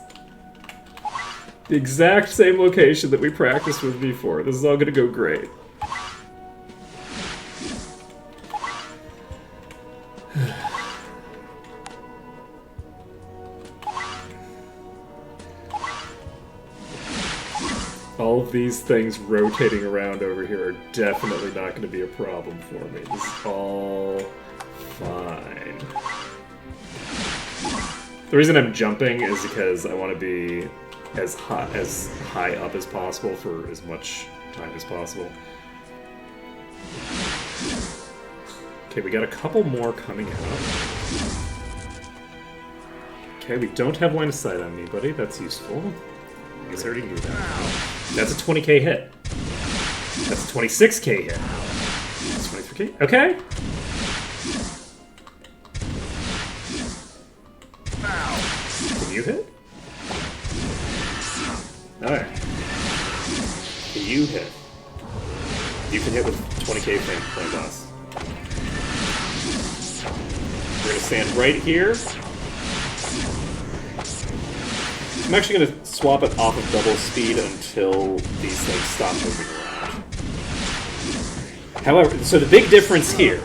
The exact same location that we practiced with before. This is all going to go great. All of these things rotating around over here are definitely not going to be a problem for me. This is all fine. The reason I'm jumping is because I want to be as high up as possible for as much time as possible. Okay, we got a couple more coming out. Okay, we don't have line of sight on anybody. That's useful. I guess I already knew that. That's a 20k hit. That's a 26k hit. That's 23k. Okay. Can you hit? Alright. Can you hit? You can hit with 20k flame boss. We're gonna stand right here. I'm actually going to swap it off of double speed until these things stop moving around. However, so the big difference here,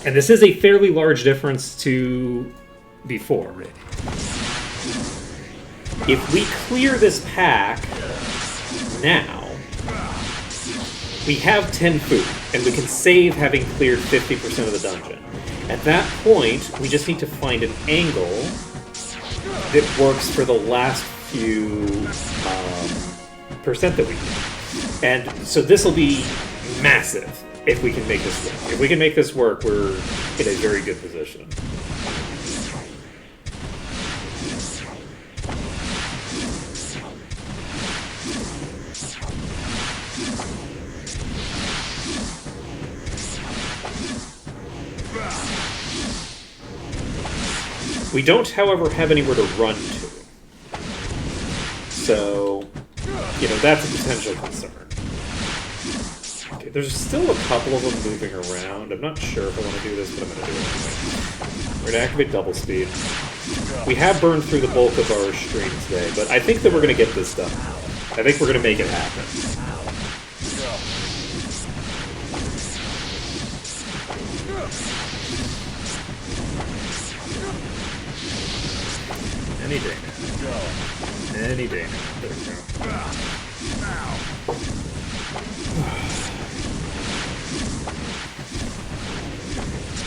and this is a fairly large difference to before. If we clear this pack now, we have 10 food, and we can save having cleared 50% of the dungeon. At that point, we just need to find an angle that works for the last few percent that we need. And so this will be massive if we can make this work. If we can make this work, we're in a very good position. We don't, however, have anywhere to run to. So, you know, that's a potential concern. Okay, there's still a couple of them moving around. I'm not sure if I want to do this, but I'm going to do it anyway. We're going to activate double speed. We have burned through the bulk of our stream today, but I think that we're going to get this done. I think we're going to make it happen. Any day now. Any day now. There we go.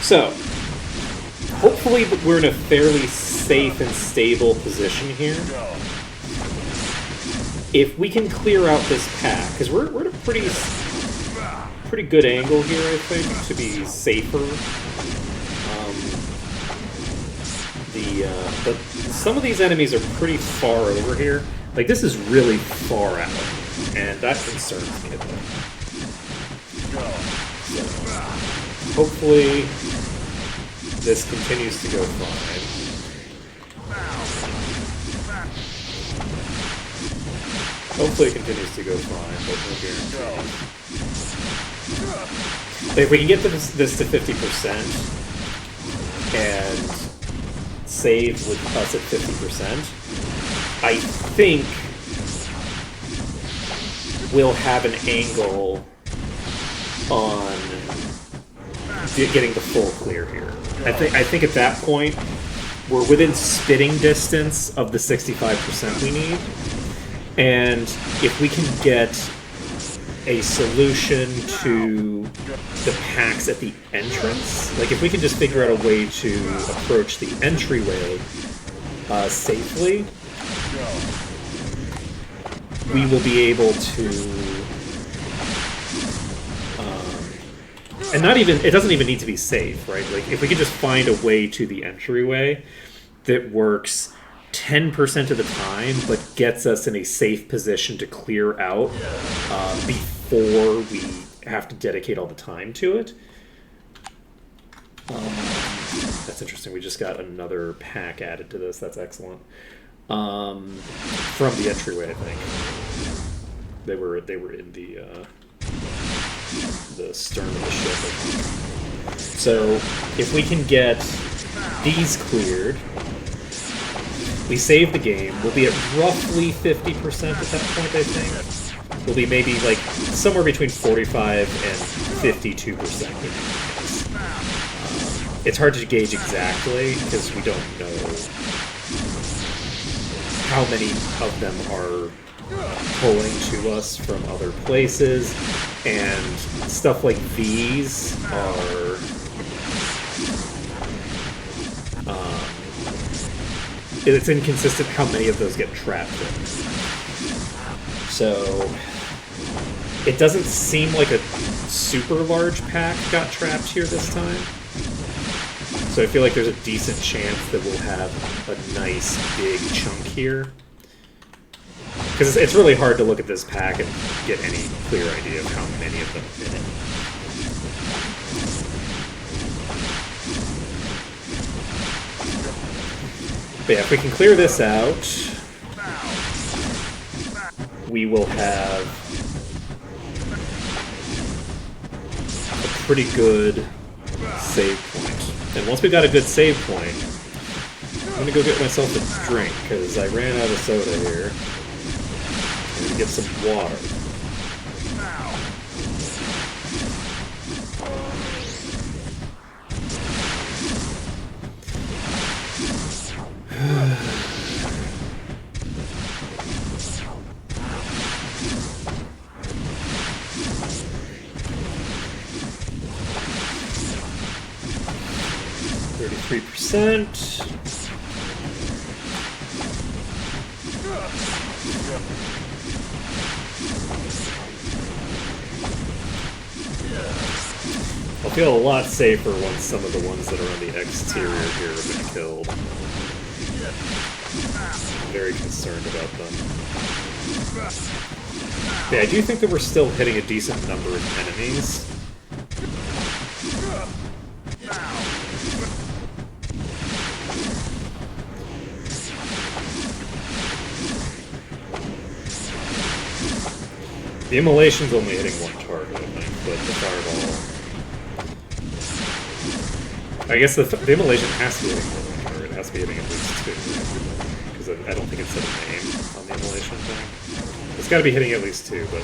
So, hopefully we're in a fairly safe and stable position here. If we can clear out this pack, because we're at a pretty good angle here, I think, to be safer. But some of these enemies are pretty far over here. Like, this is really far out, and that concerns me a bit. So, hopefully, this continues to go fine. Hopefully it continues to go fine, but no guarantee. Like, if we can get this to 50%, and save with us at 50%, I think we'll have an angle on getting the full clear here. I think at that point, we're within spitting distance of the 65% we need, and if we can get a solution to the packs at the entrance. Like, if we can just figure out a way to approach the entryway safely, we will be able to... and not even... it doesn't even need to be safe, right? Like, if we can just find a way to the entryway that works 10% of the time, but gets us in a safe position to clear out before we have to dedicate all the time to it. That's interesting. We just got another pack added to this. That's excellent. From the entryway, I think. They were in the stern of the ship. So if we can get these cleared, we save the game. We'll be at roughly 50% at that point, I think. We'll be maybe like somewhere between 45 and 52%. It's hard to gauge exactly because we don't know how many of them are pulling to us from other places, and stuff like these are it's inconsistent how many of those get trapped in. So it doesn't seem like a super large pack got trapped here this time. So I feel like there's a decent chance that we'll have a nice big chunk here. Because it's really hard to look at this pack and get any clear idea of how many of them are in it. But yeah, if we can clear this out, we will have a pretty good save point. And once we've got a good save point, I'm gonna go get myself a drink, because I ran out of soda here. I'm gonna get some water. %. I'll feel a lot safer once some of the ones that are on the exterior here have been killed. I'm very concerned about them. Yeah, I do think that we're still hitting a decent number of enemies. The immolation's only hitting one target, I think, but the fireball... I guess the immolation has to be hitting more than one target. It has to be hitting at least two, because I don't think it said a name on the immolation thing. It's got to be hitting at least two, but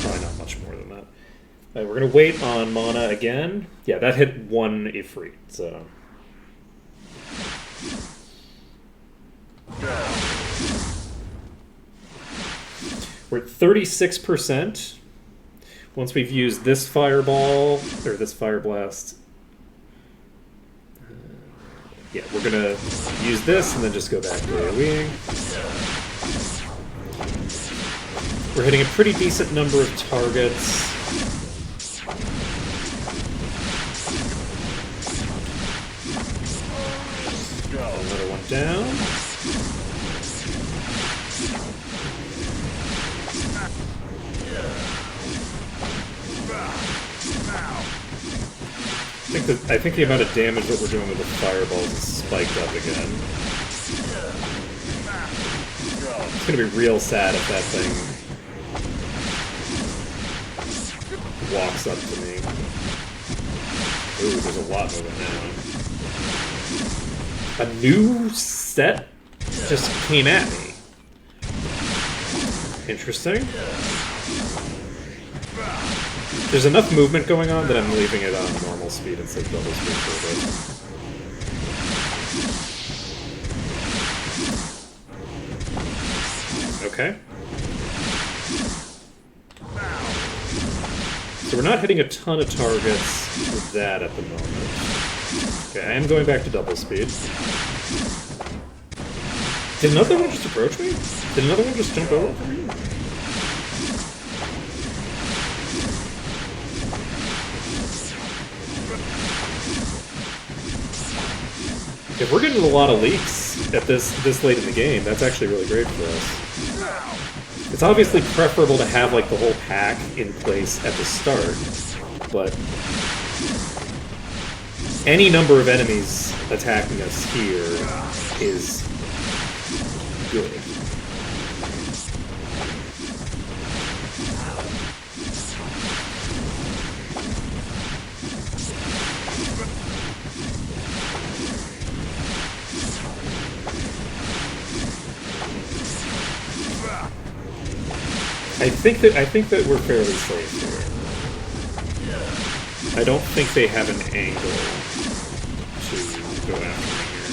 probably not much more than that. Alright, we're going to wait on mana again. Yeah, that hit one Ifrit, so... We're at 36%. Once we've used this fireball, or this fire blast, yeah, we're gonna use this and then just go back to AoEing. We're hitting a pretty decent number of targets. Another one down. I think the amount of damage that we're doing with the fireballs is spiked up again. It's gonna be real sad if that thing walks up to me. Ooh, there's a lot moving now. A new set just came at me. Interesting. There's enough movement going on that I'm leaving it on normal speed instead of double speed for a bit. Okay. So we're not hitting a ton of targets with that at the moment. Okay, I am going back to double speed. Did another one just approach me? Did another one just jump over me? If we're getting a lot of leaks at this late in the game, that's actually really great for us. It's obviously preferable to have like the whole pack in place at the start, but any number of enemies attacking us here is good. I think that we're fairly safe here. I don't think they have an angle to go after me here.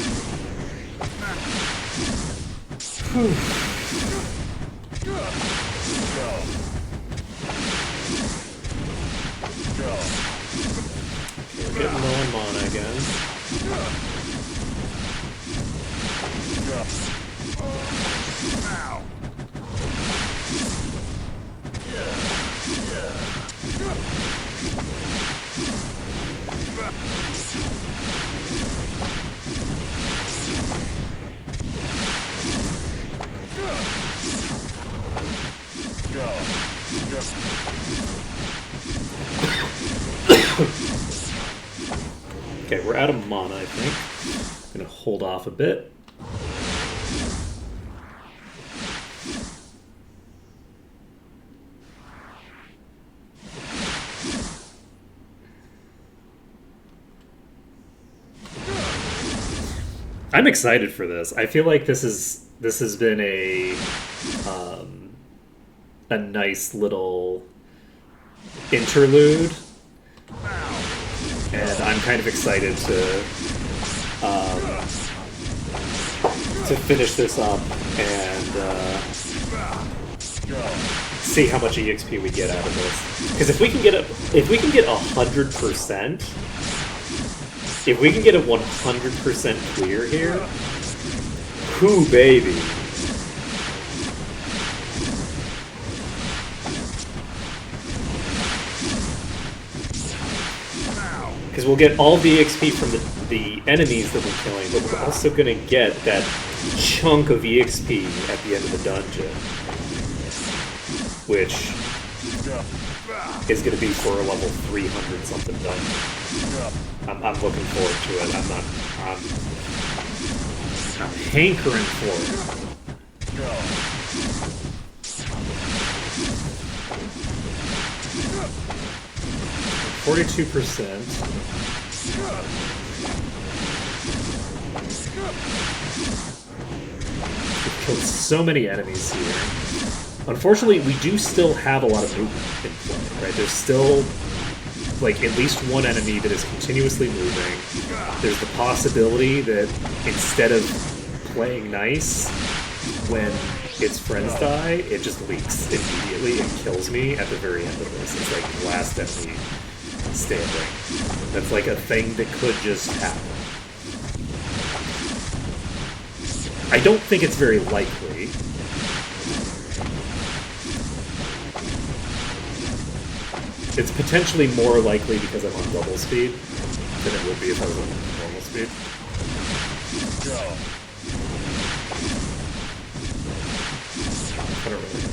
We're getting low on mana again. Okay, we're out of mana, I think. I'm gonna hold off a bit. I'm excited for this. I feel like this has been a nice little interlude, and I'm kind of excited to finish this up and see how much EXP we get out of this. Because if we can get 100%, if we can get a 100% clear here, whoo baby. Because we'll get all the EXP from the enemies that we're killing, but we're also going to get that chunk of EXP at the end of the dungeon, which is going to be for a level 300 something dungeon. I'm looking forward to it. I'm hankering for it. 42%. We've killed so many enemies here. Unfortunately, we do still have a lot of movement in play, right? There's still, like, at least one enemy that is continuously moving. There's the possibility that instead of playing nice, when its friends die, it just leaks immediately and kills me at the very end of this. It's like the last enemy standing. That's like a thing that could just happen. I don't think it's very likely. It's potentially more likely because I'm on double speed than it would be if I was on normal speed. I don't really know.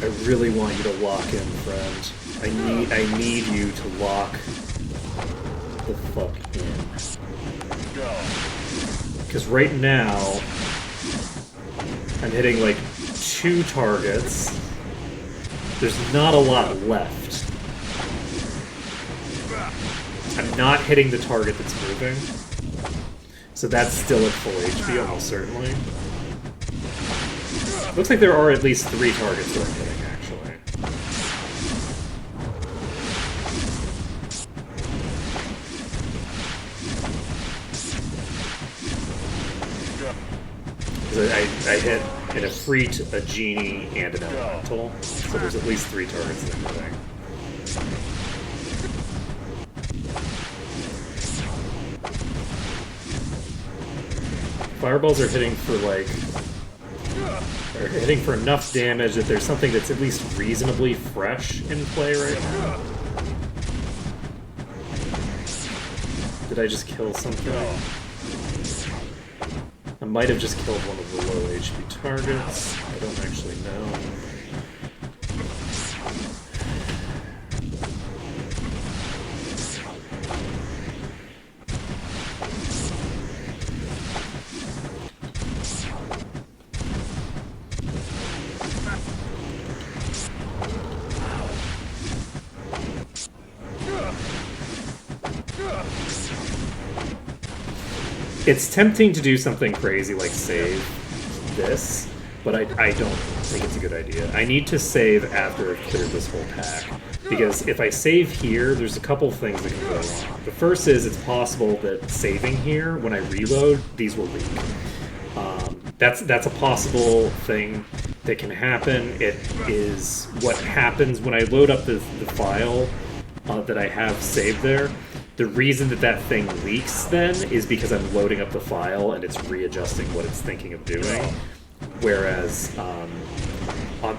I really want you to lock in, friend. I need you to lock the fuck in. Because right now, I'm hitting like 2 targets. There's not a lot left. I'm not hitting the target that's moving. So that's still at full HP, almost certainly. Looks like there are at least 3 targets that I'm hitting, actually. I hit an Efreet, a Genie, and an Elemental. So there's at least 3 targets in the thing. Fireballs are hitting for are hitting for enough damage that there's something that's at least reasonably fresh in play right now. Did I just kill something? I might have just killed one of the low HP targets. I don't actually know. It's tempting to do something crazy like save this, but I don't think it's a good idea. I need to save after I've cleared this whole pack, because if I save here, there's a couple things that can go wrong. The first is it's possible that saving here, when I reload, these will leak. That's a possible thing that can happen. It is what happens when I load up the file that I have saved there. The reason that thing leaks then is because I'm loading up the file and it's readjusting what it's thinking of doing. Whereas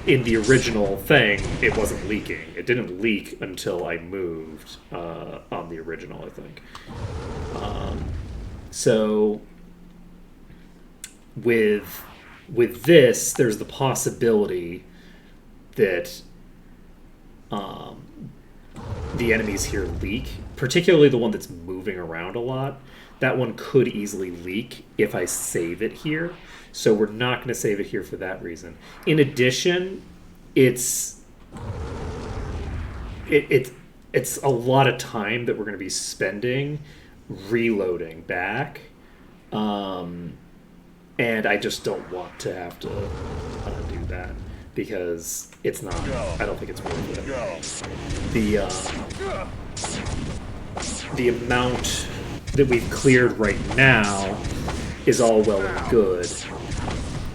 in the original thing, it wasn't leaking. It didn't leak until I moved on the original, I think. So with this, there's the possibility that the enemies here leak, particularly the one that's moving around a lot. That one could easily leak if I save it here, so we're not going to save it here for that reason. In addition, it's a lot of time that we're going to be spending reloading back, and I just don't want to have to do that. Because it's not. I don't think it's worth it. The amount that we've cleared right now is all well and good,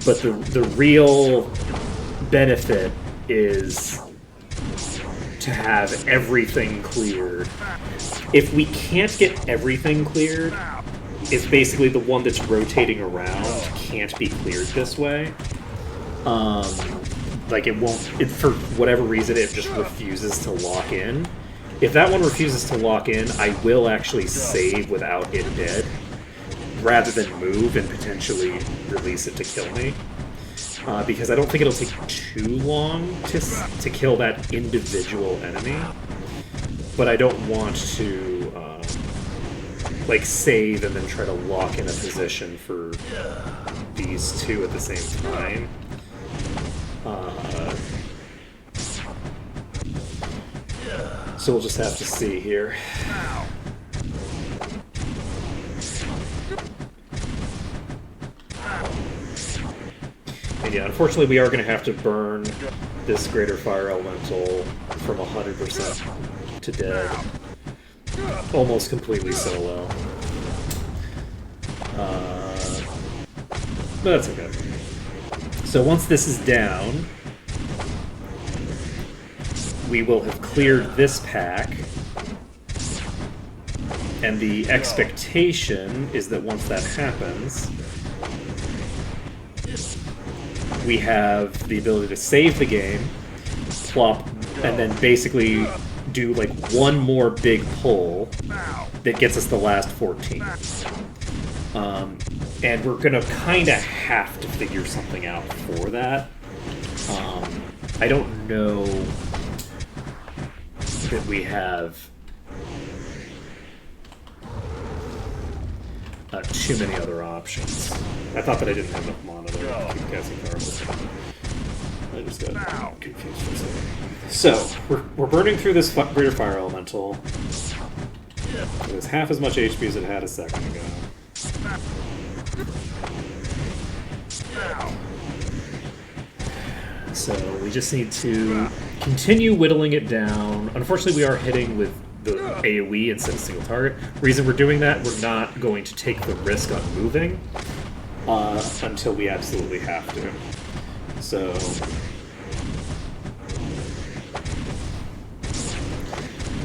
but the real benefit is to have everything cleared. If we can't get everything cleared, it's basically the one that's rotating around can't be cleared this way. Like it won't, for whatever reason, it just refuses to lock in. If that one refuses to lock in, I will actually save without it dead, rather than move and potentially release it to kill me. Because I don't think it'll take too long to kill that individual enemy. But I don't want to, like, save and then try to lock in a position for these two at the same time. So we'll just have to see here. And yeah, unfortunately we are going to have to burn this Greater Fire Elemental from 100% to dead. Almost completely solo. But that's okay. So once this is down, we will have cleared this pack, and the expectation is that once that happens, we have the ability to save the game, plop, and then basically do like one more big pull that gets us the last 14. And we're gonna kind of have to figure something out for that. I don't know that we have too many other options. I thought that I didn't have enough mana there to keep casting fireballs. I just got confused for a second. So, we're burning through this Greater Fire Elemental. It has half as much HP as it had a second ago. So we just need to continue whittling it down. Unfortunately, we are hitting with the AoE instead of single target. Reason we're doing that, we're not going to take the risk on moving. until we absolutely have to. So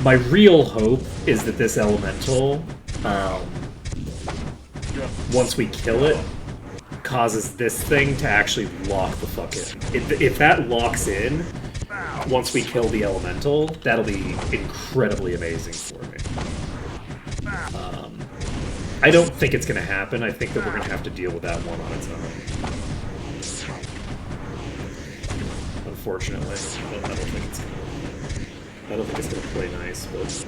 my real hope is that this elemental, once we kill it, causes this thing to actually lock the fuck in. If that locks in, once we kill the elemental, that'll be incredibly amazing for me. I don't think it's going to happen. I think that we're going to have to deal with that one on its own. Unfortunately, I don't think it's going to play nice, but it's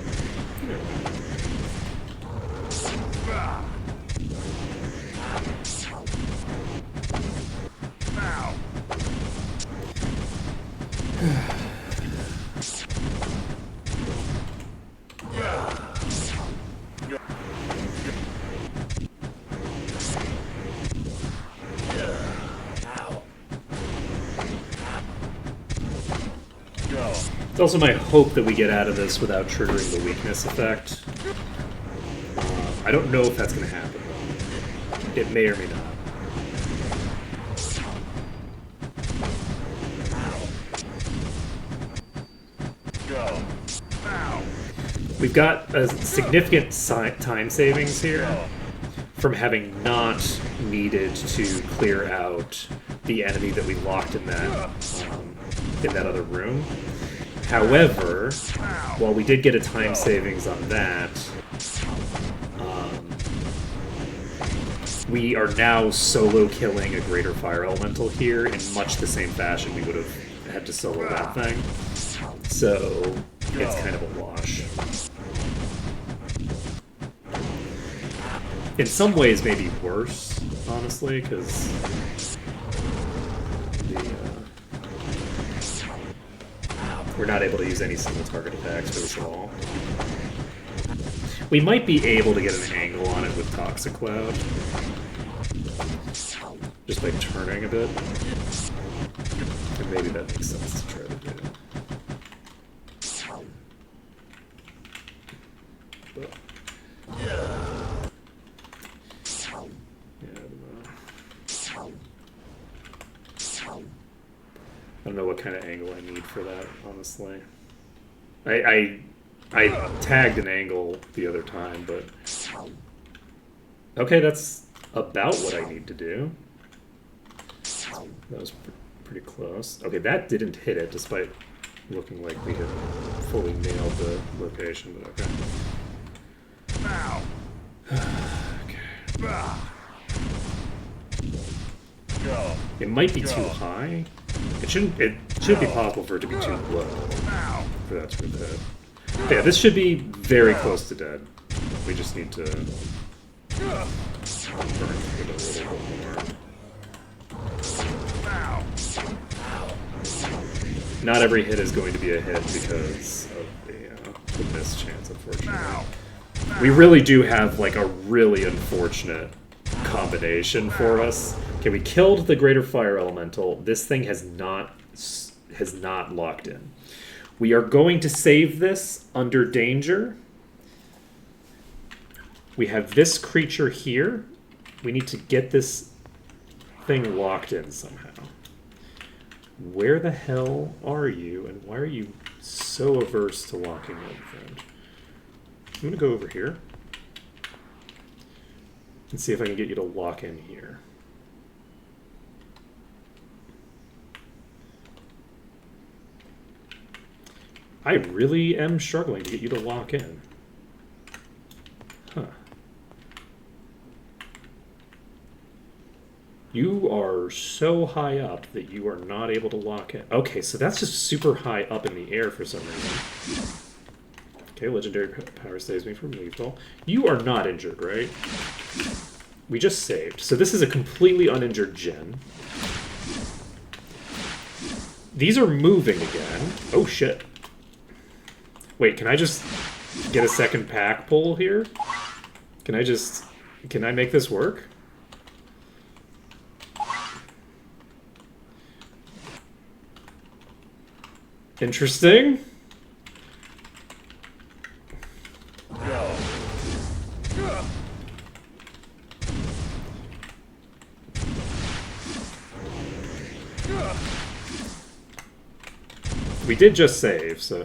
also my hope that we get out of this without triggering the weakness effect. I don't know if that's going to happen, though. It may or may not. We've got a significant time savings here from having not needed to clear out the enemy that we locked in that other room. However, while we did get a time savings on that, we are now solo killing a greater fire elemental here in much the same fashion we would have had to solo that thing. So it's kind of a wash. In some ways, maybe worse, honestly, because we're not able to use any single target attacks for this at all. We might be able to get an angle on it with Toxic Cloud, just by turning a bit. And maybe that makes sense to try to do. But, I don't know what kind of angle I need for that, honestly. I tagged an angle the other time, but... Okay, that's about what I need to do. That was pretty close. Okay, that didn't hit it, despite looking like we had fully nailed the location, but okay. Okay. It might be too high. It should be possible for it to be too low for that to have hit. Yeah, this should be very close to dead. We just need to burn through it a little bit more. Not every hit is going to be a hit because of the miss chance, unfortunately. We really do have like a really unfortunate combination for us. Okay, we killed the greater fire elemental. This thing has not locked in. We are going to save this under danger. We have this creature here. We need to get this thing locked in somehow. Where the hell are you, and why are you so averse to locking in, friend? I'm going to go over here and see if I can get you to lock in here. I really am struggling to get you to lock in. Huh. You are so high up that you are not able to lock in. Okay, so that's just super high up in the air for some reason. Okay, legendary power saves me from lethal. You are not injured, right? We just saved. So this is a completely uninjured gen. These are moving again. Oh, shit. Wait, can I just get a second pack pull here? Can I make this work? Interesting. We did just save, so...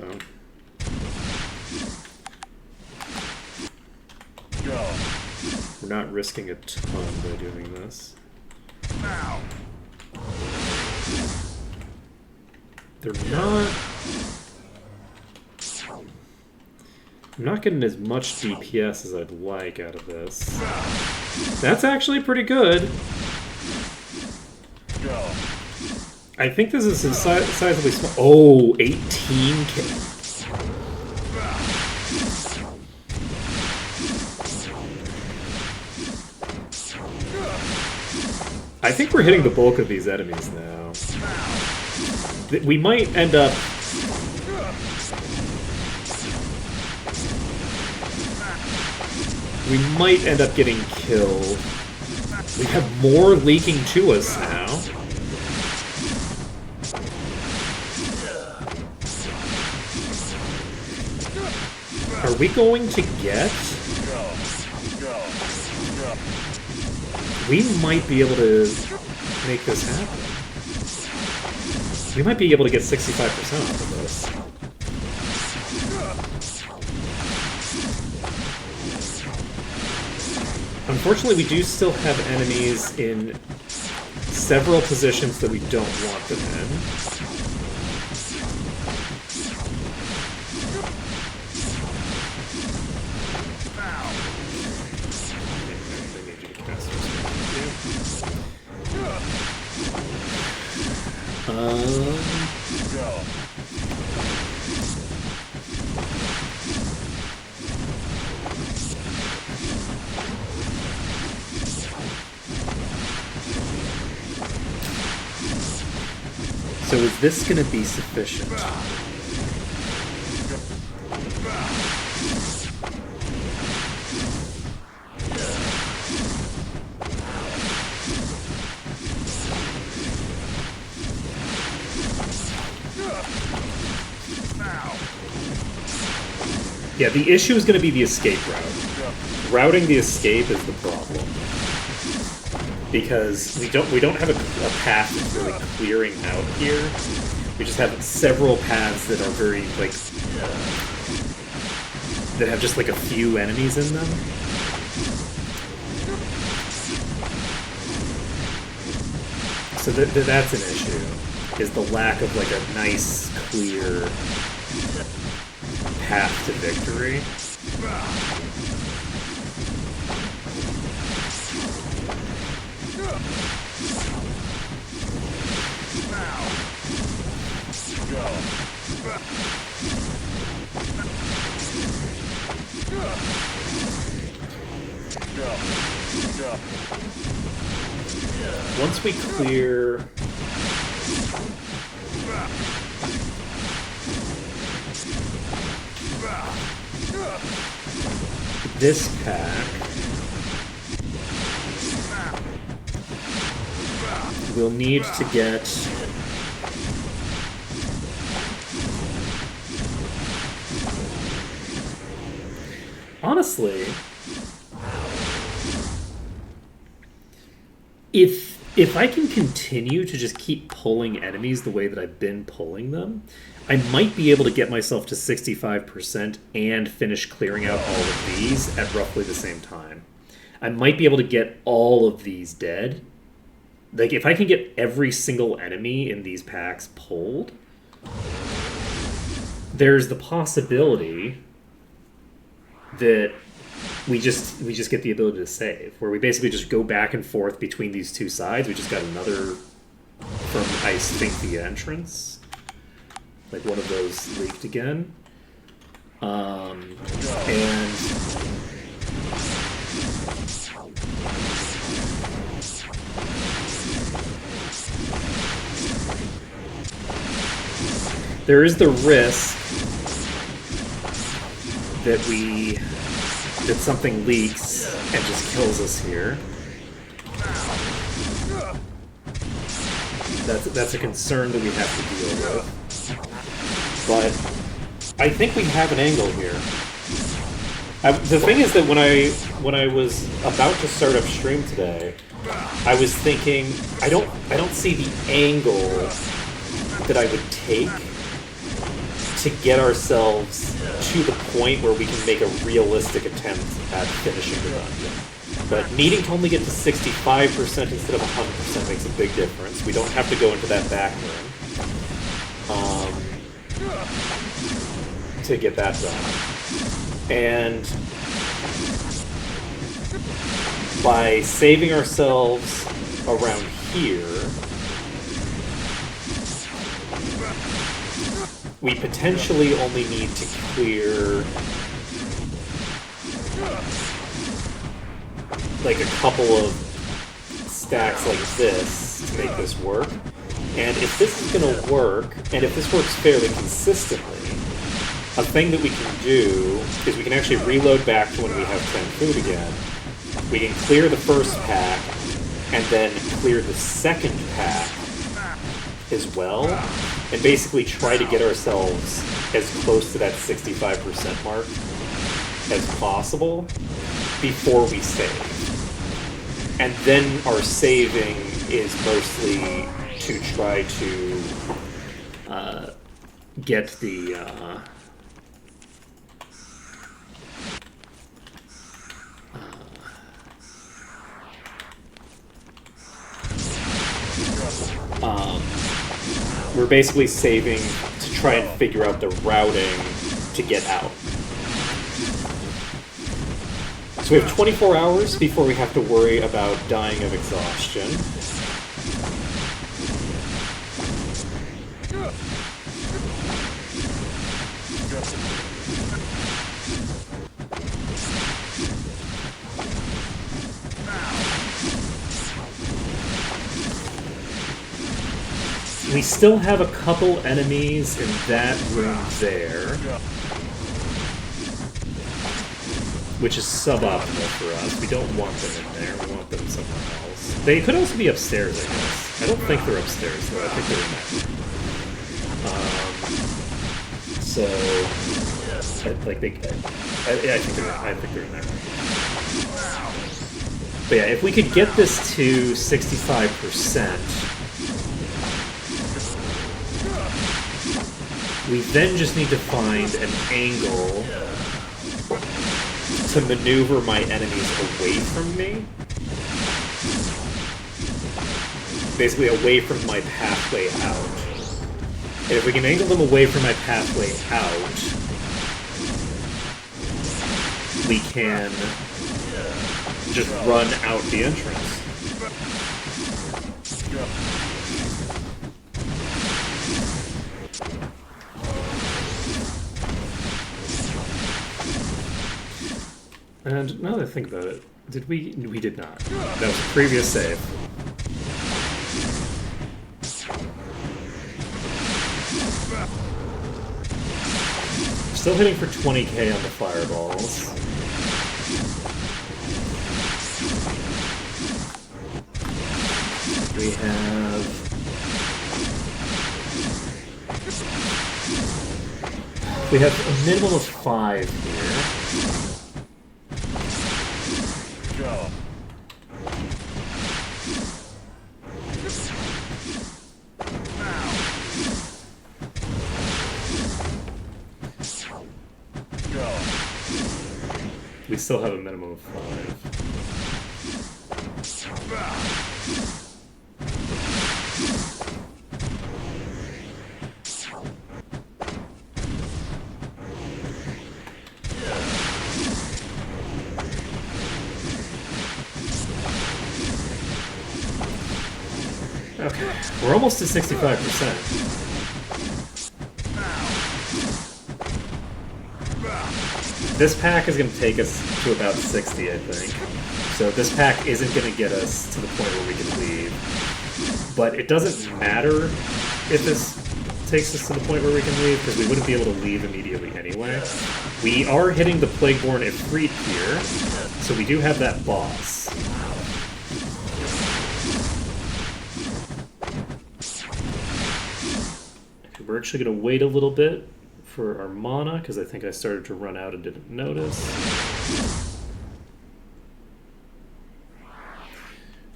Go. We're not risking a ton by doing this. Now. They're not... I'm not getting as much DPS as I'd like out of this. That's actually pretty good. Go. I think this is sizably small. Oh, 18k. I think we're hitting the bulk of these enemies now. We might end up... We might end up getting killed. We have more leaking to us now. Are we going to get... We might be able to make this happen. We might be able to get 65% off of this. Unfortunately, we do still have enemies in several positions that we don't want them in. So is this going to be sufficient? Yeah, the issue is going to be the escape route. Routing the escape is the problem. Because we don't have a path that's really clearing out here. We just have several paths that are very, like... that have just, like, a few enemies in them. So that's an issue, is the lack of, like, a nice, clear path to victory. Once we clear this pack, we'll need to get honestly, if I can continue to just keep pulling enemies the way that I've been pulling them, I might be able to get myself to 65% and finish clearing out all of these at roughly the same time. I might be able to get all of these dead. Like, if I can get every single enemy in these packs pulled, there's the possibility that we just get the ability to save, where we basically just go back and forth between these two sides. We just got another from, I think, the entrance. Like, one of those leaked again. And there is the risk that something leaks and just kills us here. That's a concern that we have to deal with. But I think we have an angle here. The thing is that when I was about to start up stream today, I was thinking I don't see the angle that I would take to get ourselves to the point where we can make a realistic attempt at finishing the dungeon. But needing to only get to 65% instead of 100% makes a big difference. We don't have to go into that back room to get that done. And by saving ourselves around here, we potentially only need to clear like a couple of stacks like this to make this work. And if this is going to work, and if this works fairly consistently, a thing that we can do is we can actually reload back to when we have 10 food again. We can clear the first pack, and then clear the second pack as well, and basically try to get ourselves as close to that 65% mark as possible before we save. And then our saving is mostly to try to get the we're basically saving to try and figure out the routing to get out. So we have 24 hours before we have to worry about dying of exhaustion. We still have a couple enemies in that room there, which is suboptimal for us. We don't want them in there. We want them somewhere else. They could also be upstairs, I guess. I don't think they're upstairs, though. I think they're in that room. So, like I think they're in that room. But yeah, if we could get this to 65%. We then just need to find an angle to maneuver my enemies away from me. Basically away from my pathway out. And if we can angle them away from my pathway out, we can just run out the entrance. And now that I think about it, did we? We did not. That was a previous save. Still hitting for 20k on the fireballs. We have a minimum of 5 here. We still have a minimum of 5. Okay, we're almost to 65%. This pack is going to take us to about 60, I think. So this pack isn't going to get us to the point where we can leave. But it doesn't matter if this takes us to the point where we can leave, because we wouldn't be able to leave immediately anyway. We are hitting the Plagueborn Ifrit here, so we do have that boss. Okay, we're actually going to wait a little bit for our mana, because I think I started to run out and didn't notice.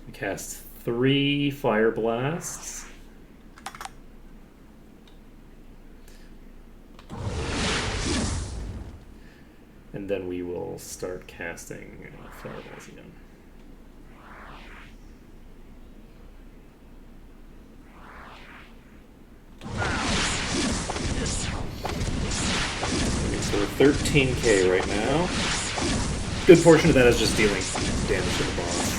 We cast 3 Fire Blasts. then we will start casting fireballs again. So we're 13k right now. Good portion of that is just dealing damage to the boss.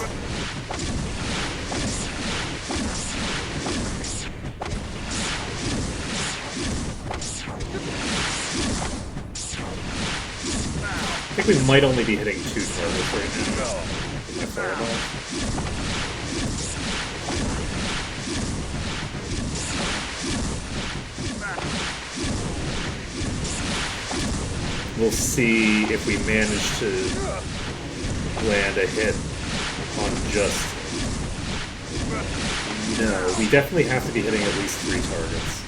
I think we might only be hitting 2 targets right now with my fireball. We'll see if we manage to land a hit on just... No, we definitely have to be hitting at least 3 targets.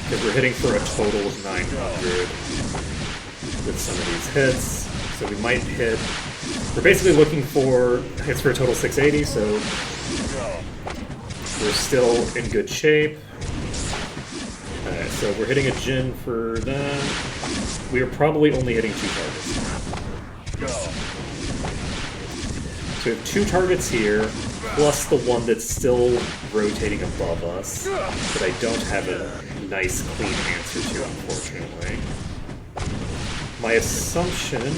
Because we're hitting for a total of 900 with some of these hits. So we might hit... We're basically looking for hits for a total 680, so we're still in good shape. Alright, so we're hitting a Jin for that. We are probably only hitting 2 targets. So we have 2 targets here, plus the one that's still rotating above us, that I don't have a nice, clean answer to, unfortunately. My assumption...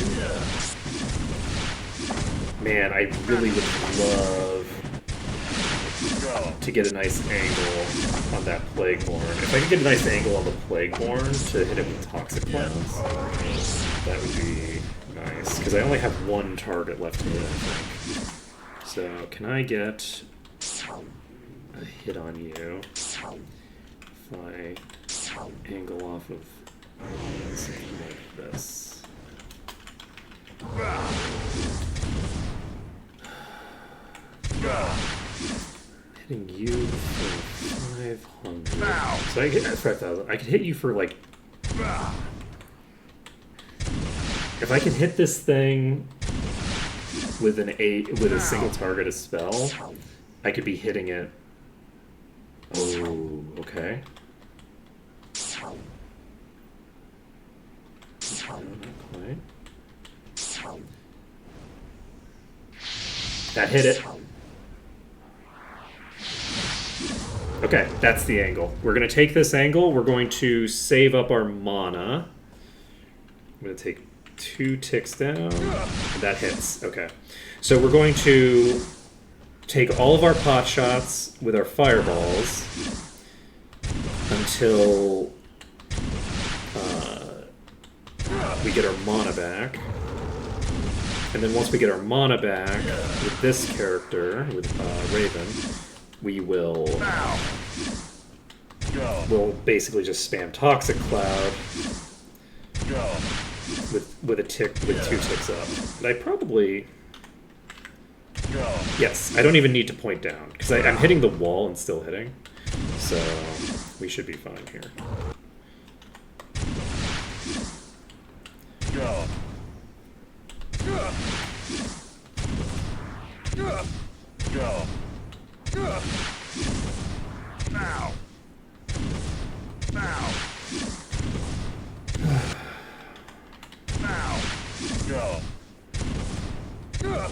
Man, I really would love to get a nice angle on that Plagueborn. If I could get a nice angle on the Plagueborn to hit it with Toxic Clouds, that would be nice. Because I only have 1 target left to hit, I think. So, can I get a hit on you if I angle off of something like this? Hitting you for 500. So I get 5,000. I could hit you for like... If I can hit this thing with with a single target a spell, I could be hitting it. Oh, okay. No, not quite. That hit it. Okay, that's the angle. We're going to take this angle. We're going to save up our mana. I'm going to take 2 ticks down. That hits. Okay. So we're going to take all of our pot shots with our fireballs until we get our mana back. And then once we get our mana back with this character, with Raven, we will we'll basically just spam Toxic Cloud with a tick with 2 ticks up. And I probably yes, I don't even need to point down because I'm hitting the wall and still hitting, so we should be fine here. Now. Now. Now. Go. Go.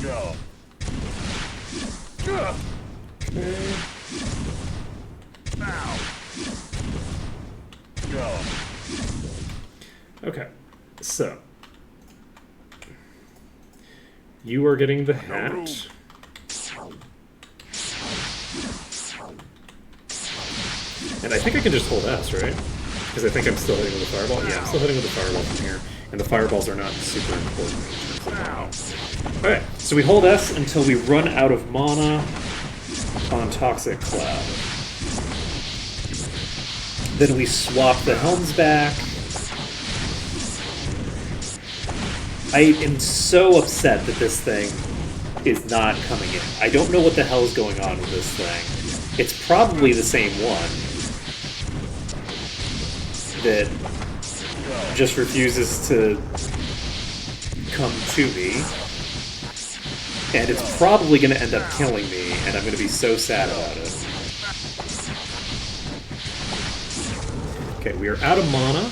Go. Go. Now. Go. Okay, so you are getting the hat. And I think I can just hold S, right? Because I think I'm still hitting with the fireball. Yeah, I'm still hitting with the fireball from here. And the fireballs are not super important in terms of mana. Alright, so we hold S until we run out of mana on Toxic Cloud. Then we swap the helms back. I am so upset that this thing is not coming in. I don't know what the hell is going on with this thing. It's probably the same one that just refuses to come to me. And it's probably going to end up killing me, and I'm going to be so sad about it. Okay, we are out of mana.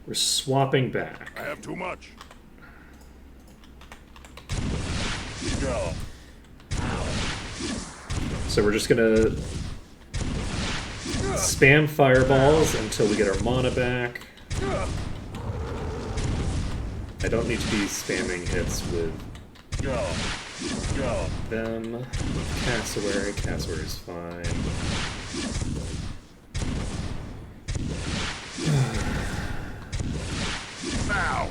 We're swapping back. I have too much. Go. So we're just gonna spam fireballs until we get our mana back. I don't need to be spamming hits with Go. Go. them. Cassowary. Cassowary's fine. Now.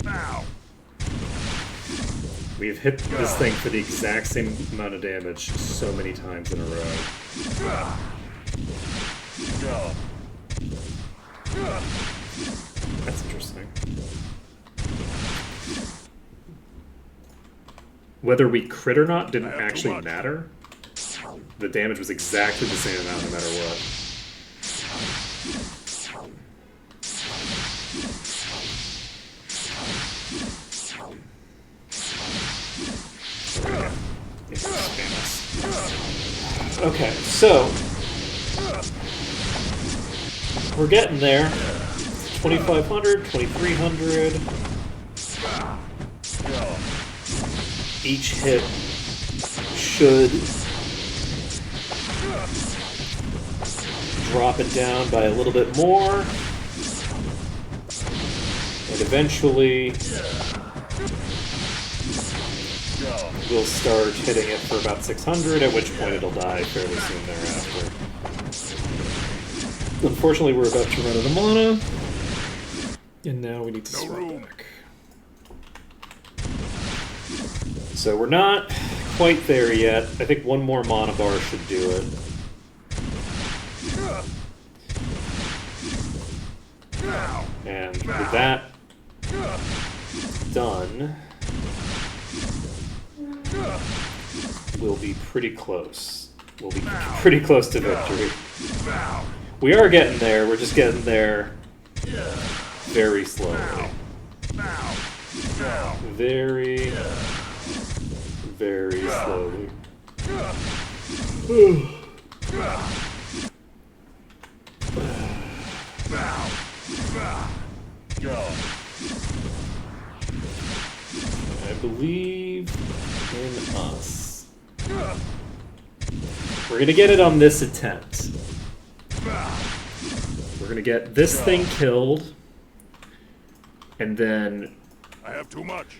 Now. We've hit this thing for the exact same amount of damage so many times in a row. Go. That's interesting. Whether we crit or not didn't I have too actually much. matter. The damage was exactly the same amount no matter what. Okay, so we're getting there. 2,500, 2,300. Go. Each hit should drop it down by a little bit more. And eventually Go. we'll start hitting it for about 600, at which point it'll die fairly soon thereafter. Unfortunately, we're about to run out of mana. And now we need to No swap room. back. So we're not quite there yet. I think one more mana bar should do it. Now. And with that done, we'll be pretty close. We'll be pretty close to victory. Now. We are getting there. We're just getting there very slowly. Now. Now. Very, very slowly. Go. I believe in us. We're gonna get it on this attempt. We're gonna get this thing killed, and then I have too much.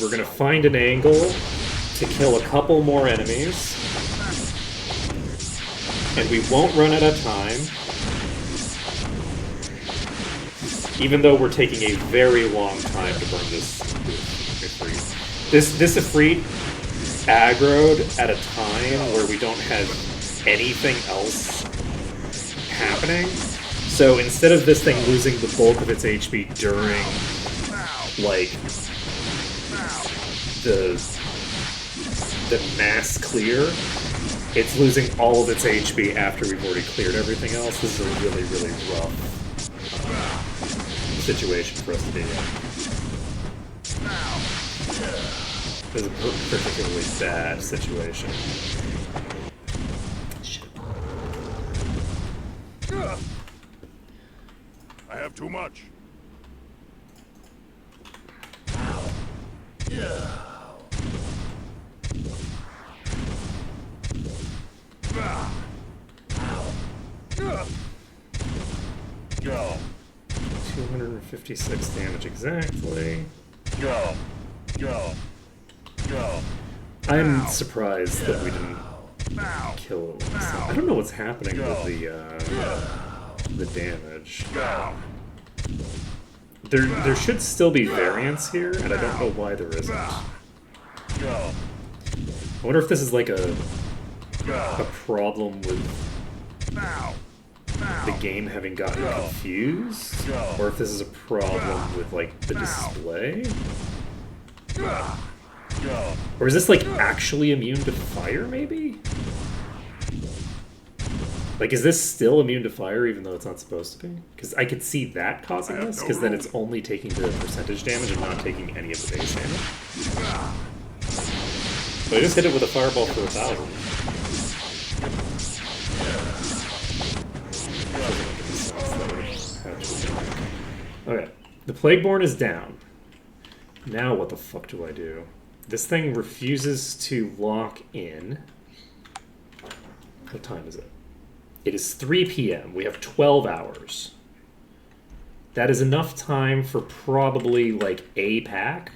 we're gonna find an angle to kill a couple more enemies, and we won't run out of time, even though we're taking a very long time to burn this Ifrit. This Ifrit aggroed at a time where we don't have anything else happening. So instead of this thing losing the bulk of its HP during, like, the mass clear, it's losing all of its HP after we've already cleared everything else. This is a really, really rough situation for us to be in. This is a particularly bad situation. Shit. I have too much. Go. 256 damage exactly. Go. Go. Go. I'm surprised that we didn't Now. kill it. I don't know what's happening with the damage. Go. There should still be variance here, and I don't know why there isn't. I Go. wonder if this is like a Go. problem with Now. Now. the game having gotten confused, or if this is a problem with like the display, Go. or is this like actually immune to fire? Maybe. Like, is this still immune to fire even though it's not supposed to be? Because I could see that causing this, because then it's only taking the percentage damage and not taking any of the base damage. But I just hit it with a fireball for 1,000. Okay, the Plagueborn is down. Now what the fuck do I do? This thing refuses to lock in. What time is it? It is 3 p.m. We have 12 hours. That is enough time for probably like a pack.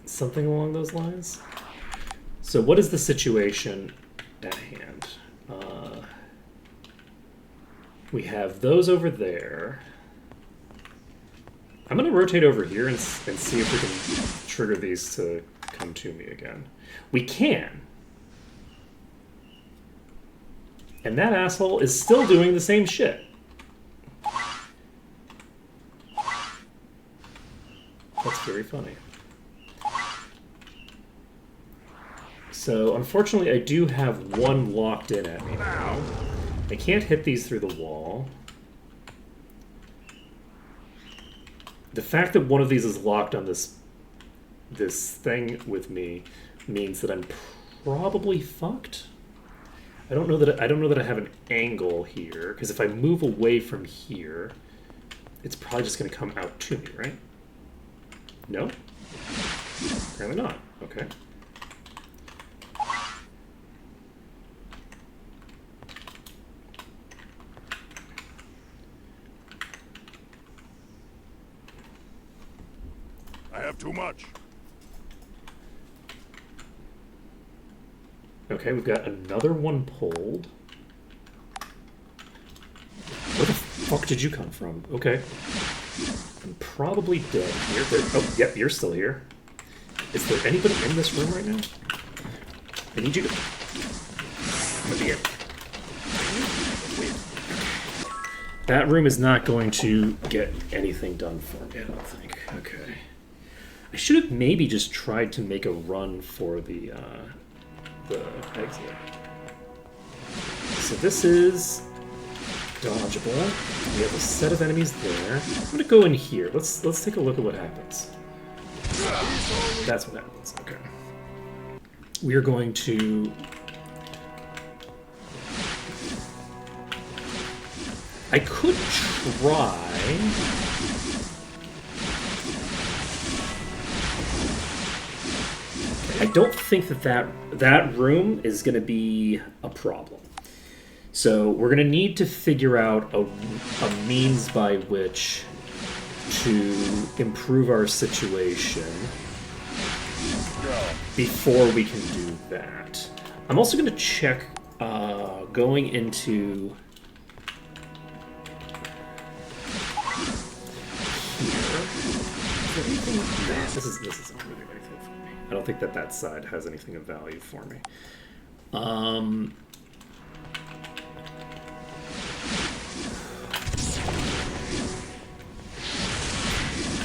Something along those lines. So what is the situation at hand? We have those over there. I'm going to rotate over here and see if we can trigger these to come to me again. We can. And that asshole is still doing the same shit. That's very funny. So, unfortunately, I do have one locked in at me now. I can't hit these through the wall. The fact that one of these is locked on this thing with me means that I'm probably fucked. I don't know that I have an angle here, because if I move away from here, it's probably just going to come out to me, right? No? Apparently not. Okay. I have too much. Okay, we've got another one pulled. Where the fuck did you come from? Okay. I'm probably dead here. Oh, yep, you're still here. Is there anybody in this room right now? I need you to... Let me in. That room is not going to get anything done for me, I don't think. Okay. I should have maybe just tried to make a run for the exit. So this is dodgeable. We have a set of enemies there. I'm gonna go in here. Let's take a look at what happens. That's what happens. Okay. We are going to... I could try... I don't think that room is going to be a problem. So we're going to need to figure out a means by which to improve our situation before we can do that. I'm also going to check going into here. This isn't really anything for me. I don't think that side has anything of value for me.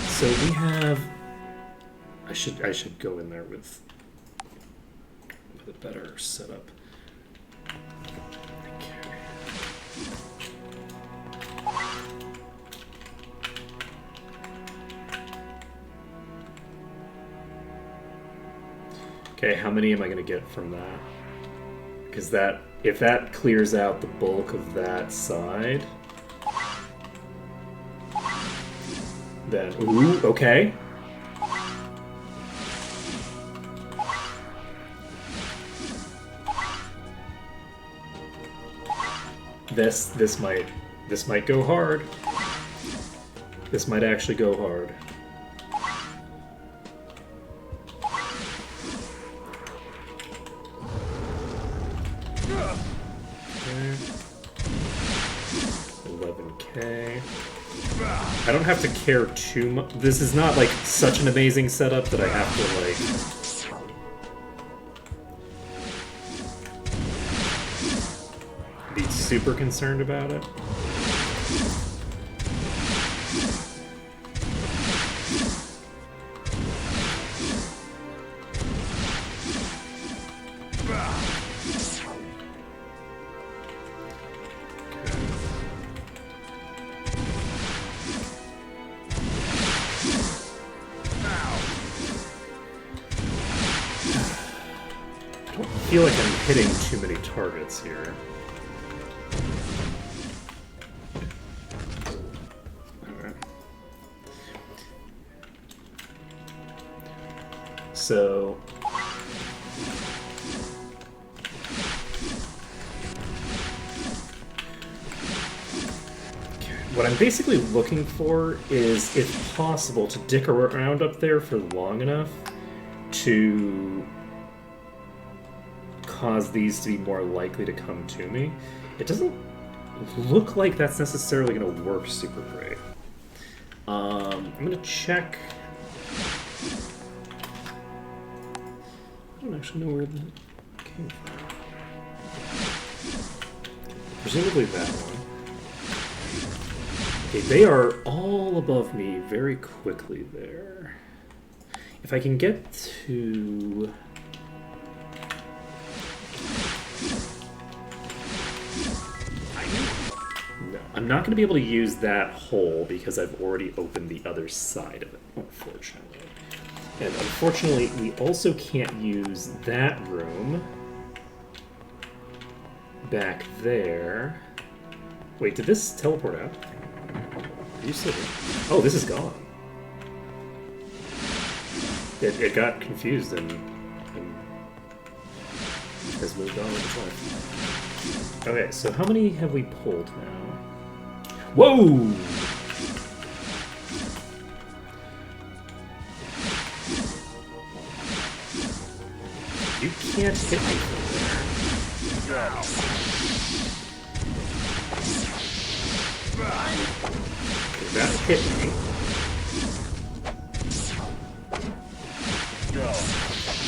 So we have... I should go in there with a better setup. Okay, how many am I going to get from that? Because if that clears out the bulk of that side, then ooh, okay. This might go hard. This might actually go hard. I don't have to care too much. This is not like such an amazing setup that I have to like be super concerned about it. feel like I'm hitting too many targets here. Alright. So... what I'm basically looking for is, if possible, to dick around up there for long enough to cause these to be more likely to come to me. It doesn't look like that's necessarily going to work super great. I'm going to check... I don't actually know where that came from. Presumably that one. Okay, they are all above me very quickly there. If I can get to... No, I'm not going to be able to use that hole because I've already opened the other side of it, unfortunately. And unfortunately, we also can't use that room back there. Wait, did this teleport out? Are you still here? Oh, this is gone. It got confused and has moved on with its life. Okay, so how many have we pulled now? Whoa! You can't hit me from there. That hit me.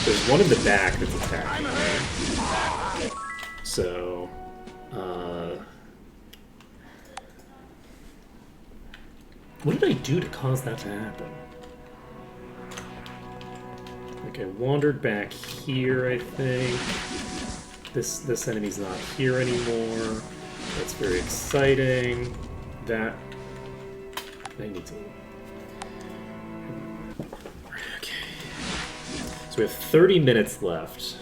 There's one in the back that's attacking me. So, what did I do to cause that to happen? Like, I wandered back here, I think. This enemy's not here anymore. That's very exciting. That... I need to... Okay. So we have 30 minutes left.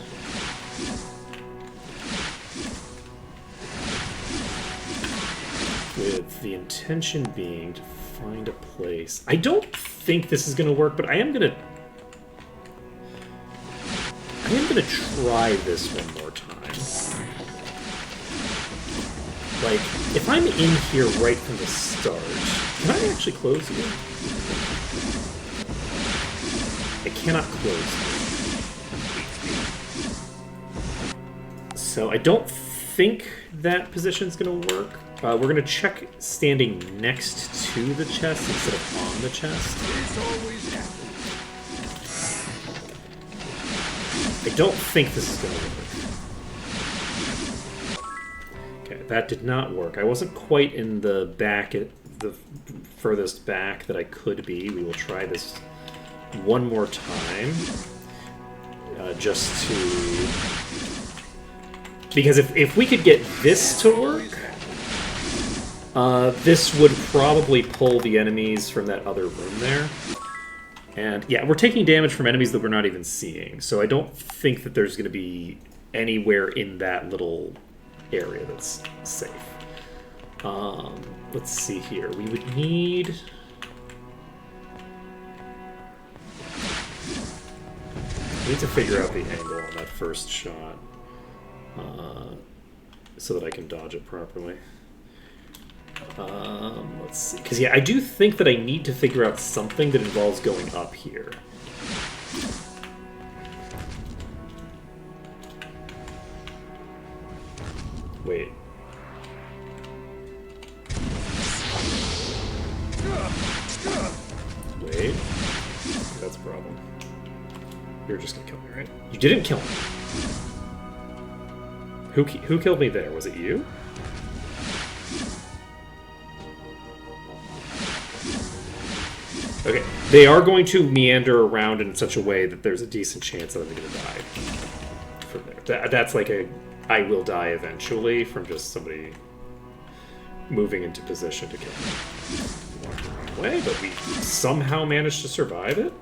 With the intention being to find a place. I don't think this is going to work, but I am going to try this one more time. Like, if I'm in here right from the start, can I actually close you? I cannot close you. So I don't think that position's going to work. We're going to check standing next to the chest instead of on the chest. I don't think this is going to work. Okay, that did not work. I wasn't quite in the back, at the furthest back that I could be. We will try this one more time. Just to... Because if we could get this to work, this would probably pull the enemies from that other room there. And yeah, we're taking damage from enemies that we're not even seeing, so I don't think that there's going to be anywhere in that little area that's safe. Let's see here. We would need... I need to figure out the angle on that first shot so that I can dodge it properly. Let's see. Because, yeah, I do think that I need to figure out something that involves going up here. Wait. Wait. That's a problem. You're just gonna kill me, right? You didn't kill me. Who killed me there? Was it you? Okay, they are going to meander around in such a way that there's a decent chance that I'm going to die from there. That's like a I will die eventually from just somebody moving into position to kill me. Walked the wrong way, but we somehow managed to survive it.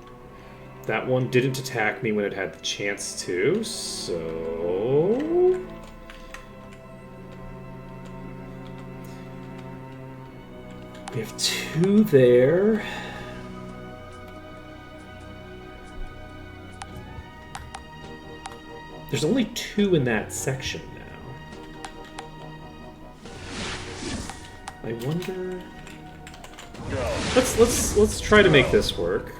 That one didn't attack me when it had the chance to, so... We have 2 there. There's only 2 in that section now. I wonder... Let's try to make this work.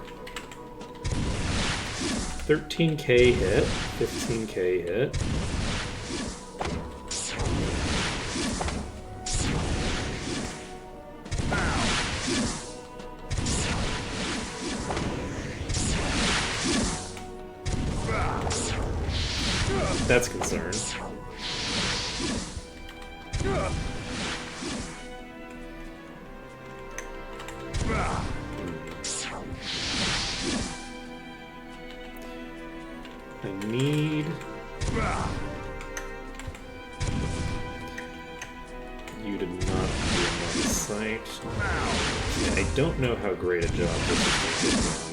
13k hit, 15k hit. That's concerned. I need... you to not be in my sight. And I don't know how great a job this is going to get done.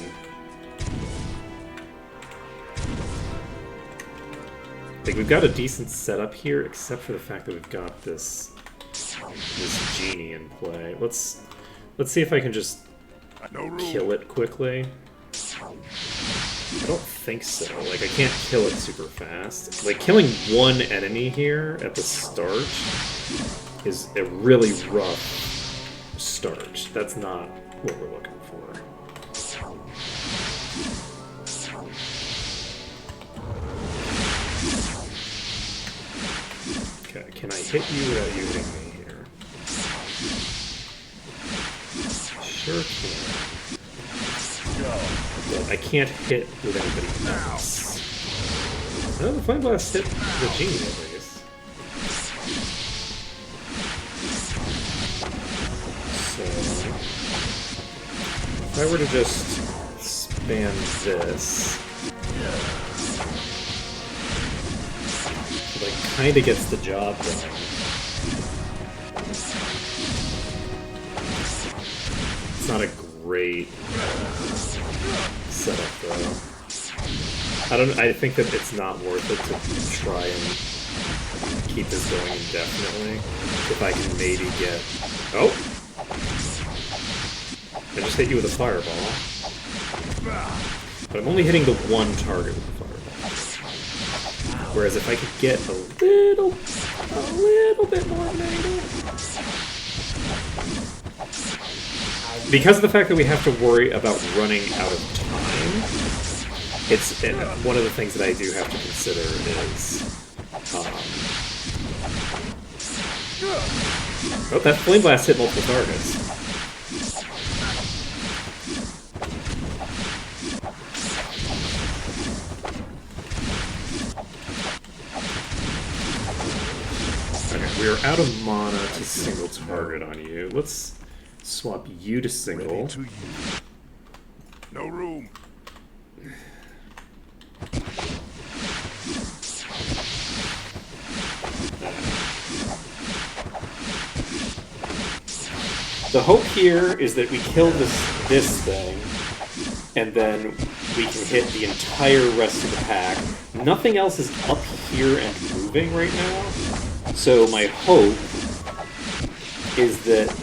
Like, we've got a decent setup here, except for the fact that we've got this genie in play. Let's see if I can just kill it quickly. I don't think so. Like, I can't kill it super fast. Like, killing one enemy here at the start is a really rough start. That's not what we're looking for. Okay, can I hit you without you hitting me here? Sure can. But I can't hit with anybody else. Oh, the Flame Blast hit the genie at least. So, if I were to just spam this, it like kind of gets the job done. It's not a great setup though. I think that it's not worth it to try and keep this going indefinitely. If I can maybe get... Oh! I just hit you with a fireball. But I'm only hitting the one target with the fireball. Whereas if I could get a little bit more of an angle... Because of the fact that we have to worry about running out of time, it's one of the things that I do have to consider is... oh, that Flame Blast hit multiple targets. Okay, we are out of mana to single target on you. Let's swap you to single. To you. No room. The hope here is that we kill this thing, and then we can hit the entire rest of the pack. Nothing else is up here and moving right now, so my hope is that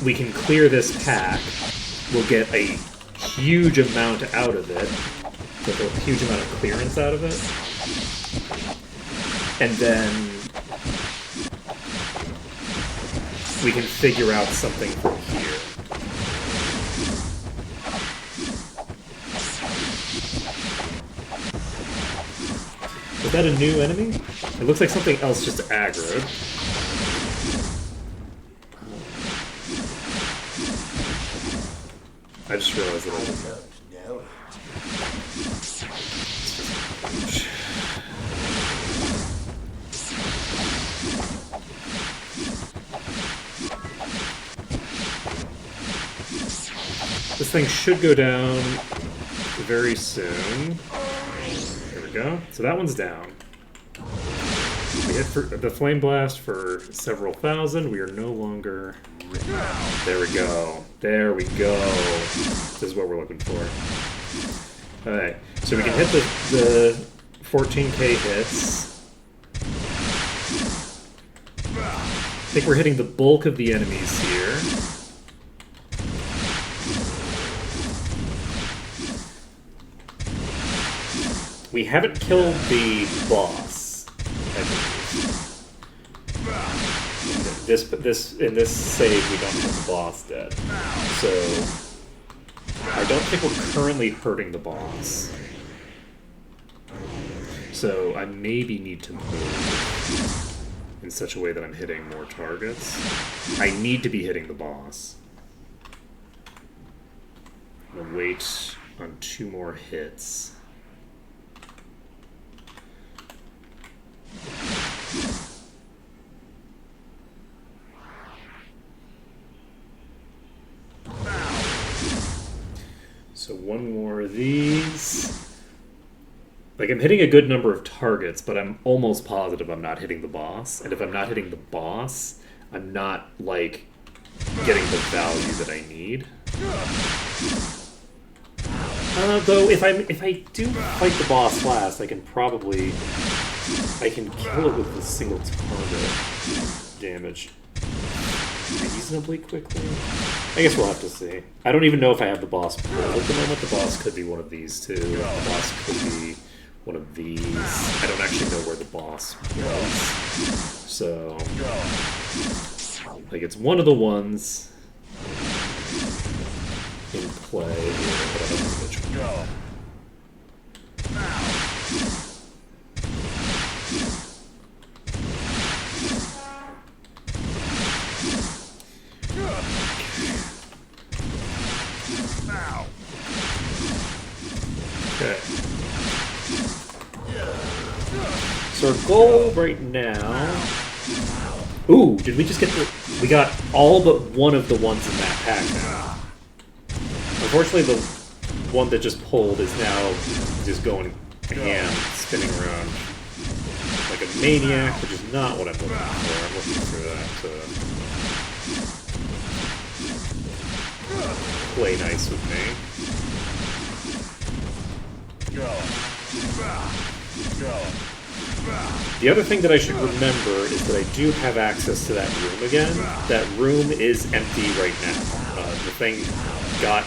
we can clear this pack, we'll get a huge amount out of it, with a huge amount of clearance out of it, and then we can figure out something from here. Is that a new enemy? It looks like something else just aggroed. I just realized that I didn't. This thing should go down very soon. There we go. So that one's down. We We hit for the Flame Blast for several thousand. We are no longer... There we go. There we go. This is what we're looking for. Alright, so we can hit the 14k hits. I think we're hitting the bulk of the enemies here. We haven't killed the boss, I believe. In this save, we don't have the boss dead. So I don't think we're currently hurting the boss. So I maybe need to move in such a way that I'm hitting more targets. I need to be hitting the boss. I'm gonna wait on 2 more hits. So 1 more of these. Like, I'm hitting a good number of targets, but I'm almost positive I'm not hitting the boss. And if I'm not hitting the boss, I'm not, like, getting the value that I need. Though, if I do fight the boss last, I can probably... I can kill it with a single target damage reasonably quickly. I guess we'll have to see. I don't even know if I have the boss pulled at the moment. The boss could be one of these two. The boss could be one of these. I don't actually know where the boss was. So, like, it's one of the ones in play here, but I don't know which one. Okay. So our goal right now... Ooh, did we just get the... We got all but one of the ones in that pack now. Unfortunately, the one that just pulled is now just going ham, spinning around like a maniac, which is not what I'm looking for. I'm looking for that to play nice with me. The other thing that I should remember is that I do have access to that room again. That room is empty right now. The thing got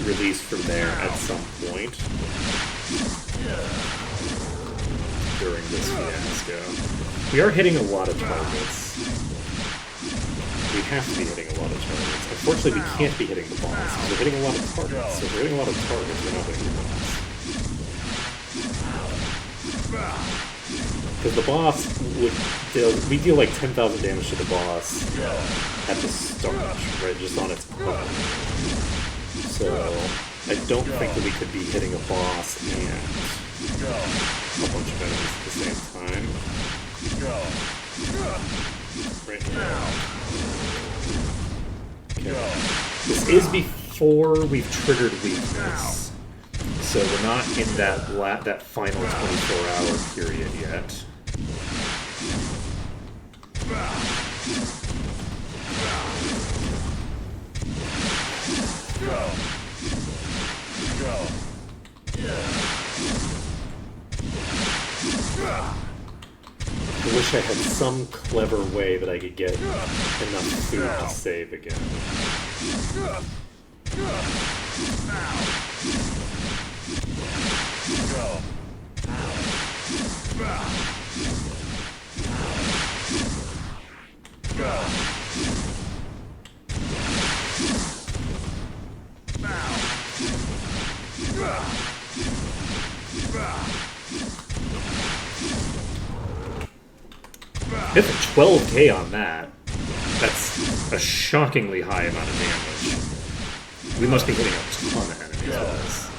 released from there at some point during this fiasco. We are hitting a lot of targets. We have to be hitting a lot of targets. Unfortunately, we can't be hitting the boss. We're hitting a lot of targets. So if we're hitting a lot of targets, we're not hitting the boss. Because the boss would we deal like 10,000 damage to the boss at the start, right? Just on its own. So I don't think that we could be hitting a boss and a bunch of enemies at the same time. Right now. Okay. This is before we've triggered weakness. So we're not in that final 24-hour period yet. I wish I had some clever way that I could get enough food to save again. Hit a 12k on that. That's a shockingly high amount of damage. We must be hitting a ton of enemies with this.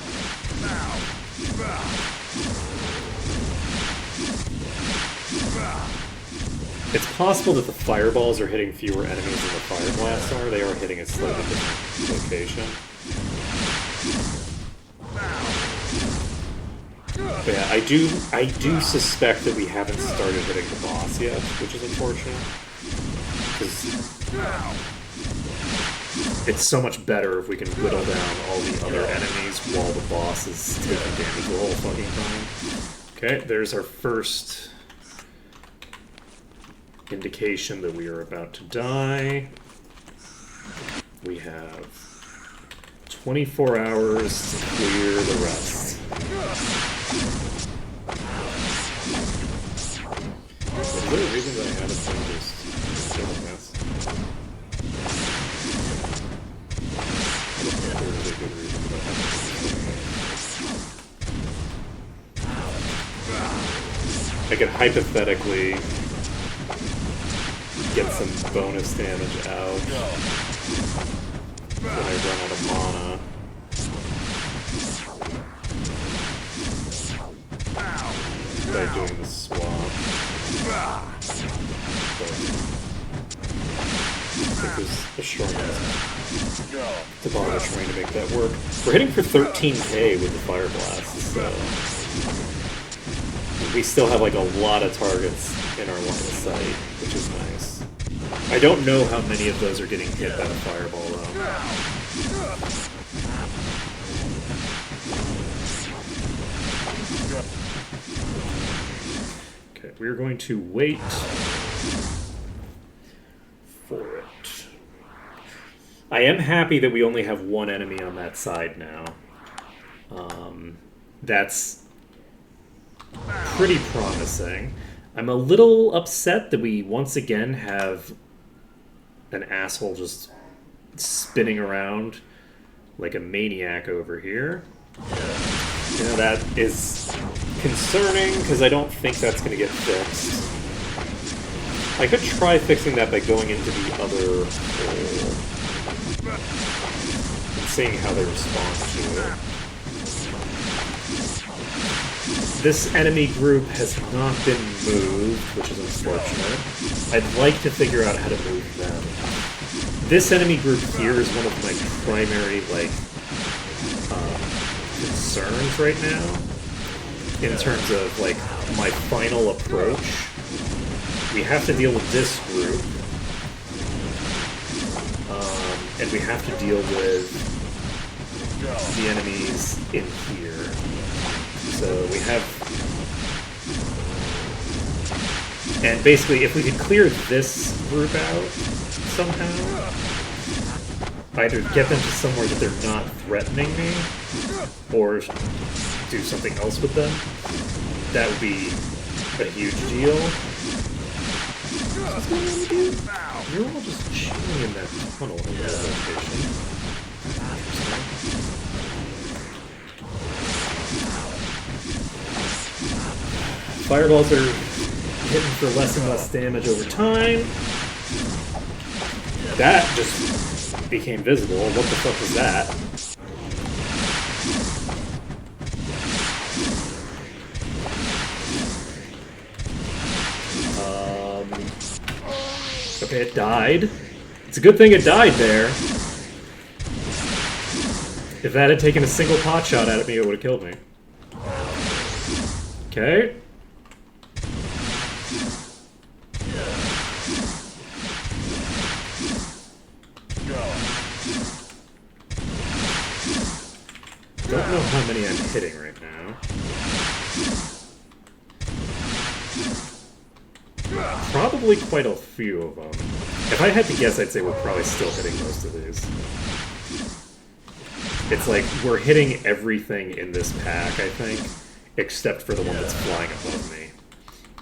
It's possible that the fireballs are hitting fewer enemies than the fire blasts are. They are hitting a slightly different location. Yeah, I do suspect that we haven't started hitting the boss yet, which is unfortunate. Because it's so much better if we can whittle down all the other enemies while the boss is taking damage the whole fucking time. Okay, there's our first indication that we are about to die. We have 24 hours to clear the rest. Is there a reason that I haven't done this? I don't know. There's a good reason that I haven't. I could hypothetically get some bonus damage out when I run out of mana. By doing the swap. But I think there's a short enough to bother trying to make that work. We're hitting for 13k with the Fire Blast, so we still have like a lot of targets in our line of sight, which is nice. I don't know how many of those are getting hit by the fireball though. Okay, we're going to wait for it. I am happy that we only have one enemy on that side now. That's pretty promising. I'm a little upset that we once again have an asshole just spinning around like a maniac over here. You know, that is concerning because I don't think that's going to get fixed. I could try fixing that by going into the other hole and seeing how they respond to it. This enemy group has not been moved, which is unfortunate. I'd like to figure out how to move them. This enemy group here is one of my primary, like, concerns right now. In terms of, like, my final approach. We have to deal with this group. And we have to deal with the enemies in here. So we have... And basically, if we could clear this group out somehow, either get them to somewhere that they're not threatening me, or do something else with them, that would be a huge deal. What's going on with you? You're all just chilling in that tunnel in that location. Fireballs are hitting for less and less damage over time. That just became visible. What the fuck was that? Okay, it died. It's a good thing it died there. If that had taken a single pot shot at me, it would have killed me. Okay. Don't know how many I'm hitting right now. Probably quite a few of them. If I had to guess, I'd say we're probably still hitting most of these. It's like we're hitting everything in this pack, I think, except for the one that's flying above me.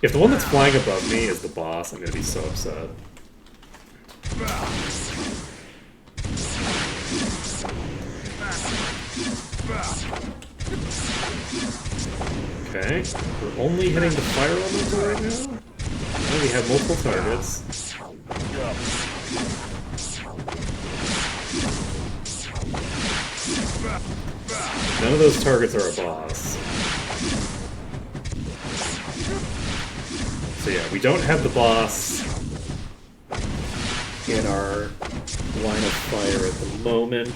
If the one that's flying above me is the boss, I'm gonna be so upset. Okay, we're only hitting the fire elemental right now? Well, we have multiple targets. None of those targets are a boss. So yeah, we don't have the boss in our line of fire at the moment.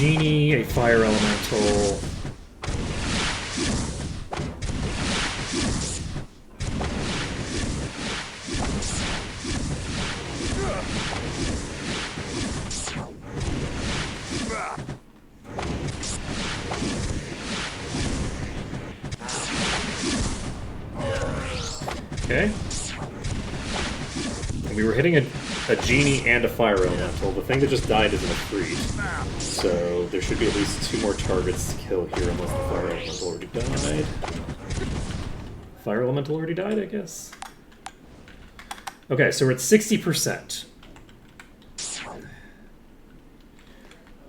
genie, a fire elemental. Okay. And we were hitting a genie and a fire elemental. The thing that just died isn't a freeze. So there should be at least 2 more targets to kill here unless the fire elemental already died. Fire elemental already died, I guess. Okay, so we're at 60%.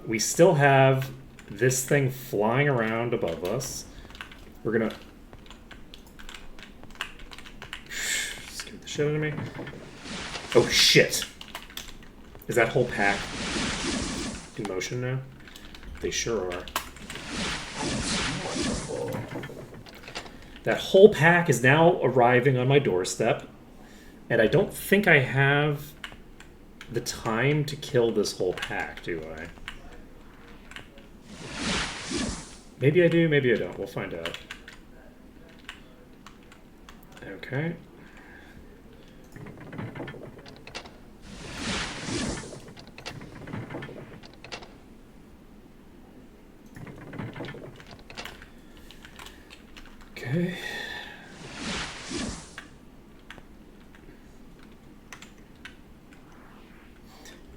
We still have this thing flying around above us. We're gonna... Scared the shit out of me. Oh shit! Is that whole pack in motion now? They sure are. That whole pack is now arriving on my doorstep, and I don't think I have the time to kill this whole pack, do I? Maybe I do, maybe I don't. We'll find out. Okay. Okay.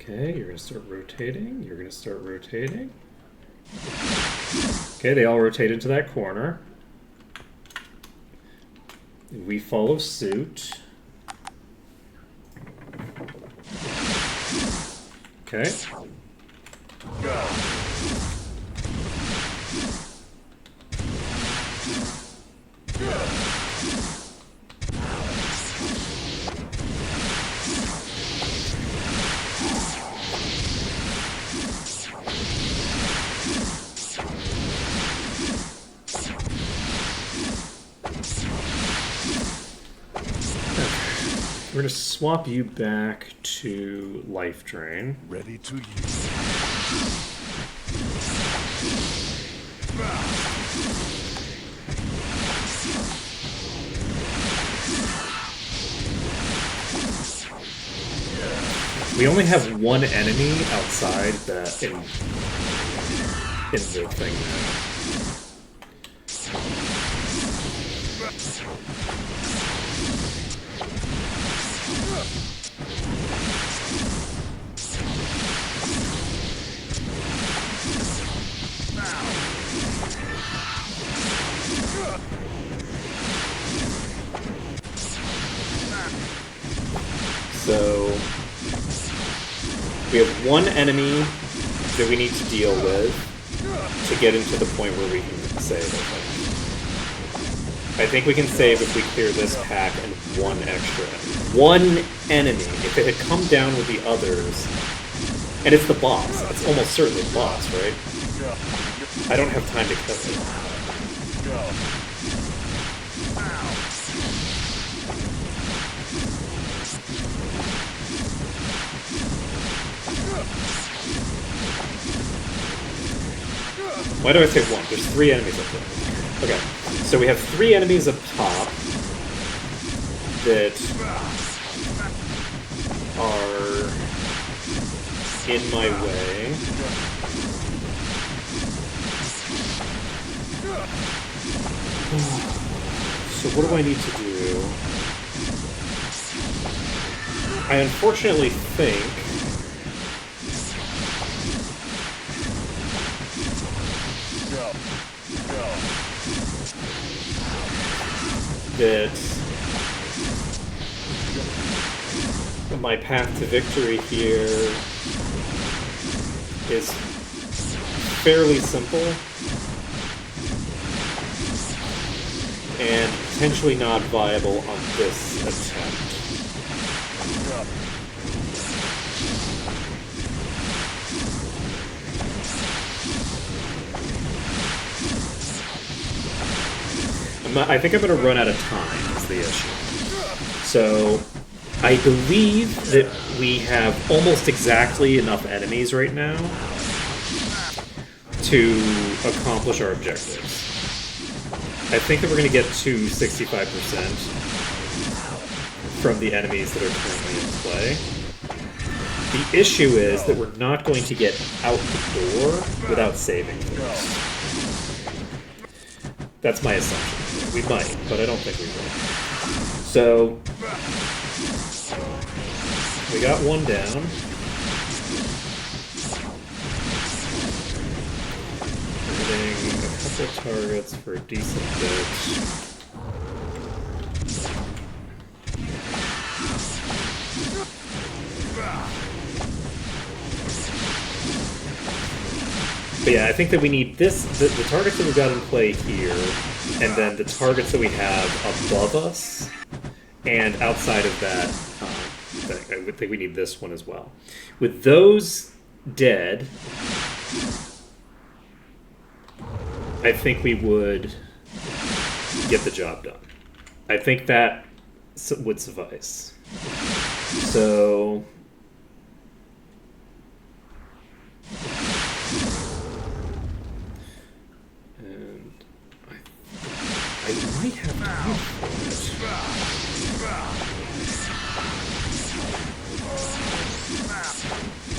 Okay, you're gonna start rotating. You're gonna start rotating. Okay, they all rotate into that corner. We follow suit. Okay. Go. We're going to swap you back to life drain. Ready to use. We only have one enemy outside that in the thing now. So we have one enemy that we need to deal with to get into the point where we can save, I think we can save if we clear this pack and one extra. One enemy. If it had come down with the others, and it's the boss. It's almost certainly the boss, right? I don't have time to kill it. Why do I say one? There's 3 enemies up there. Okay, so we have 3 enemies up top that are in my way. So what do I need to do? I unfortunately think that my path to victory here is fairly simple and potentially not viable on this attempt. I think I'm going to run out of time is the issue. So I believe that we have almost exactly enough enemies right now to accomplish our objectives. I think that we're going to get to 65% from the enemies that are currently in play. The issue is that we're not going to get out the door without saving first. That's my assumption. We might, but I don't think we will. So, we got one down. We're getting a couple targets for a decent bit. But yeah, I think that we need this, the targets that we've got in play here, and then the targets that we have above us, and outside of that, I would think we need this one as well. With those dead, I think we would get the job done. I think that would suffice. So... I might have time for it.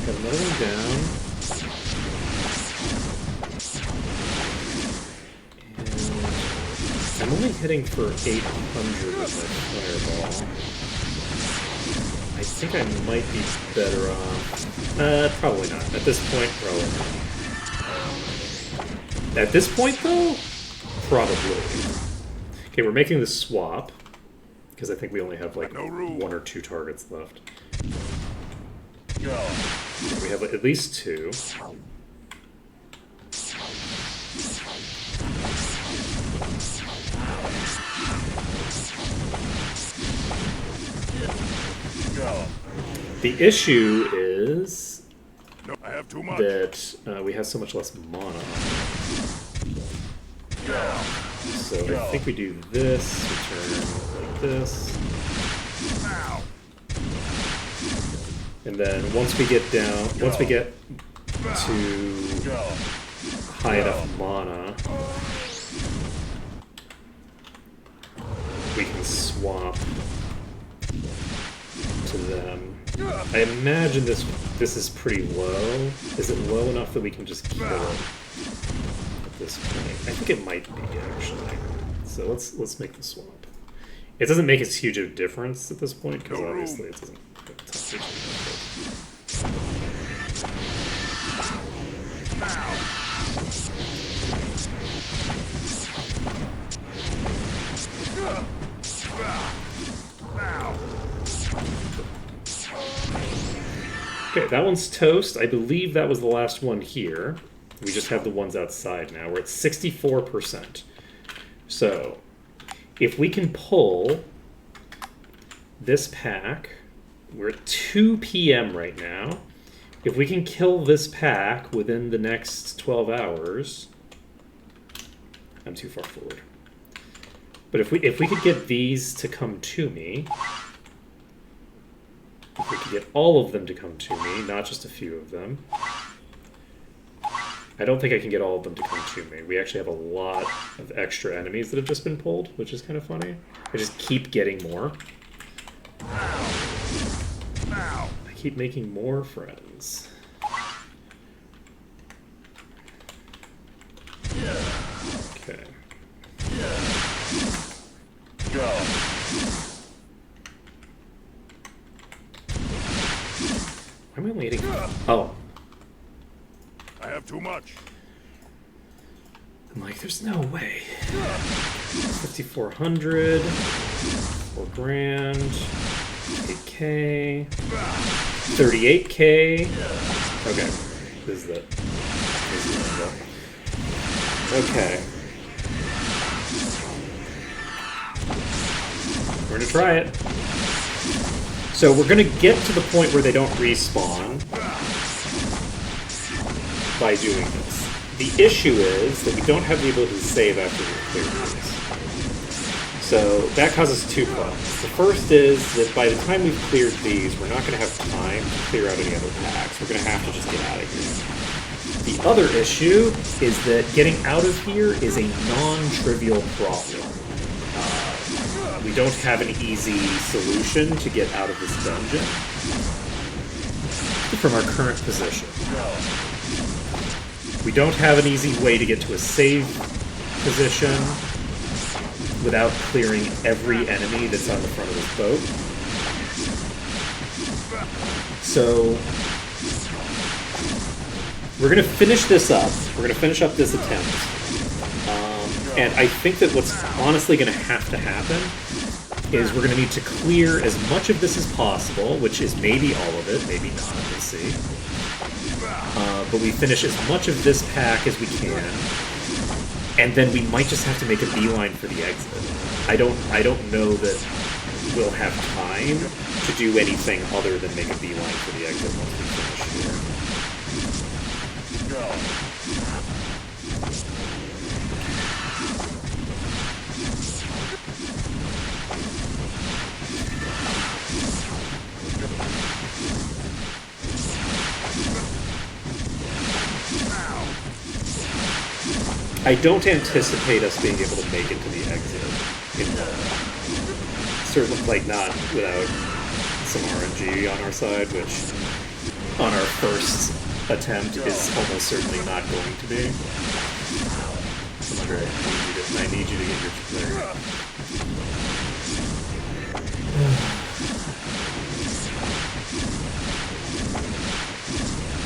Got another one down. And I'm only hitting for 800 with my fireball. I think I might be better off. Probably not. At this point, probably not. At this point, though, probably. Okay, we're making the swap, because I think we only have like one or two targets left. We have at least two. The issue is I have too much. that we have so much less mana. So I think we do this, return like this. And then once we get down, once we get to high enough mana, we can swap to them. I imagine this is pretty low. Is it low enough that we can just kill it at this point? I think it might be, actually. So let's make the swap. It doesn't make as huge a difference at this point, because obviously it doesn't touch it. Okay, that one's toast. I believe that was the last one here. We just have the ones outside now. We're at 64%. So, if we can pull this pack, we're at 2 p.m. right now. If we can kill this pack within the next 12 hours... I'm too far forward. But if we could get these to come to me... If we could get all of them to come to me, not just a few of them. I don't think I can get all of them to come to me. We actually have a lot of extra enemies that have just been pulled, which is kind of funny. I just keep getting more. I keep making more friends. Okay. Go. Why am I waiting? Oh. I have too much. I'm like, there's no way. 5,400, 4 grand, 8K, 38K. Okay, this is it. Okay. We're gonna try it. So we're gonna get to the point where they don't respawn by doing this. The issue is that we don't have the ability to save after we clear these. So that causes two problems. The first is that by the time we've cleared these, we're not going to have time to clear out any other packs. We're going to have to just get out of here. The other issue is that getting out of here is a non-trivial problem. We don't have an easy solution to get out of this dungeon from our current position. We don't have an easy way to get to a save position without clearing every enemy that's on the front of this boat. So we're going to finish this up. We're going to finish up this attempt. And I think that what's honestly going to have to happen is we're going to need to clear as much of this as possible, which is maybe all of it, maybe not, we'll see. But we finish as much of this pack as we can, and then we might just have to make a beeline for the exit. I don't know that we'll have time to do anything other than make a beeline for the exit once we finish here. I don't anticipate us being able to make it to the exit. Certainly, like, not without some RNG on our side, which on our first attempt is almost certainly not going to be. Commander, I need you to get your... There.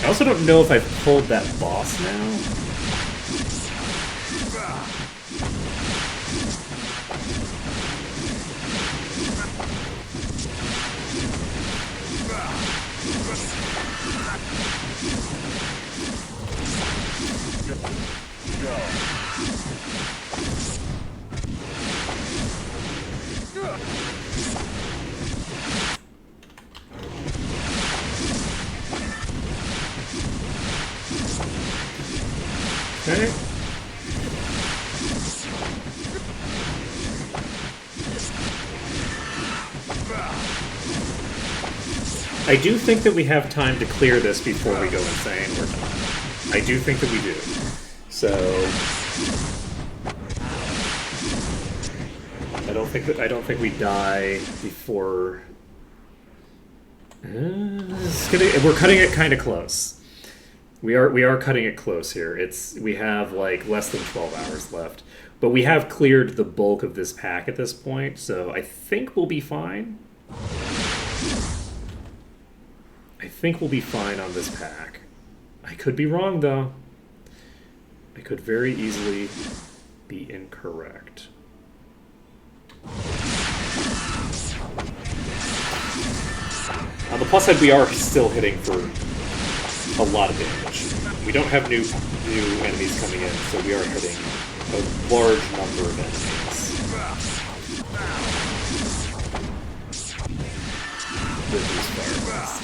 I also don't know if I've pulled that boss now. Okay. I do think that we have time to clear this before we go insane. We're done. I do think that we do. So I don't think we die before. We're cutting it kind of close. We are cutting it close here. We have like less than 12 hours left, but we have cleared the bulk of this pack at this point, so I think we'll be fine. I think we'll be fine on this pack. I could be wrong though. I could very easily be incorrect. On the plus side, we are still hitting for a lot of damage. We don't have new enemies coming in, so we are hitting a large number of enemies with these fireballs.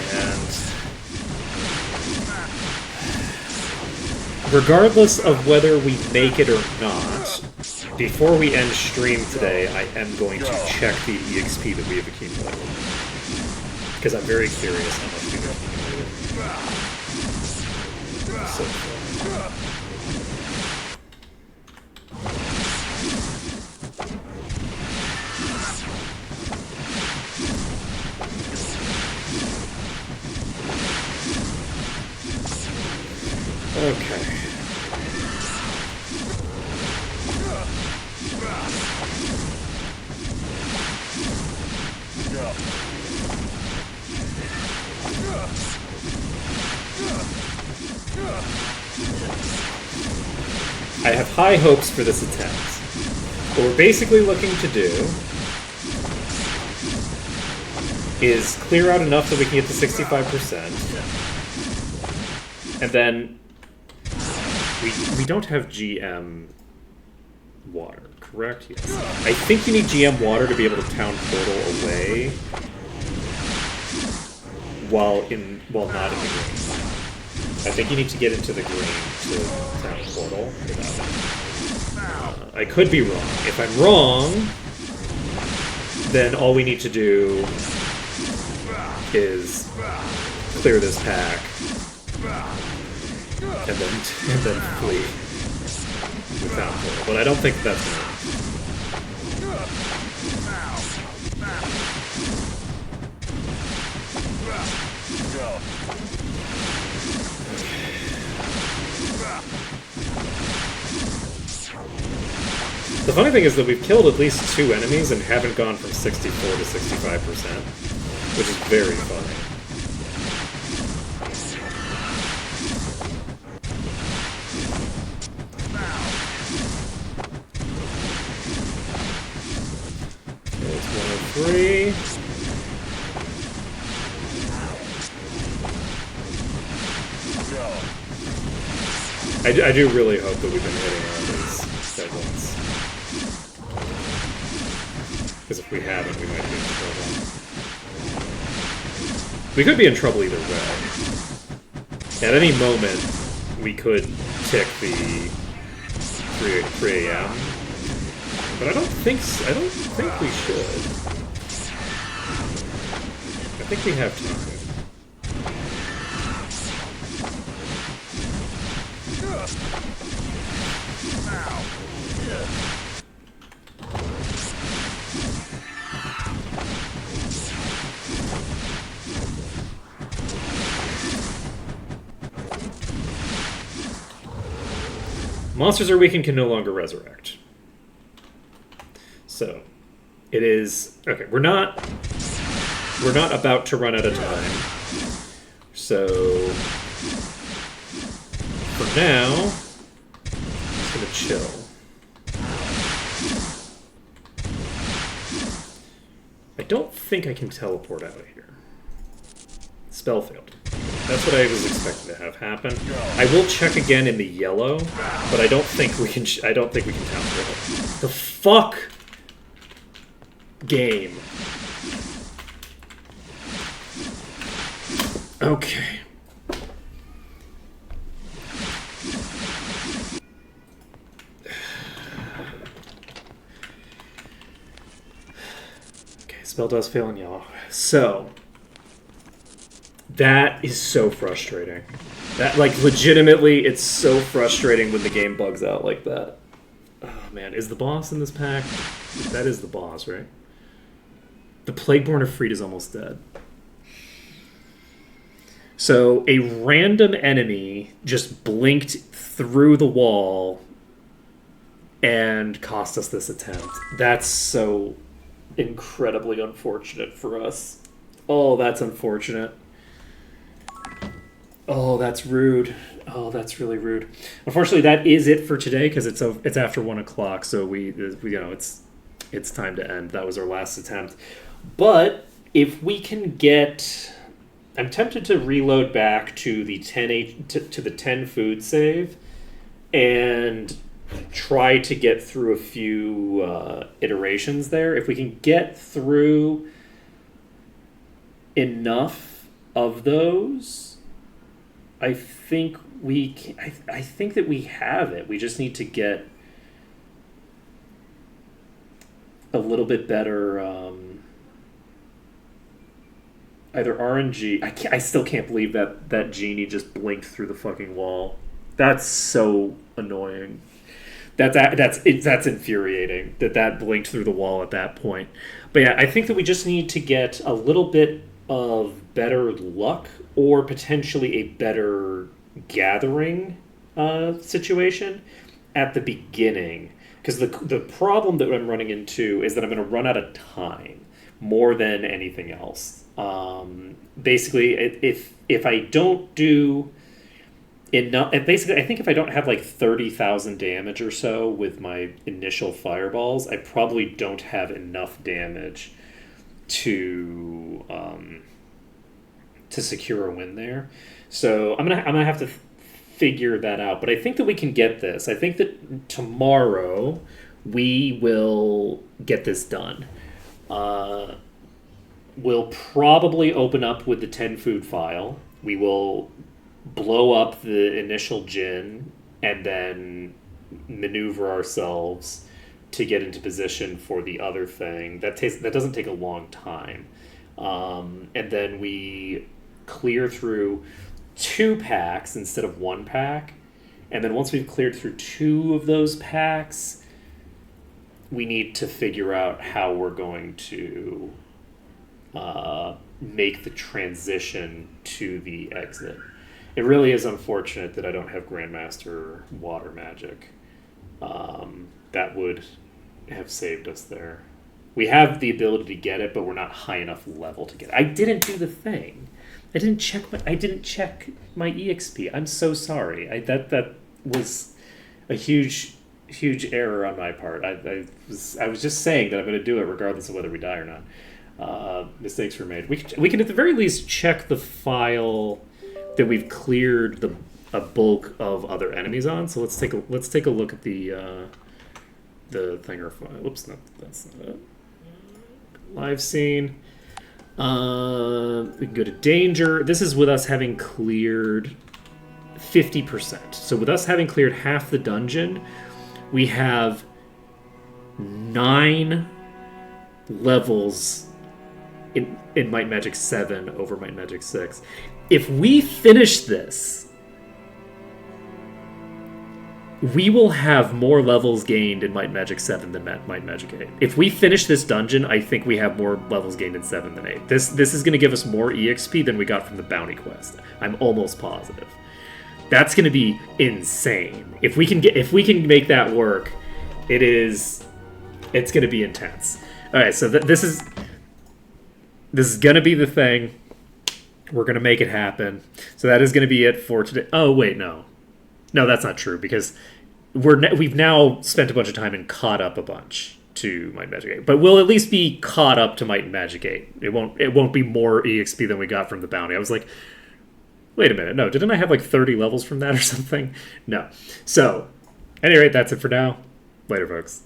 And regardless of whether we make it or not, before we end stream today, I am going to check the EXP that we have accumulated. Because I'm very curious how much we've accumulated so far. Okay. I have high hopes for this attempt. What we're basically looking to do is clear out enough that we can get to 65%. And then we don't have GM water, correct? Yes. I think you need GM water to be able to town portal away while not in the green. I think you need to get into the green to town portal without it. I could be wrong. If I'm wrong, then all we need to do is clear this pack, and then flee without pull. But I don't think that's gonna work. The funny thing is that we've killed at least 2 enemies and haven't gone from 64 to 65%, which is very funny. Okay, it's 103. I do really hope that we've been hitting all these at once. Because if we haven't, we might be in trouble. We could be in trouble either way. At any moment, we could tick the 3 a.m. But I don't think we should. I think we have time. Monsters are weak and can no longer resurrect. So, it is... Okay, we're not about to run out of time. So, for now, I'm just gonna chill. I don't think I can teleport out of here. Spell failed. That's what I was expecting to have happen. I will check again in the yellow, but I don't think we can. I don't think we can teleport. The fuck game. Okay. Okay, spell does fail in yellow. So. That is so frustrating. That, like, legitimately, it's so frustrating when the game bugs out like that. Oh, man. Is the boss in this pack? That is the boss, right? The Plagueborn of Freed is almost dead. So, a random enemy just blinked through the wall and cost us this attempt. That's so incredibly unfortunate for us. Oh, that's unfortunate. Oh, that's rude. Oh, that's really rude. Unfortunately, that is it for today because it's after 1 o'clock, so we it's time to end. That was our last attempt. But if we can get, I'm tempted to reload back to the 10 food save and try to get through a few iterations there. If we can get through enough of those, I think we can, I think that we have it. We just need to get a little bit better either RNG. I still can't believe that genie just blinked through the fucking wall. That's so annoying. That's infuriating that blinked through the wall at that point. But yeah, I think that we just need to get a little bit of better luck or potentially a better gathering situation at the beginning. Because the problem that I'm running into is that I'm going to run out of time more than anything else. Basically, if I don't do enough, basically, I think if I don't have like 30,000 damage or so with my initial fireballs, I probably don't have enough damage to secure a win there. So I'm gonna have to figure that out. But I think that we can get this. I think that tomorrow we will get this done. We'll probably open up with the 10 food file. We will blow up the initial gin and then maneuver ourselves to get into position for the other thing. That doesn't take a long time. And then we clear through 2 packs instead of 1 pack. And then once we've cleared through 2 of those packs, we need to figure out how we're going to make the transition to the exit. It really is unfortunate that I don't have Grandmaster Water Magic. That would have saved us there. We have the ability to get it, but we're not high enough level to get it. I didn't do the thing. I didn't check my EXP. I'm so sorry. That was a huge error on my part. I was just saying that I'm going to do it regardless of whether we die or not. Mistakes were made. We can at the very least check the file that we've cleared a bulk of other enemies on. So let's take a look at the thinger file. Whoops, that's not it. Live scene. We can go to danger. This is with us having cleared 50%. So with us having cleared half the dungeon, we have 9 levels in Might Magic 7 over Might Magic 6. If we finish this, we will have more levels gained in Might Magic 7 than Might Magic 8. If we finish this dungeon, I think we have more levels gained in 7 than 8. This is going to give us more EXP than we got from the bounty quest. I'm almost positive. That's going to be insane. If we can make that work, it's going to be intense. All right, so this is going to be the thing. We're going to make it happen. So that is going to be it for today. Oh, wait, no. No, that's not true, because we've now spent a bunch of time and caught up a bunch to Might Magic 8. But we'll at least be caught up to Might Magic 8. It won't be more EXP than we got from the bounty. I was like, wait a minute. No, didn't I have like 30 levels from that or something? No. So, at any rate, that's it for now. Later, folks.